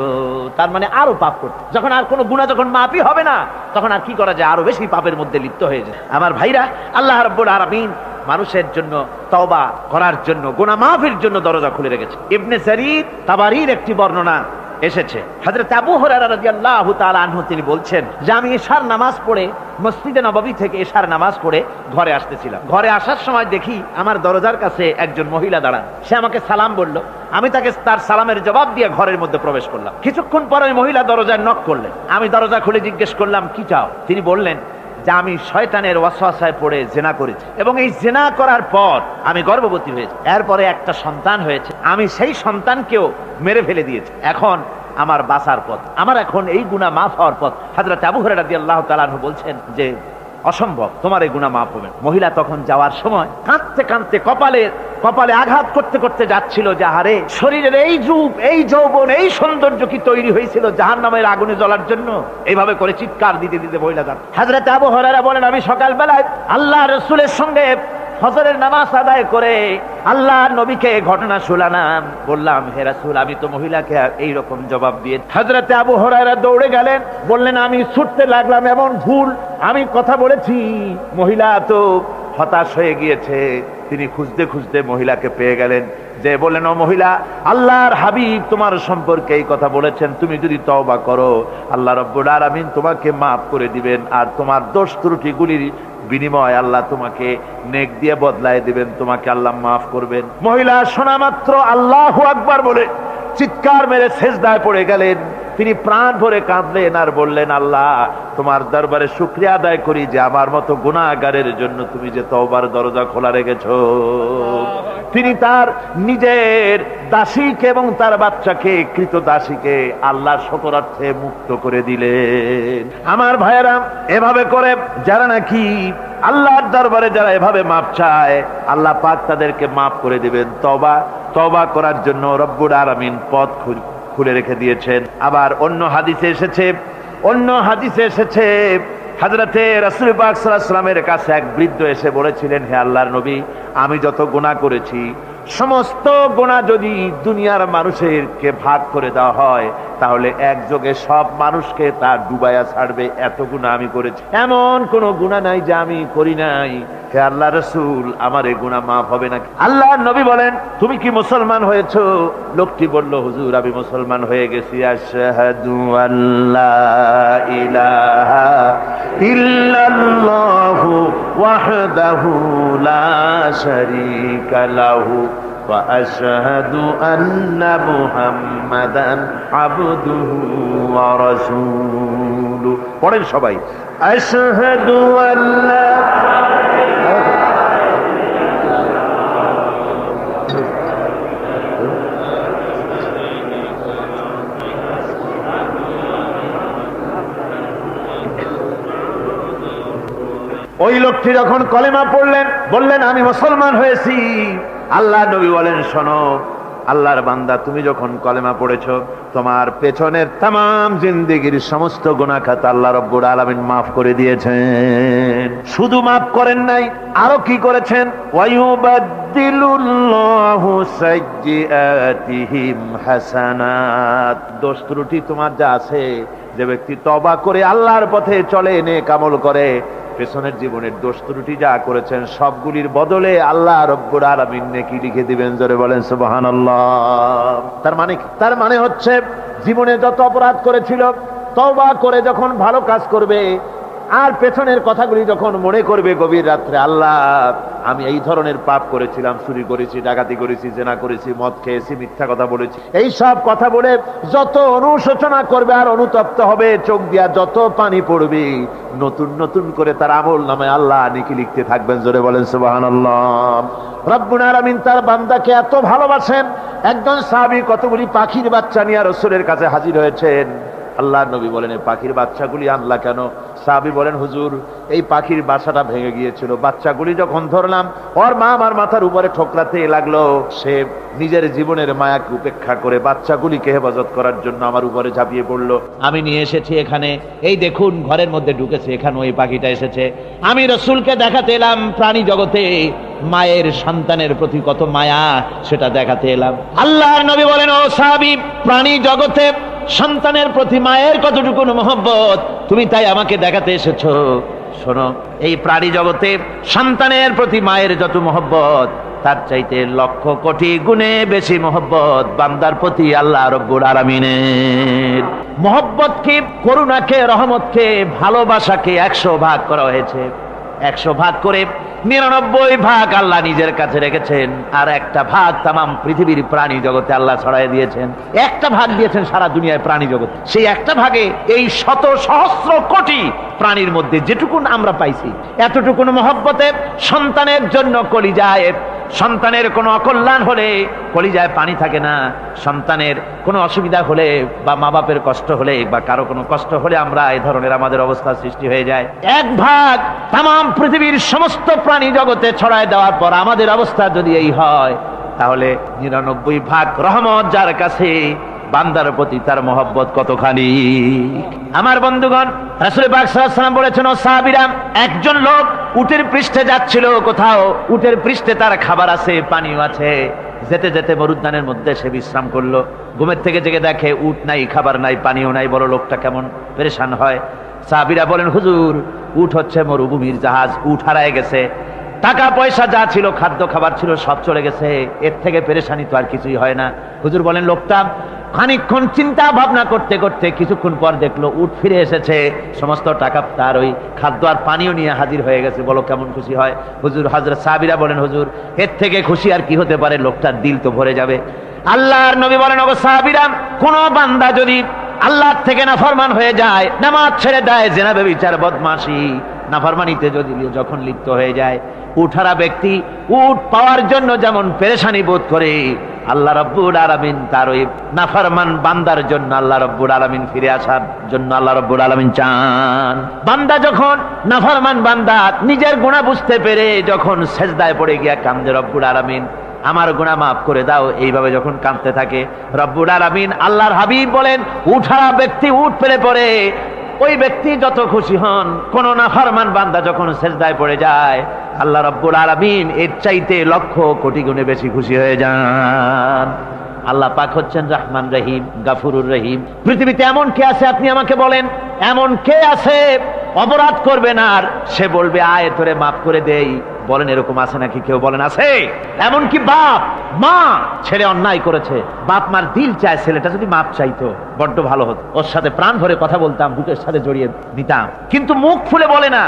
তার মানে আরো পাপ করত। যখন আর কোনো গুনাহ যখন মাপই হবে না, তখন আর কি করা যায়? আরো বেশি পাপের মধ্যে লিপ্ত হয়ে যায়। আমার ভাইরা, আল্লাহ রাব্বুল আলামিন মানুষের জন্য তওবা করার জন্য, গুনাহ মাফের জন্য দরজা খুলে রেখেছে। ইবনে জারীর তাবারীর একটি বর্ণনা এসেছে, হযরত আবু হুরায়রা রাদিয়াল্লাহু তাআলা আনহু তিনি বলছেন যে আমি এশার নামাজ পড়ে মসজিদে নববী থেকে এশার নামাজ পড়ে ঘরে আসতেছিলাম। ঘরে আসার সময় দেখি আমার দরজার কাছে একজন মহিলা দাঁড়ান। সে আমাকে সালাম বলল, আমি তাকে তার সালামের জবাব দিয়ে ঘরের মধ্যে প্রবেশ করলাম। কিছুক্ষণ পরে ওই মহিলা দরজায় নক করলেন। আমি দরজা খুলে জিজ্ঞেস করলাম, কি চাও? তিনি বললেন যে আমি শয়তানের ওয়াসওয়াসায় পড়ে জিনা করেছি এবং এই জিনা করার পর আমি গর্ভবতী হয়েছি, এরপরে একটা সন্তান হয়েছে, আমি সেই সন্তানকেও মেরে ফেলে দিয়েছি। এখন আমার বাঁচার পথ, আমার এখন এই গুনাহ মাফ হওয়ার পথ। হযরত আবু হুরায়রা রাদিয়াল্লাহু তাআলা আনহু বলছেন যে অসম্ভব, তোমার এই গুনাহ মাফ হবে। মহিলা তখন যাওয়ার সময় কাঁদতে কাঁদতে কপালে আঘাত করতে করতে যাচ্ছিল যে আরে শরীরের এই রূপ, এই যৌবন, এই সৌন্দর্য কি তৈরি হয়েছিল জাহান্নামের আগুনে জ্বলার জন্য? এইভাবে করে চিৎকার দিতে দিতে মহিলা যান। হযরত আবু হুরায়রা বলেন, আমি সকালবেলায় আল্লাহ রাসূলের সঙ্গে ফজরের নামাজ আদায় করে আল্লাহর নবীকে ঘটনা শোনালাম। বললাম, হে রাসূল, আমি তো মহিলাকে এইরকম জবাব দিয়ে। হযরত আবু হুরায়রা দৌড়ে গেলেন, বললেন, আমি ছুটতে লাগলাম, এমন ভুল আমি কথা বলেছি। মহিলা তো হতাশ হয়ে গিয়েছে। তিনি খুঁজতে খুঁজতে মহিলাকে পেয়ে গেলেন, যে বললেন, ও মহিলা, আল্লাহর হাবিব তোমার সম্পর্কে এই কথা বলেছেন, তুমি যদি তওবা করো আল্লাহ রাব্বুল আলামিন তোমাকে মাফ করে দিবেন, আর তোমার দোষ ত্রুটিগুলির বিনিময় আল্লাহ তোমাকে নেক দিয়ে বদলায় দিবেন, তোমাকে আল্লাহ মাফ করবেন। মহিলা শোনা মাত্র আল্লাহু আকবার বলে চিৎকার মেরে সেজদায় পড়ে গেলেন। তিনি প্রাণ ভরে কাঁদলেন আর বললেন, আল্লাহ তোমার দরবারে শুকরিয়া আদায় করি যে আমার মতো গুনাহগারের জন্য তুমি যে তওবার দরজা খোলা রেখেছো। তিনি তার নিজের দাসীকে এবং তার বাচ্চাকে, কৃতদাসীকে আল্লাহর শকরার্থে মুক্ত করে দিলেন। আমার ভাইয়েরা, এভাবে করে যারা নাকি আল্লাহর দরবারে যারা এভাবে মাপ চায়, আল্লাহ পাক তাদেরকে মাফ করে দিবেন। তওবা করার জন্য রব্বুল আলামিন পথ খুলে রেখে দিয়েছেন। আবার অন্য হাদিসে এসেছে হযরতে রাসূল পাক সাল্লাল্লাহু আলাইহি ওয়াসাল্লামের কাছে এক বৃদ্ধ এসে বলেছিলেন, হে আল্লাহর নবী, আমি যত গুনাহ করেছি সমস্ত গুনাহ যদি দুনিয়ার মানুষেরকে ভাগ করে দেওয়া হয় তাহলে একযোগে সব মানুষকে তা ডুবাইয়া ছাড়বে। এত গুনাহ আমি করেছি, এমন কোন গুনাহ নাই যে আমি করি নাই। হে আল্লাহ রাসূল, আমার এই গুনাহ মাফ হবে নাকি? আল্লাহ নবী বলেন, তুমি কি মুসলমান হয়েছো? লোকটি বলল, হুজুর আমি মুসলমান হয়ে গেছি। আশহাদু আল্লা ইলাহা ইল্লাল্লাহু ওয়াহদাহু লা শারীকা লাহু ওয়া আশহাদু আন্না মুহাম্মাদান আবদুহু ওয়া রাসূলুহু। পড়েন সবাই, আশহাদু আল্লা ওই লোকটি যখন কলেমা পড়লেন, বললেন আমি মুসলমান হয়েছি। আল্লাহ নবী বলেন, শোনো আল্লাহর বান্দা, তুমি যখন কলেমা পড়েছো তোমার পেছনের তামাম জিন্দেগির সমস্ত গুনাহ খাতা আল্লাহ রাব্বুল আলামিন মাফ করে দিয়েছেন। শুধু মাফ করেন নাই, আরো কি করেছেন? ওয়ায়ুবাদদিলুল্লাহু সাইয়্যাতিহিম হাসানাত। দোষ ত্রুটি তোমার যা আছে, যে ব্যক্তি তওবা করে আল্লাহর পথে চলে, নেক আমল করে, পেছনের জীবনের দোষ ত্রুটি যা করেছেন সবগুলির বদলে আল্লাহ রব্বুল আলামিন নেকি লিখে দিবেন। জোরে বলেন সুবহানাল্লাহ। তার মানে হচ্ছে জীবনে যত অপরাধ করেছিল তওবা করে যখন ভালো কাজ করবে আর পেছনের কথাগুলি যখন মনে করবে গভীর রাত্রে, আল্লাহ আমি এই ধরনের পাপ করেছিলাম, চুরি করেছি, ডাকাতি করেছি, জেনা করেছি, মদ খেয়েছি, মিথ্যা কথা বলেছি, এই সব কথা বলে যত অনুশোচনা করবে আর অনুতপ্ত হবে, চোখ দিয়া যত পানি পড়বে, নতুন নতুন করে তার আমল নামে আল্লাহ নেকি লিখতে থাকবেন। জোরে বলেন সুবহানাল্লাহ। রব্বুল আলামিন তার বান্দাকে এত ভালোবাসেন, একজন সাহাবী কতগুলি পাখির বাচ্চা নিয়ে রাসূলের কাছে হাজির হয়েছেন। আল্লাহ নবী বলেন, এই পাখির বাচ্চাগুলি আনলা কেন? সাহাবী বলেন, হুজুর এই পাখির বাসাটা ভেঙে গিয়েছিল, বাচ্চাগুলি যখন ধরলাম ওর মা আমার মাথার উপরে ঠোকরাতে লাগলো, সে নিজের জীবনের মায়াকে উপেক্ষা করে বাচ্চাগুলিকে হেফাজত করার জন্য আমার উপরে ঝাঁপিয়ে পড়লো। আমি নিয়ে এসেছি এখানে, এই দেখুন ঘরের মধ্যে ঢুকেছে, এখানে ওই পাখিটা এসেছে। আমি রাসূলকে দেখাতে এলাম প্রাণী জগতে মায়ের সন্তানের প্রতি কত মায়া, সেটা দেখাতে এলাম। আল্লাহর নবী বলেন, ও সাহাবী, প্রাণী জগতে সন্তানের প্রতি মায়ের কতটুকু মহব্বত তুমি তাই আমাকে দেখাতে এসেছো। শোনো, এই প্রাণী জগতে সন্তানের প্রতি মায়ের যত মহব্বত, তার চাইতে লক্ষ কোটি গুণে বেশি মহব্বত বান্দার প্রতি আল্লাহ রব্বুল আলামিনের। মহব্বতকে, করুণাকে, রহমতকে, ভালোবাসাকে 100 ভাগ করা হয়েছে। 100 ভাগ করে 99 ভাগ আল্লাহ নিজের কাছে রেখেছেন, আর একটা ভাগ তামাম পৃথিবীর প্রাণী জগতে আল্লাহ ছড়াই দিয়েছেন। একটা ভাগ দিয়েছেন সারা দুনিয়ায় প্রাণী জগৎ। সেই একটা ভাগে এই শত সহস্র কোটি প্রাণীর মধ্যে যেটুকুন আমরা পাইছি, এতটুকুন মহব্বতে সন্তানের জন্য কলিজায়, সন্তানের কোনো অকল্যাণ হলে কলিজায় পানি থাকে না, সন্তানের কোনো অসুবিধা হলে বা মা বাপের কষ্ট হলে বা কারো কোনো কষ্ট হলে আমরা এই ধরনের আমাদের অবস্থা সৃষ্টি হয়ে যায়। এক ভাগ তামাম পৃথিবীর সমস্ত প্রাণী জগতে ছড়ায় দেওয়ার পর আমাদের অবস্থা যদি এই হয়, তাহলে 99 ভাগ রহমত যার কাছে, বান্দার প্রতি তার মহব্বত কতখানি। আমার বন্ধুগণ, রাসূল পাক সাল্লাল্লাহু আলাইহি ওয়াসাল্লাম বলেছেন, ও সাহাবীরা, একজন লোক উটের পৃষ্ঠে যাচ্ছিল কোথাও, উটের পৃষ্ঠে তার খাবার আছে, পানিও আছে, যেতে যেতে মরুদ্যানের মধ্যে সে বিশ্রাম করলো। ঘুমের থেকে জেগে দেখে উট নাই, খাবার নাই, পানিও নাই। বড় লোকটা কেমন পেরেশান হয়। সাহাবীরা বলেন, হুজুর উট হচ্ছে মরুভূমির জাহাজ, উট হারায় গেছে, টাকা পয়সা যা ছিল, খাদ্য খাবার ছিল, সব চলে গেছে, এর থেকে পেরেশানি তো আর কিছুই হয় না। হুজুর বলেন, লোকটা খানিকক্ষণ চিন্তা ভাবনা করতে করতে কিছুক্ষণ পর দেখলো উট ফিরে এসেছে, সমস্ত টাকা তার ওই খাদ্য আর পানিও নিয়ে হাজির হয়ে গেছে। বলো কেমন খুশি হয়? হুজুর, হযরত সাহাবীরা বলেন, হুজুর এর থেকে খুশি আর কি হতে পারে, লোকটার দিল তো ভরে যাবে। আল্লাহর নবী বলেন, ও সাহাবীরা, কোন বান্দা যদি আল্লাহর থেকে নাফরমান হয়ে যায়, নামাজ ছেড়ে দেয়, জিনা ব্যভিচার বদমাশি নাফরমানিতে যদি যখন লিপ্ত হয়ে যায়, উঠারা ব্যক্তি উট পাওয়ার জন্য যেমন পেরেশানি বোধ করে, আল্লাহ রাব্বুল আলামিন তার ওই নাফরমান বান্দার জন্য, আল্লাহ রাব্বুল আলামিন ফিরে আসার জন্য আল্লাহ রাব্বুল আলামিন চান। বান্দা যখন, নাফরমান বান্দা নিজের গুনাহ বুঝতে পেরে যখন সেজদায় পড়ে গিয়া কান্দে, রব্বুল আলামিন আমার গুনাহ মাফ করে দাও, এইভাবে যখন কাঁদতে থাকে, রব্বুল আলামিন আল্লাহর হাবিব বলেন, উঠারা ব্যক্তি উঠ পেলে পড়ে, ওই ব্যক্তি যত খুশি হন। কোন নাফরমান বান্দা যখন সেজদায় পড়ে যায়,
আল্লাহ রাব্বুল আলামিন এর চাইতে লক্ষ কোটি গুণে বেশি খুশি হয়ে যান। আল্লাহ পাক হচ্ছেন রহমান রহিম, গাফুরুর রহিম। পৃথিবীতে এমন কে আছে আপনি আমাকে বলেন, এমন কে আছে অপরাধ করবে না আর সে বলবে আয় তোরে মাফ করে দেই? বলেন এরকম আছে নাকি? কেউ বলেন আছে? এমনকি বাপ মা ছেলে অন্যায় করেছে, বাপ মার দিল চায় ছেলেটা যদি মাপ চাইতো বড্ড ভালো হতো, ওর সাথে প্রাণ ভরে কথা বলতাম, বুকের সাথে জড়িয়ে নিতাম, কিন্তু মুখ ফুলে বলে না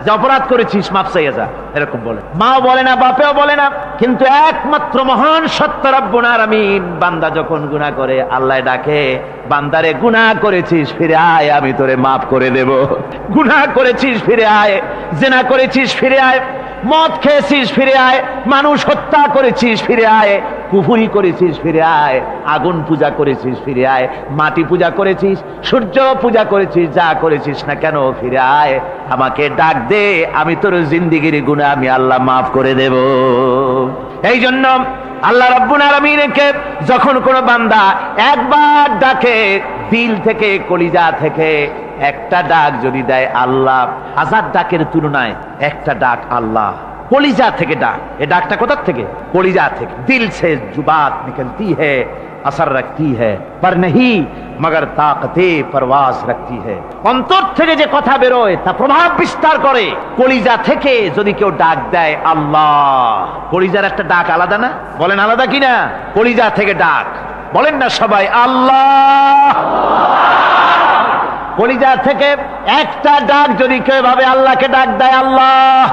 যে অপরাধ করেছিস মাপ চাইয়ে যা, এরকম বলে। মাও বলে না, বাপেও বলে না। কিন্তু একমাত্র মহান সত্য রব্বুল আলামিন বান্দা যখন গুনাহ করে আল্লাহ ডাকে, বান্দারে গুনাহ করেছিস ফিরে আয়, আমি তোরে মাফ করে দেব। গুনাহ করেছিস ফিরে আয়, জিনা করেছিস ফিরে আয়, মদ খেয়েছিস ফিরে আয়, মানুষ হত্যা করেছিস ফিরে আয়, কুফরি করেছিস ফিরে আয়, আগুন পূজা করেছিস ফিরে আয়, মাটি পূজা করেছিস, সূর্য পূজা করেছিস, যা করেছিস না কেন ফিরে আয়, আমাকে ডাক দে, আমি তোর জিন্দেগির গুনাহ আমি আল্লাহ মাফ করে দেব। এই জন্য আল্লাহ রাব্বুল আলামিনকে যখন কোন বান্দা একবার ডাকে দিল থেকে, কলিজা থেকে, একটা ডাক যদি দেয় আল্লাহ, হাজার ডাকের তুলনায় একটা ডাক আল্লাহ, কলিজা থেকে ডাক। এই ডাকটা কোথা থেকে? কলিজা থেকে। দিল সে जुबात निकलती है, असर रखती है, पर नहीं मगर ताकते परवास रखती है। অন্তর থেকে যে কথা বেরোয় তা প্রভাব বিস্তার করে। কলিজা থেকে যদি কেউ ডাক দেয় আল্লাহ, কলিজার একটা ডাক আলাদা না? বলেন আলাদা কিনা? কলিজা থেকে ডাক, বলেন না সবাই আল্লাহ। কলিজা থেকে একটা ডাক যদি কেউ ভাবে আল্লাহকে ডাক দেয় আল্লাহ,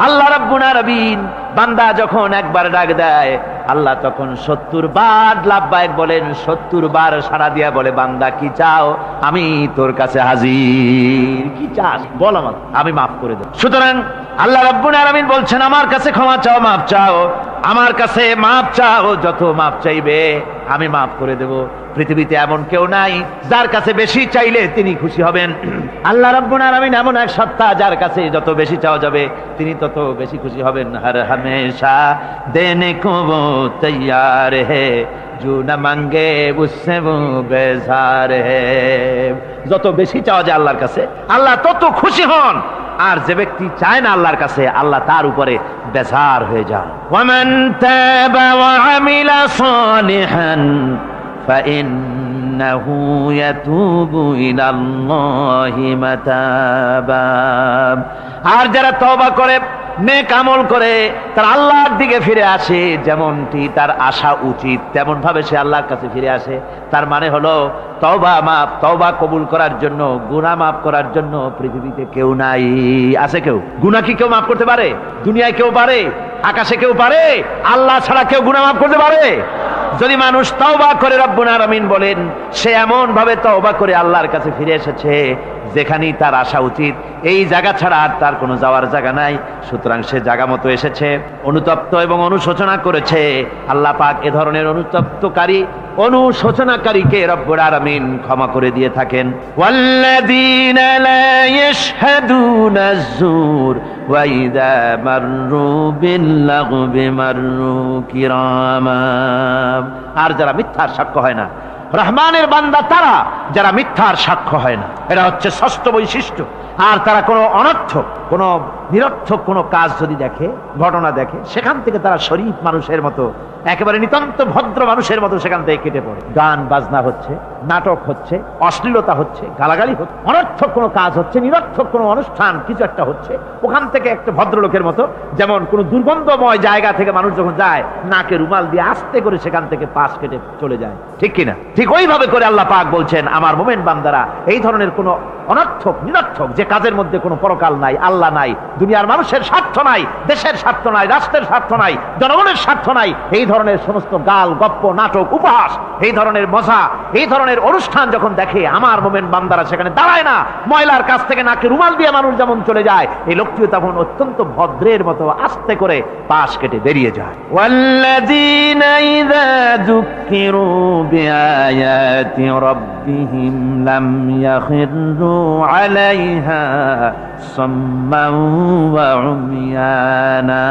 আল্লাহ রাব্বুল আলামিন বান্দা যখন একবার ডাক দেয় আল্লাহ তখন 70 বার লাব্বাইক বলেন, 70 বার সাড়া দিয়া বলে বান্দা কি চাও, আমি তোর কাছে হাজির। কি চাস বল, আমার আমি মাফ করে দেব। সুতরাং আল্লাহ রাব্বুল আলামিন বলছেন আমার কাছে ক্ষমা চাও, মাফ চাও, আমার কাছে মাফ চাও, যত মাফ চাইবে আমি মাফ করে দেব। পৃথিবীতে এমন কেউ নাই যার কাছে বেশি চাইলে তিনি খুশি হবেন। আল্লাহ রাব্বুল আলামিন এমন এক সত্তা যার কাছে যত বেশি চাওয়া যাবে তিনি তত বেশি খুশি হবেন। হর হমেশা দেনে কো वो तैयार है, जो न मांगे उससे वो बेजार है। যত বেশি চাওয়া যায় আল্লাহর কাছে আল্লাহ তত খুশি হন, আর যে ব্যক্তি চায় না আল্লাহর কাছে আল্লাহ তার উপরে বেজার হয়ে যান। ওয়ামান তাবা ওয়া আমিলা সালিহান ফাইন্নাহু ইয়াতুবু ইলাল্লাহি মাতাবা। আর যারা তওবা করে, নেক আমল করে, তার আল্লাহর দিকে ফিরে আসে, যেমনটি তার আশা উচিত তেমন ভাবে সে আল্লাহর কাছে ফিরে আসে, তার মানে হলো তওবা মাফ, তওবা কবুল করার জন্য, গুনাহ মাফ করার জন্য পৃথিবীতে কেউ নাই। আছে কেউ? গুনাহ কি কেউ মাফ করতে পারে? দুনিয়ায় কেউ পারে? আকাশে কেউ পারে? আল্লাহ ছাড়া কেউ গুনাহ মাফ করতে পারে? যদি মানুষ তওবা করে, রব্বুল আলামিন বলেন সে এমন ভাবে তওবা করে আল্লাহর কাছে ফিরে এসেছে যেখানেই তার আসা উচিত, এই জায়গা ছাড়া আর তার কোনো যাওয়ার জায়গা নাই। সুতরাং সে জায়গা মতো এসেছে, অনুতপ্ত এবং অনুশোচনা করেছে। আল্লাহ পাক এ ধরনের অনুতপ্তকারী, অনুশোচনাকারীকে রব্বুল আলামিন ক্ষমা করে দিয়ে থাকেন। ওয়াল্লাযীনা লা ইয়াশহাদুনা আয-যুর ওয়া ইযা মাররু বিল-লাগবি মাররু কিরামা। আর যারা মিথ্যার সাক্ষ্য হয় না, রহমানের বান্দা তারা যারা মিথ্যার সাক্ষ্য হয় না, এটা হচ্ছে ষষ্ঠ বৈশিষ্ট্য। আর তারা কোনো অনর্থক, কোনো নিরর্থক কোনো কাজ যদি দেখে, ঘটনা দেখে, সেখান থেকে তারা শরীফ মানুষের মতো, একেবারে নিতান্ত ভদ্র মানুষের মতো সেখান থেকে কেটে পড়ে। গান বাজনা হচ্ছে, নাটক হচ্ছে, অশ্লীলতা হচ্ছে, গালাগালি হচ্ছে, অনর্থক কোনো কাজ হচ্ছে, নিরর্থক কোনো অনুষ্ঠান কিছু একটা হচ্ছে, ওখান থেকে একটা ভদ্রলোকের মতো, যেমন কোনো দুর্গন্ধময় জায়গা থেকে মানুষ যখন যায় নাকে রুমাল দিয়ে আস্তে করে সেখান থেকে পাশ কেটে চলে যায়, ঠিক কিনা? ঠিক ওইভাবে করে আল্লাহ পাক বলছেন আমার মুমিন বান্দারা এই ধরনের কোনো অনর্থক, নিরর্থক যে কাজের মধ্যে কোনো পরকাল নাই, আল্লাহ নাই, দুনিয়ার মানুষের স্বার্থ নাই, দেশের স্বার্থ নাই, রাষ্ট্রের স্বার্থ নাই, জনগণের স্বার্থ নাই, এই ধরনের সমস্ত গাল গপ্প, নাটক, উপহাস, এই ধরনের মজা, এই ধরনের অনুষ্ঠান যখন দেখে আমার মুমিন বান্দারা সেখানে দাঁড়ায় না। ময়লার কাছ থেকে নাকে রুমাল দিয়ে মানুষ যেমন চলে যায়, এই লোকটিও তখন অত্যন্ত ভদ্রের মতো আস্তে করে পাশ কেটে বেরিয়ে যায়। ওয়াল্লাযীনা ইযা যুক্কিরু বিআয়াতি রাব্বিহিম লাম ইয়াখিরু আলাইহা সাম্মান ওয়া উমিয়ানা।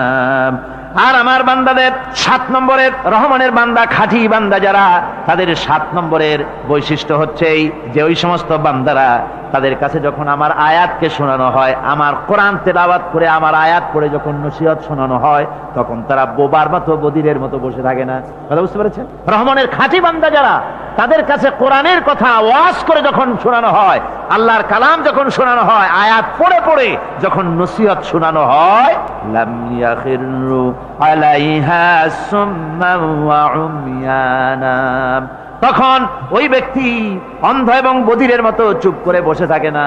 আর আমার বান্দাদের 7 নম্বরের, রহমানের বান্দা, খাঁটি বান্দা যারা, তাদের 7 নম্বরের বৈশিষ্ট্য হচ্ছে এই যে ওই সমস্ত বান্দারা
তাদের কাছে যখন আমার আয়াতকে শোনানো হয়, আমার কোরআন তেলাওয়াত করে আমার আয়াত পড়ে যখন নসিহত শোনানো হয়, তখন তারা বোবার মতো বধিরের মতো বসে থাকে না। কথা বুঝতে পেরেছেন? রহমানের খাঁটি বান্দা যারা, তাদের কাছে কোরআনের কথা ওয়াজ করে যখন শোনানো হয়, আল্লাহর কালাম যখন শোনানো হয়, আয়াত পড়ে পড়ে যখন নসিহত শোনানো হয়, লাম ইয়াখিরু আলাইহা সুম্মান ওয়া উময়ানা, তখন ওই ব্যক্তি অন্ধ এবং বধিরের মতো চুপ করে বসে থাকে না,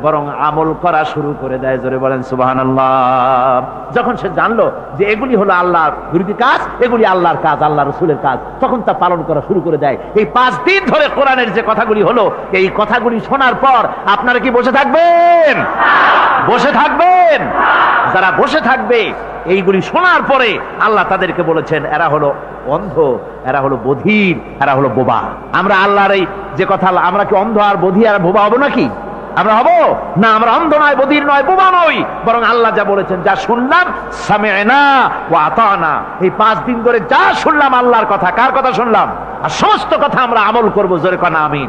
বরং আমল করা শুরু করে দেয়। জোরে বলেন সুবহানাল্লাহ। যখন সে জানলো যে এগুলি হলো আল্লাহর বিরোধী কাজ, এগুলি আল্লাহর কাজ, আল্লাহ রসুলের কাজ, তখন তা পালন করা শুরু করে দেয়। এই 5 দিন ধরে কোরআনের যে কথাগুলি হলো, এই কথাগুলি শোনার পর আপনারা কি বসে থাকবেন? বসে থাকবেন? যারা বসে থাকবে এইগুলি শোনার পরে আল্লাহ তাদেরকে বলেছেন এরা হলো অন্ধ, এরা হলো বধির, এরা হলো বোবা। আমরা আল্লাহর এই যে কথা, আমরা কি অন্ধ আর বধির আর বোবা হবো নাকি? আমরা হব না। আমরা অন্ধ নয়, বধির নয়, বোবা নই, বরং আল্লাহ যা বলেছেন, যা শুনলাম সামি'না ওয়া আতা'না, এই 5 দিন ধরে যা শুনলাম আল্লাহর কথা, কার কথা শুনলাম? আর সমস্ত কথা আমরা আমল করব। জোরে কোন আমিন।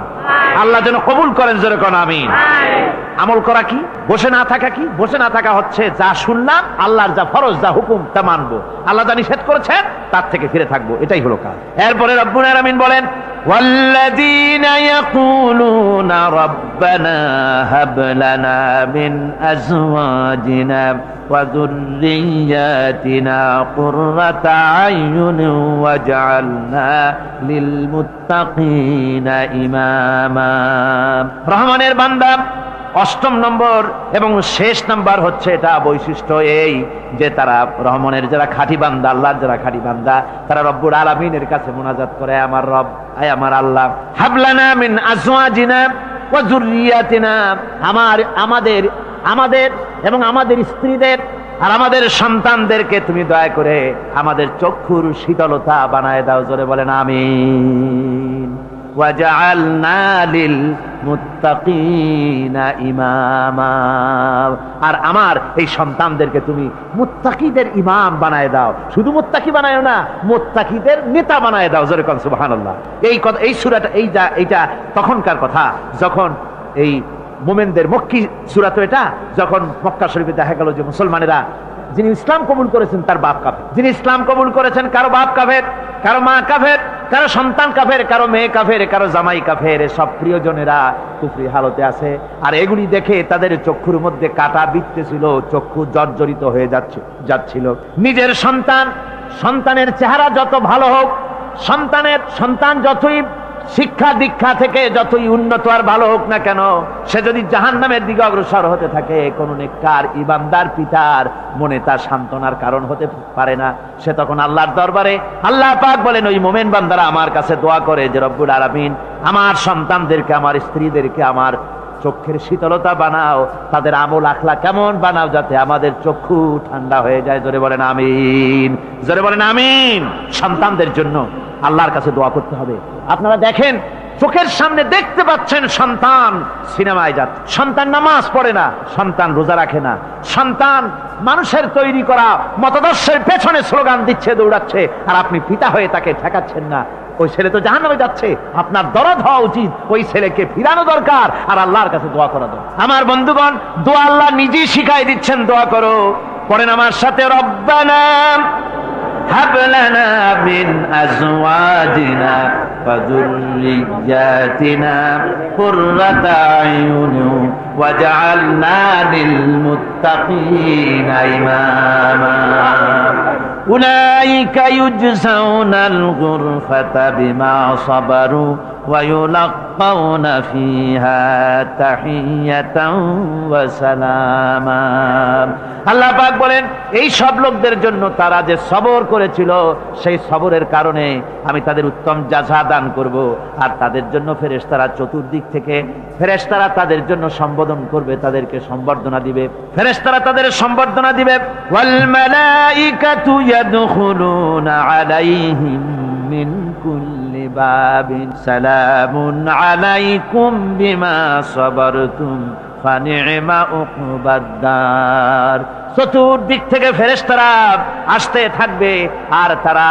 আল্লাহ যেন কবুল করেন। জোরে কোন আমিন। আমল করা কি? বসে না থাকা কি? বসে না থাকা হচ্ছে যা শুনলাম, আল্লাহর যা ফরজ, যা হুকুম, তা মানবো। আল্লাহ যা নিষেধ করেছেন তার থেকে ফিরে থাকবো, এটাই হলো কাজ। এরপরে রব্বুল আলামিন বলেন, ওয়াল্লাযীনা ইয়াকুলুনা রাব্বানা হাব লানা মিন আজওয়াজিনা ওয়া যুররিয়্যাতিনা কুররাতা আয়ুনিন ওয়াজআলনা লিল মুত্তাকিনা ইমামা। রহমানের বান্দা 8ম নম্বর এবং শেষ নাম্বার হচ্ছে এটা বৈশিষ্ট্য এই যে তারা রহমানের যারা খাঁটি বান্দা, আল্লাহর যারা খাঁটি বান্দা, তারা রব্বুল আলামিনের কাছে মুনাজাত করে, আমার রব, আয় আমার আল্লাহ, হাবলানা মিন আজওয়াজিনা ওয়া যুররিয়াতিনা, আমাদের এবং আমাদের স্ত্রীদের আর আমাদের সন্তানদেরকে তুমি দয়া করে আমাদের চক্ষুর শীতলতা বানায় দাও। জোরে বলেন আমিন। ওয়াজআলনা লিল মুত্তাকিনা ইমামা, আর আমার এই সন্তানদেরকে তুমি মুত্তাকিদের ইমাম বানায় দাও। শুধু মুত্তাকি বানায়ও না, মুত্তাকিদের নেতা বানায় দাও। জোরে কোন সুবহানাল্লাহ। এই সূরাটা এইটা তখনকার কথা যখন এই মুমিনদের মক্কি সূরা, তো এটা যখন মক্কা শরীফে দেখা গেল যে মুসলমানেরা, যিনি ইসলাম কবুল করেছেন তার বাপ কাফের, যিনি ইসলাম কবুল করেছেন কারো বাপ কাফের, কারো মা কাফের, কারো সন্তান কাফের, কারো মেয়ে কাফের, কারো জামাই কাফের, সব প্রিয়জনেরা কুফরি হালতে আছে। আর এগুলি দেখে তাদের চক্ষুর মধ্যে কাঁটা বিঁধতেছিল, চক্ষু জর্জরিত হয়ে যাচ্ছিল। নিজের সন্তানের চেহারা যত ভালো হোক, সন্তান যতই শিক্ষা দীক্ষা থেকে যতই উন্নত আর ভালো হোক না কেন, সে যদি জাহান্নামের দিকে অগ্রসর হতে থাকে, কোন নেককার ইমানদার পিতার মনে তার সান্ত্বনার কারণ হতে পারে না। সে তখন আল্লাহর দরবারে, আল্লাহ পাক বলেন ওই মুমিন বান্দারা আমার কাছে দোয়া করে যে রব্বুল আলামিন আমার সন্তানদেরকে, আমার স্ত্রীদেরকে আমার চোখের শীতলতা বানাও, তাদের আমল আখলা কেমন বানাও, যাতে আমাদের চক্ষু ঠান্ডা হয়ে যায়। জোরে বলেন আমিন। জোরে বলেন আমিন। সন্তানদের জন্য আল্লাহর কাছে দোয়া করতে হবে। আপনারা দেখেন, চোখের সামনে দেখতে পাচ্ছেন সন্তান সিনেমায় যাচ্ছে, সন্তান নামাজ পড়ে না, সন্তান রোজা রাখে না, সন্তান মানুষের তৈরি করা মতাদর্শের পেছনে স্লোগান দিচ্ছে, দৌড়াচ্ছে, আর আপনি পিতা হয়ে তাকে ঠেকাচ্ছেন না। ওই ছেলে তো জাহান্নামে যাচ্ছে, আপনার দরদ হওয়া উচিত, ওই ছেলেকে ফিরানো দরকার আর আল্লাহর কাছে দোয়া করা দরকার। আমার বন্ধুগণ, দোয়া আল্লাহ নিজেই শিখাই দিচ্ছেন, দোয়া করো। পড়েন আমার সাথে, রব্বানা হাব লানা মিন আজওয়াজিনা ওয়া যুররিয়্যাতিনা কুররাতা আয়ুনিন ওয়াজআলনা লিল মুত্তাকিনা ইমামা। উলাইকা ইউজজাউনাল গুরফাতা বিমা সাবারু ওয়া ইউলাক্কাউনা ফিহা তাহিয়াতান ওয়া সালামা। আল্লাহ পাক বলেন এই সব লোকদের জন্য, তারা যে সবর করেছিল, সেই সবরের কারণে আমি তাদের উত্তম জাযা দান করব। আর তাদের জন্য ফেরেশতারা চতুর্দিক থেকে, ফেরেশতারা তাদের জন্য সম্বোধন করবে, তাদেরকে সম্বর্ধনা দিবে, ফেরেশতারা তাদের সম্বর্ধনা দিবে। ওয়াল মালাইকাতু ইয়াদখুলুনা আলাইহিম মিন কুল্লি বাবিন সালামুন আলাইকুম বিমা সাবারতুম
ফানি'মা উকবাদ-দার। চতুর্দিক থেকে ফেরেশতারা আসতে থাকবে আর তারা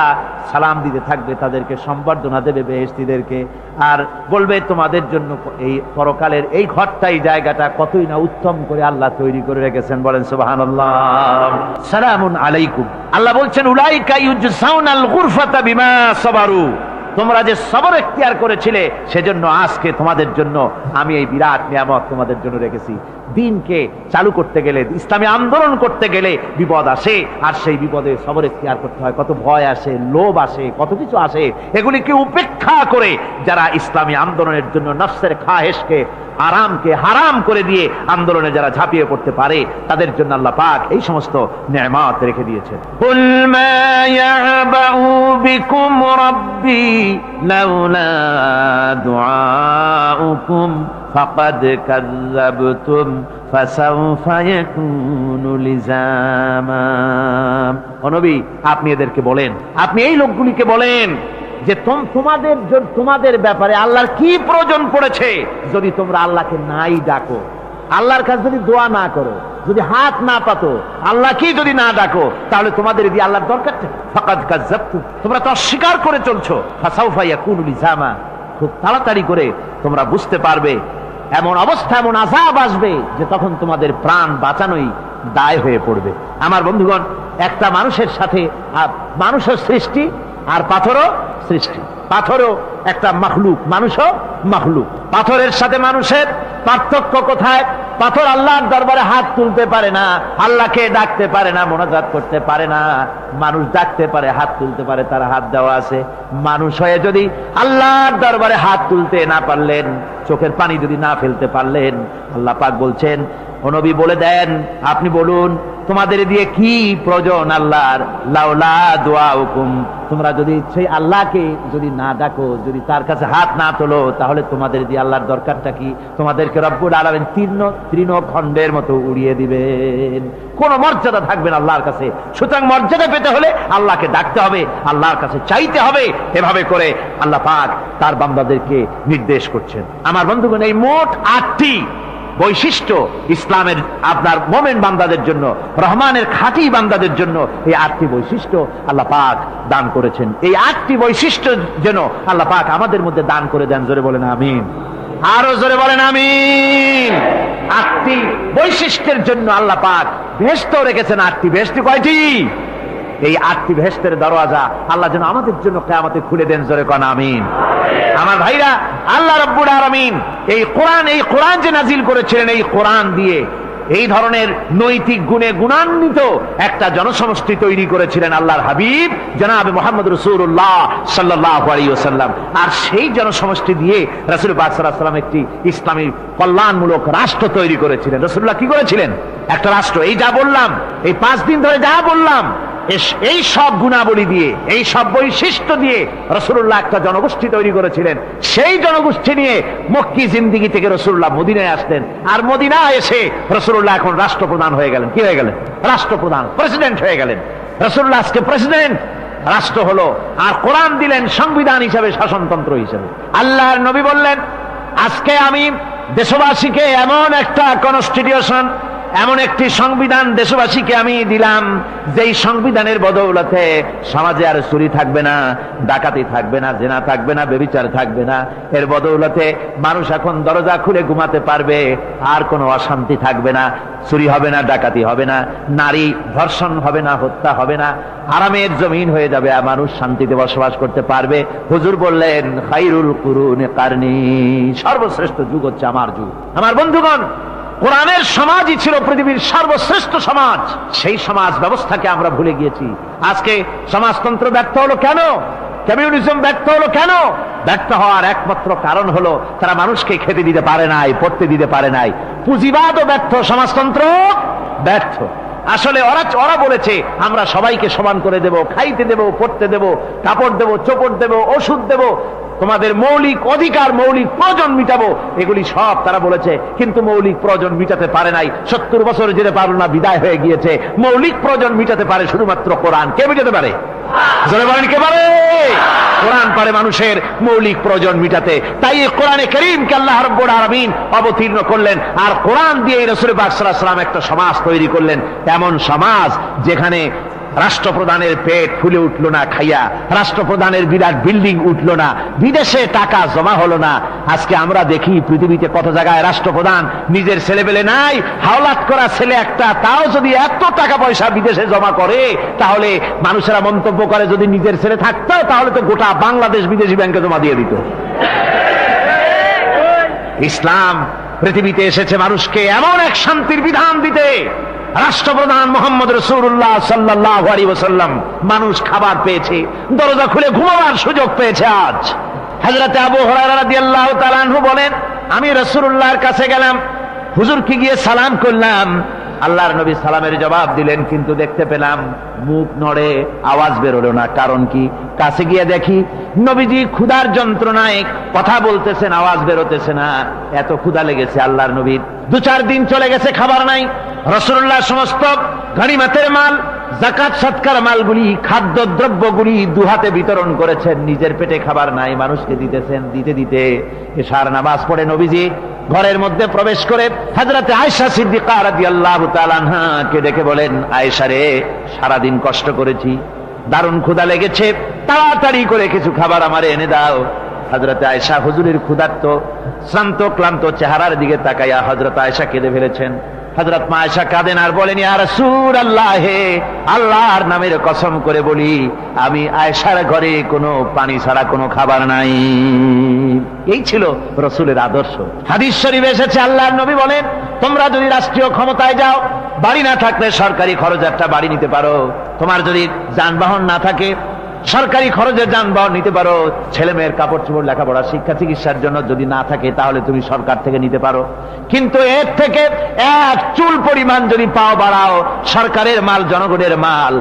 সালাম দিতে থাকবে, তাদেরকে সম্বর্ধনা দেবে বেহেশতীদেরকে, আর বলবে তোমাদের জন্য এই পরকালের এই ঘরটাই জায়গাটা কতই না উত্তম করে আল্লাহ তৈরি করে রেখেছেন। বলেন সুবহানাল্লাহ। সালামুন আলাইকুম। আল্লাহ বলছেন উলাইকা ইউজসাউনাল গুরফাতা বিমা সাবারু। তোমরা যে সবর এখতিয়ার করেছিলে সেজন্য আজকে তোমাদের জন্য আমি এই বিরাট নিয়ামত তোমাদের জন্য রেখেছি। দিনকে চালু করতে গেলে, ইসলামী আন্দোলন করতে গেলে বিপদ আসে, আর সেই বিপদে সবর এখতিয়ার করতে হয়। কত ভয় আসে, লোভ আসে, কত কিছু আসে। এগুলিকে উপেক্ষা করে যারা ইসলামী আন্দোলনের জন্য নফসের খাহেশকে, আরামকে হারাম করে দিয়ে আন্দোলনে যারা ঝাঁপিয়ে পড়তে পারে, তাদের জন্য আল্লাহ পাক এই সমস্ত নেয়ামত রেখে দিয়েছেন। কুল মা ইয়াবাউ বিকুম রাব্বি লাউলা দুআউকুম ফাকাদ কাযযাবতুম ফাসাউফা ইয়াকুনু লিজামা। ও নবী, আপনি এদেরকে বলেন, আপনি এই লোকগুলিকে বলেন যে তোমাদের ব্যাপারে আল্লাহর কি প্রয়োজন পড়েছে যদি তোমরা আল্লাহকে নাই ডাকো, আল্লাহর কাছে যদি দোয়া না করো, যদি হাত না পাতো, আল্লাহকে যদি না ডাকো, তাহলে তোমাদের দিয়ে আল্লাহর দরকার নেই। ফাকাদ কাযযাবতুম, তোমরা তো অস্বীকার করে চলছো। ফাসাউফা ইয়াকুনু লিজামা, খুব তাড়াতাড়ি করে তোমরা বুঝতে পারবে, এমন অবস্থা, এমন আযাব আসবে যে তখন তোমাদের প্রাণ বাঁচানোই দায় হয়ে পড়বে। আমার বন্ধুগণ, একটা মানুষের সাথে মানুষের সৃষ্টি আর পাথরও সৃষ্টি, পাথরও একটা মাখলুক, মানুষও মাখলুক। পাথরের সাথে মানুষের পার্থক্য কোথায়? পাথর আল্লাহর দরবারে হাত তুলতে পারে না, আল্লাহকে ডাকতে পারে না, মোনাজাত করতে পারে না। মানুষ ডাকতে পারে, হাত তুলতে পারে, তার হাত দেওয়া আছে। মানুষ হয়ে যদি আল্লাহর দরবারে হাত তুলতে না পারলেন, চোখের পানি যদি না ফেলতে পারলেন, আল্লাহ পাক বলছেন, ও নবী বলে দেন, আপনি বলুন তোমাদের দিয়ে কি প্রয়োজন আল্লাহর? লাউলা দুআউকুম, তোমরা যদি সেই আল্লাহকে যদি না ডাকো, যদি তার কাছে হাত না তোলো, তাহলে তোমাদের দিয়ে আল্লাহর দরকারটা কি? তোমাদেরকে রব্বুল আলামিন তৃণখণ্ডের মতো উড়িয়ে দিবেন, কোন মর্যাদা থাকবে না আল্লাহর কাছে। সুতরাং মর্যাদা পেতে হলে আল্লাহকে ডাকতে হবে, আল্লাহর কাছে চাইতে হবে। এভাবে করে আল্লাহ পাক তার বান্দাদেরকে নির্দেশ করছেন। আমার বন্ধুগণ, এই মোট 8টি বৈশিষ্ট্য ইসলামের আপনার মোমেন বান্দাদের জন্য, রহমানের খাঁটি বান্দাদের জন্য এই 8টি বৈশিষ্ট্য আল্লাহ পাক দান করেছেন। এই 8টি বৈশিষ্ট্য যেন আল্লাহ পাক আমাদের মধ্যে দান করে দেন। জোরে বলেন আমিন, আরো জোরে বলেন আমিন। 8টি বৈশিষ্ট্যের জন্য আল্লাহ পাক বেহেশত রেখেছেন। 8টি বেহেশত কয়টি? এই 8টি বেহেশতের দরওয়াজা আল্লাহ যেন আমাদের জন্য কিয়ামতে খুলে দেন। জোরে কোন আমিন। আমার ভাইরা, আল্লাহ রাব্বুল আলামিন এই কোরআন যে নাজিল করেছিলেন, এই কোরআন দিয়ে এই ধরনের নৈতিক গুণে গুণান্বিত একটা জনসমষ্টি তৈরি করেছিলেন আল্লাহর হাবিব জনাবে মুহাম্মদ রাসূলুল্লাহ সাল্লাল্লাহু আলাইহি ওয়াসাল্লাম। আর সেই জনসমষ্টি দিয়ে রাসূল পাক সাল্লাল্লাহু আলাইহি ওয়াসাল্লাম একটি ইসলামী কল্যাণমূলক রাষ্ট্র তৈরি করেছিলেন। রাসূলুল্লাহ কি করেছিলেন? একটা রাষ্ট্র। এই যা বললাম, এই 5 দিন ধরে যা বললাম, এই সব গুণাবলী দিয়ে, এই সব বৈশিষ্ট্য দিয়ে রাসূলুল্লাহ একটা জনগোষ্ঠী তৈরি করেছিলেন। সেই জনগোষ্ঠী নিয়ে মক্কি জিন্দেগি থেকে রাসূলুল্লাহ মদিনায় আসলেন। আর মদিনায় এসে রাসূলুল্লাহ এখন রাষ্ট্রপ্রধান হয়ে গেলেন। কি হয়ে গেলেন? রাষ্ট্রপ্রধান, প্রেসিডেন্ট হয়ে গেলেন। রাসূলুল্লাহ আজকে প্রেসিডেন্ট, রাষ্ট্র হলো। আর কোরআন দিলেন সংবিধান হিসাবে, শাসনতন্ত্র হিসাবে। আল্লাহর নবী বললেন, আজকে আমি দেশবাসীকে এমন একটা কনস্টিটিউশন, এমন একটি সংবিধান দেশবাসীকে আমি দিলাম, যেই সংবিধানের বদৌলতে সমাজে আর চুরি থাকবে না, ডাকাতি থাকবে না, জেনা থাকবে না, ব্যভিচার থাকবে না। এর বদৌলতে মানুষ এখন দরজা খুলে ঘুমাতে পারবে, আর কোনো অশান্তি থাকবে না, চুরি হবে না, ডাকাতি হবে না, নারী ধর্ষণ হবে না, হত্যা হবে না, আরামের জমিন হয়ে যাবে, আর মানুষ শান্তিতে বসবাস করতে পারবে। হুজুর বললেন, খায়রুল কুরুনি কারনি, সর্বশ্রেষ্ঠ যুগ হচ্ছে আমার যুগ। আমার বন্ধুগণ, কোরআনের সমাজই ছিল পৃথিবীর সর্বশ্রেষ্ঠ সমাজ। সেই সমাজ ব্যবস্থাকে আমরা ভুলে গিয়েছি। আজকে সমাজতন্ত্র ব্যর্থ হলো কেন? কমিউনিজম ব্যর্থ হলো কেন? ব্যর্থ হওয়ার একমাত্র কারণ হলো তারা মানুষকে খেতে দিতে পারে নাই, পড়তে দিতে পারে নাই। পুঁজিবাদও ব্যর্থ, সমাজতন্ত্র ব্যর্থ। আসলে ওরা বলেছে আমরা সবাইকে সমান করে দেব, খাইতে দেব, পড়তে দেব, কাপড় দেব, চোপড় দেব, ওষুধ দেব,
তোমাদের মৌলিক অধিকার, মৌলিক প্রয়োজন মিটাবো, এগুলি সব তারা বলেছে, কিন্তু মৌলিক প্রয়োজন মিটাতে পারে নাই। 70 বছর যেতে পারল না, বিদায় হয়ে গিয়েছে। মৌলিক প্রয়োজন মিটাতে পারে শুধুমাত্র কোরআন। কে মিটাতে পারে? জোরে বলেন, কে পারে? কোরআন পারে মানুষের মৌলিক প্রয়োজন মিটাতে। তাই এই কোরআনে কারীমকে আল্লাহ রাব্বুল আলামিন অবতীর্ণ করলেন, আর কোরআন দিয়ে রাসূল পাক সাল্লাল্লাহু আলাইহি ওয়াসাল্লাম একটা সমাজ তৈরি করলেন, এমন সমাজ যেখানে রাষ্ট্রপ্রধানের পেট ফুলে উঠল না খাইয়া, রাষ্ট্রপ্রধানের বিরাট বিল্ডিং উঠল না, বিদেশে টাকা জমা হলো না। আজকে আমরা দেখি পৃথিবীতে কত জায়গায় রাষ্ট্রপ্রধান নিজের ছেলেবেলে নাই, হাওলাত করা ছেলে একটা, তাও যদি এত টাকা পয়সা বিদেশে জমা করে, তাহলে মানুষেরা মন্তব্য করে যদি নিজের ছেলে থাকতো তাহলে তো গোটা বাংলাদেশ বিদেশি ব্যাংকে জমা দিয়ে দিত। ইসলাম পৃথিবীতে এসেছে মানুষকে এমন এক শান্তির বিধান দিতে। রাষ্ট্রপ্রধান মুহাম্মদ রাসূলুল্লাহ সাল্লাল্লাহু আলাইহি ওয়াসাল্লাম, মানুষ খাবার পেয়েছে, দরজা খুলে ঘুমাবার সুযোগ পেয়েছে। আজ হযরত আবু হুরায়রা রাদিয়াল্লাহু তাআলা আনহু বলেন, আমি রাসূলুল্লাহর কাছে গেলাম, হুজুরকে গিয়ে সালাম করলাম। আল্লাহর নবী সালামের জবাব দিলেন, কিন্তু দেখতে পেলাম মুখ নড়ে, আওয়াজ বেরোলো না। কারণ কি? কাছে গিয়ে দেখি নবীজি ক্ষুধার যন্ত্রণায় কথা বলতেছেন, আওয়াজ বেরোতেছে না। এত ক্ষুধা লেগেছে আল্লাহর নবীর। 2-4 দিন চলে গেছে, খাবার নাই। রাসূলুল্লাহ সমস্ত গনিমতের মাল, যাকাত সদকার মালগুলি, খাদ্য দ্রব্যগুলি দুহাতে বিতরণ করেছেন। নিজের পেটে খাবার নাই, মানুষকে দিতেছেন। দিতে দিতে এশার নামাজ পড়ে নবীজি ঘরের মধ্যে প্রবেশ করে হযরত আয়েশা সিদ্দিকা রাদিয়াল্লাহু তাআলা আনহাকে ডেকে বলেন, আয়েশা রে, সারাদিন কষ্ট করেছি, দারুণ ক্ষুধা লেগেছে, তাড়াতাড়ি করে কিছু খাবার আমারে এনে দাও। হযরত আয়েশা হুজুরের ক্ষুধার্ত শ্রান্ত ক্লান্ত চেহারার দিকে তাকাইয়া হযরত আয়েশা কেঁদে ফেলেছেন। হযরত মা আয়েশা কাঁদেন আর বলেন, ইয়া রাসূলুল্লাহ, হে আল্লাহর নামের কসম করে বলি, আমি আয়েশার ঘরে কোনো পানি ছাড়া কোনো খাবার নাই। এই ছিল রাসূলের আদর্শ। হাদিস শরীফে এসেছে, আল্লাহর নবী বলেন, তোমরা যদি রাষ্ট্রীয় ক্ষমতায় যাও, বাড়ি না থাকলে সরকারি খরচ একটা বাড়ি নিতে পারো। তোমার যদি যানবাহন না থাকে, সরকারি খরচের যানবাহন নিতে পারো। ছেলে মেয়ের কাপড় চোপড়, লেখাপড়া, শিক্ষা, চিকিৎসার জন্য যদি না থাকে, তাহলে তুমি সরকার থেকে নিতে পারো। কিন্তু এর থেকে 1 চুল পরিমাণ যদি পাও বাড়াও, সরকারের মাল জনগণের মাল,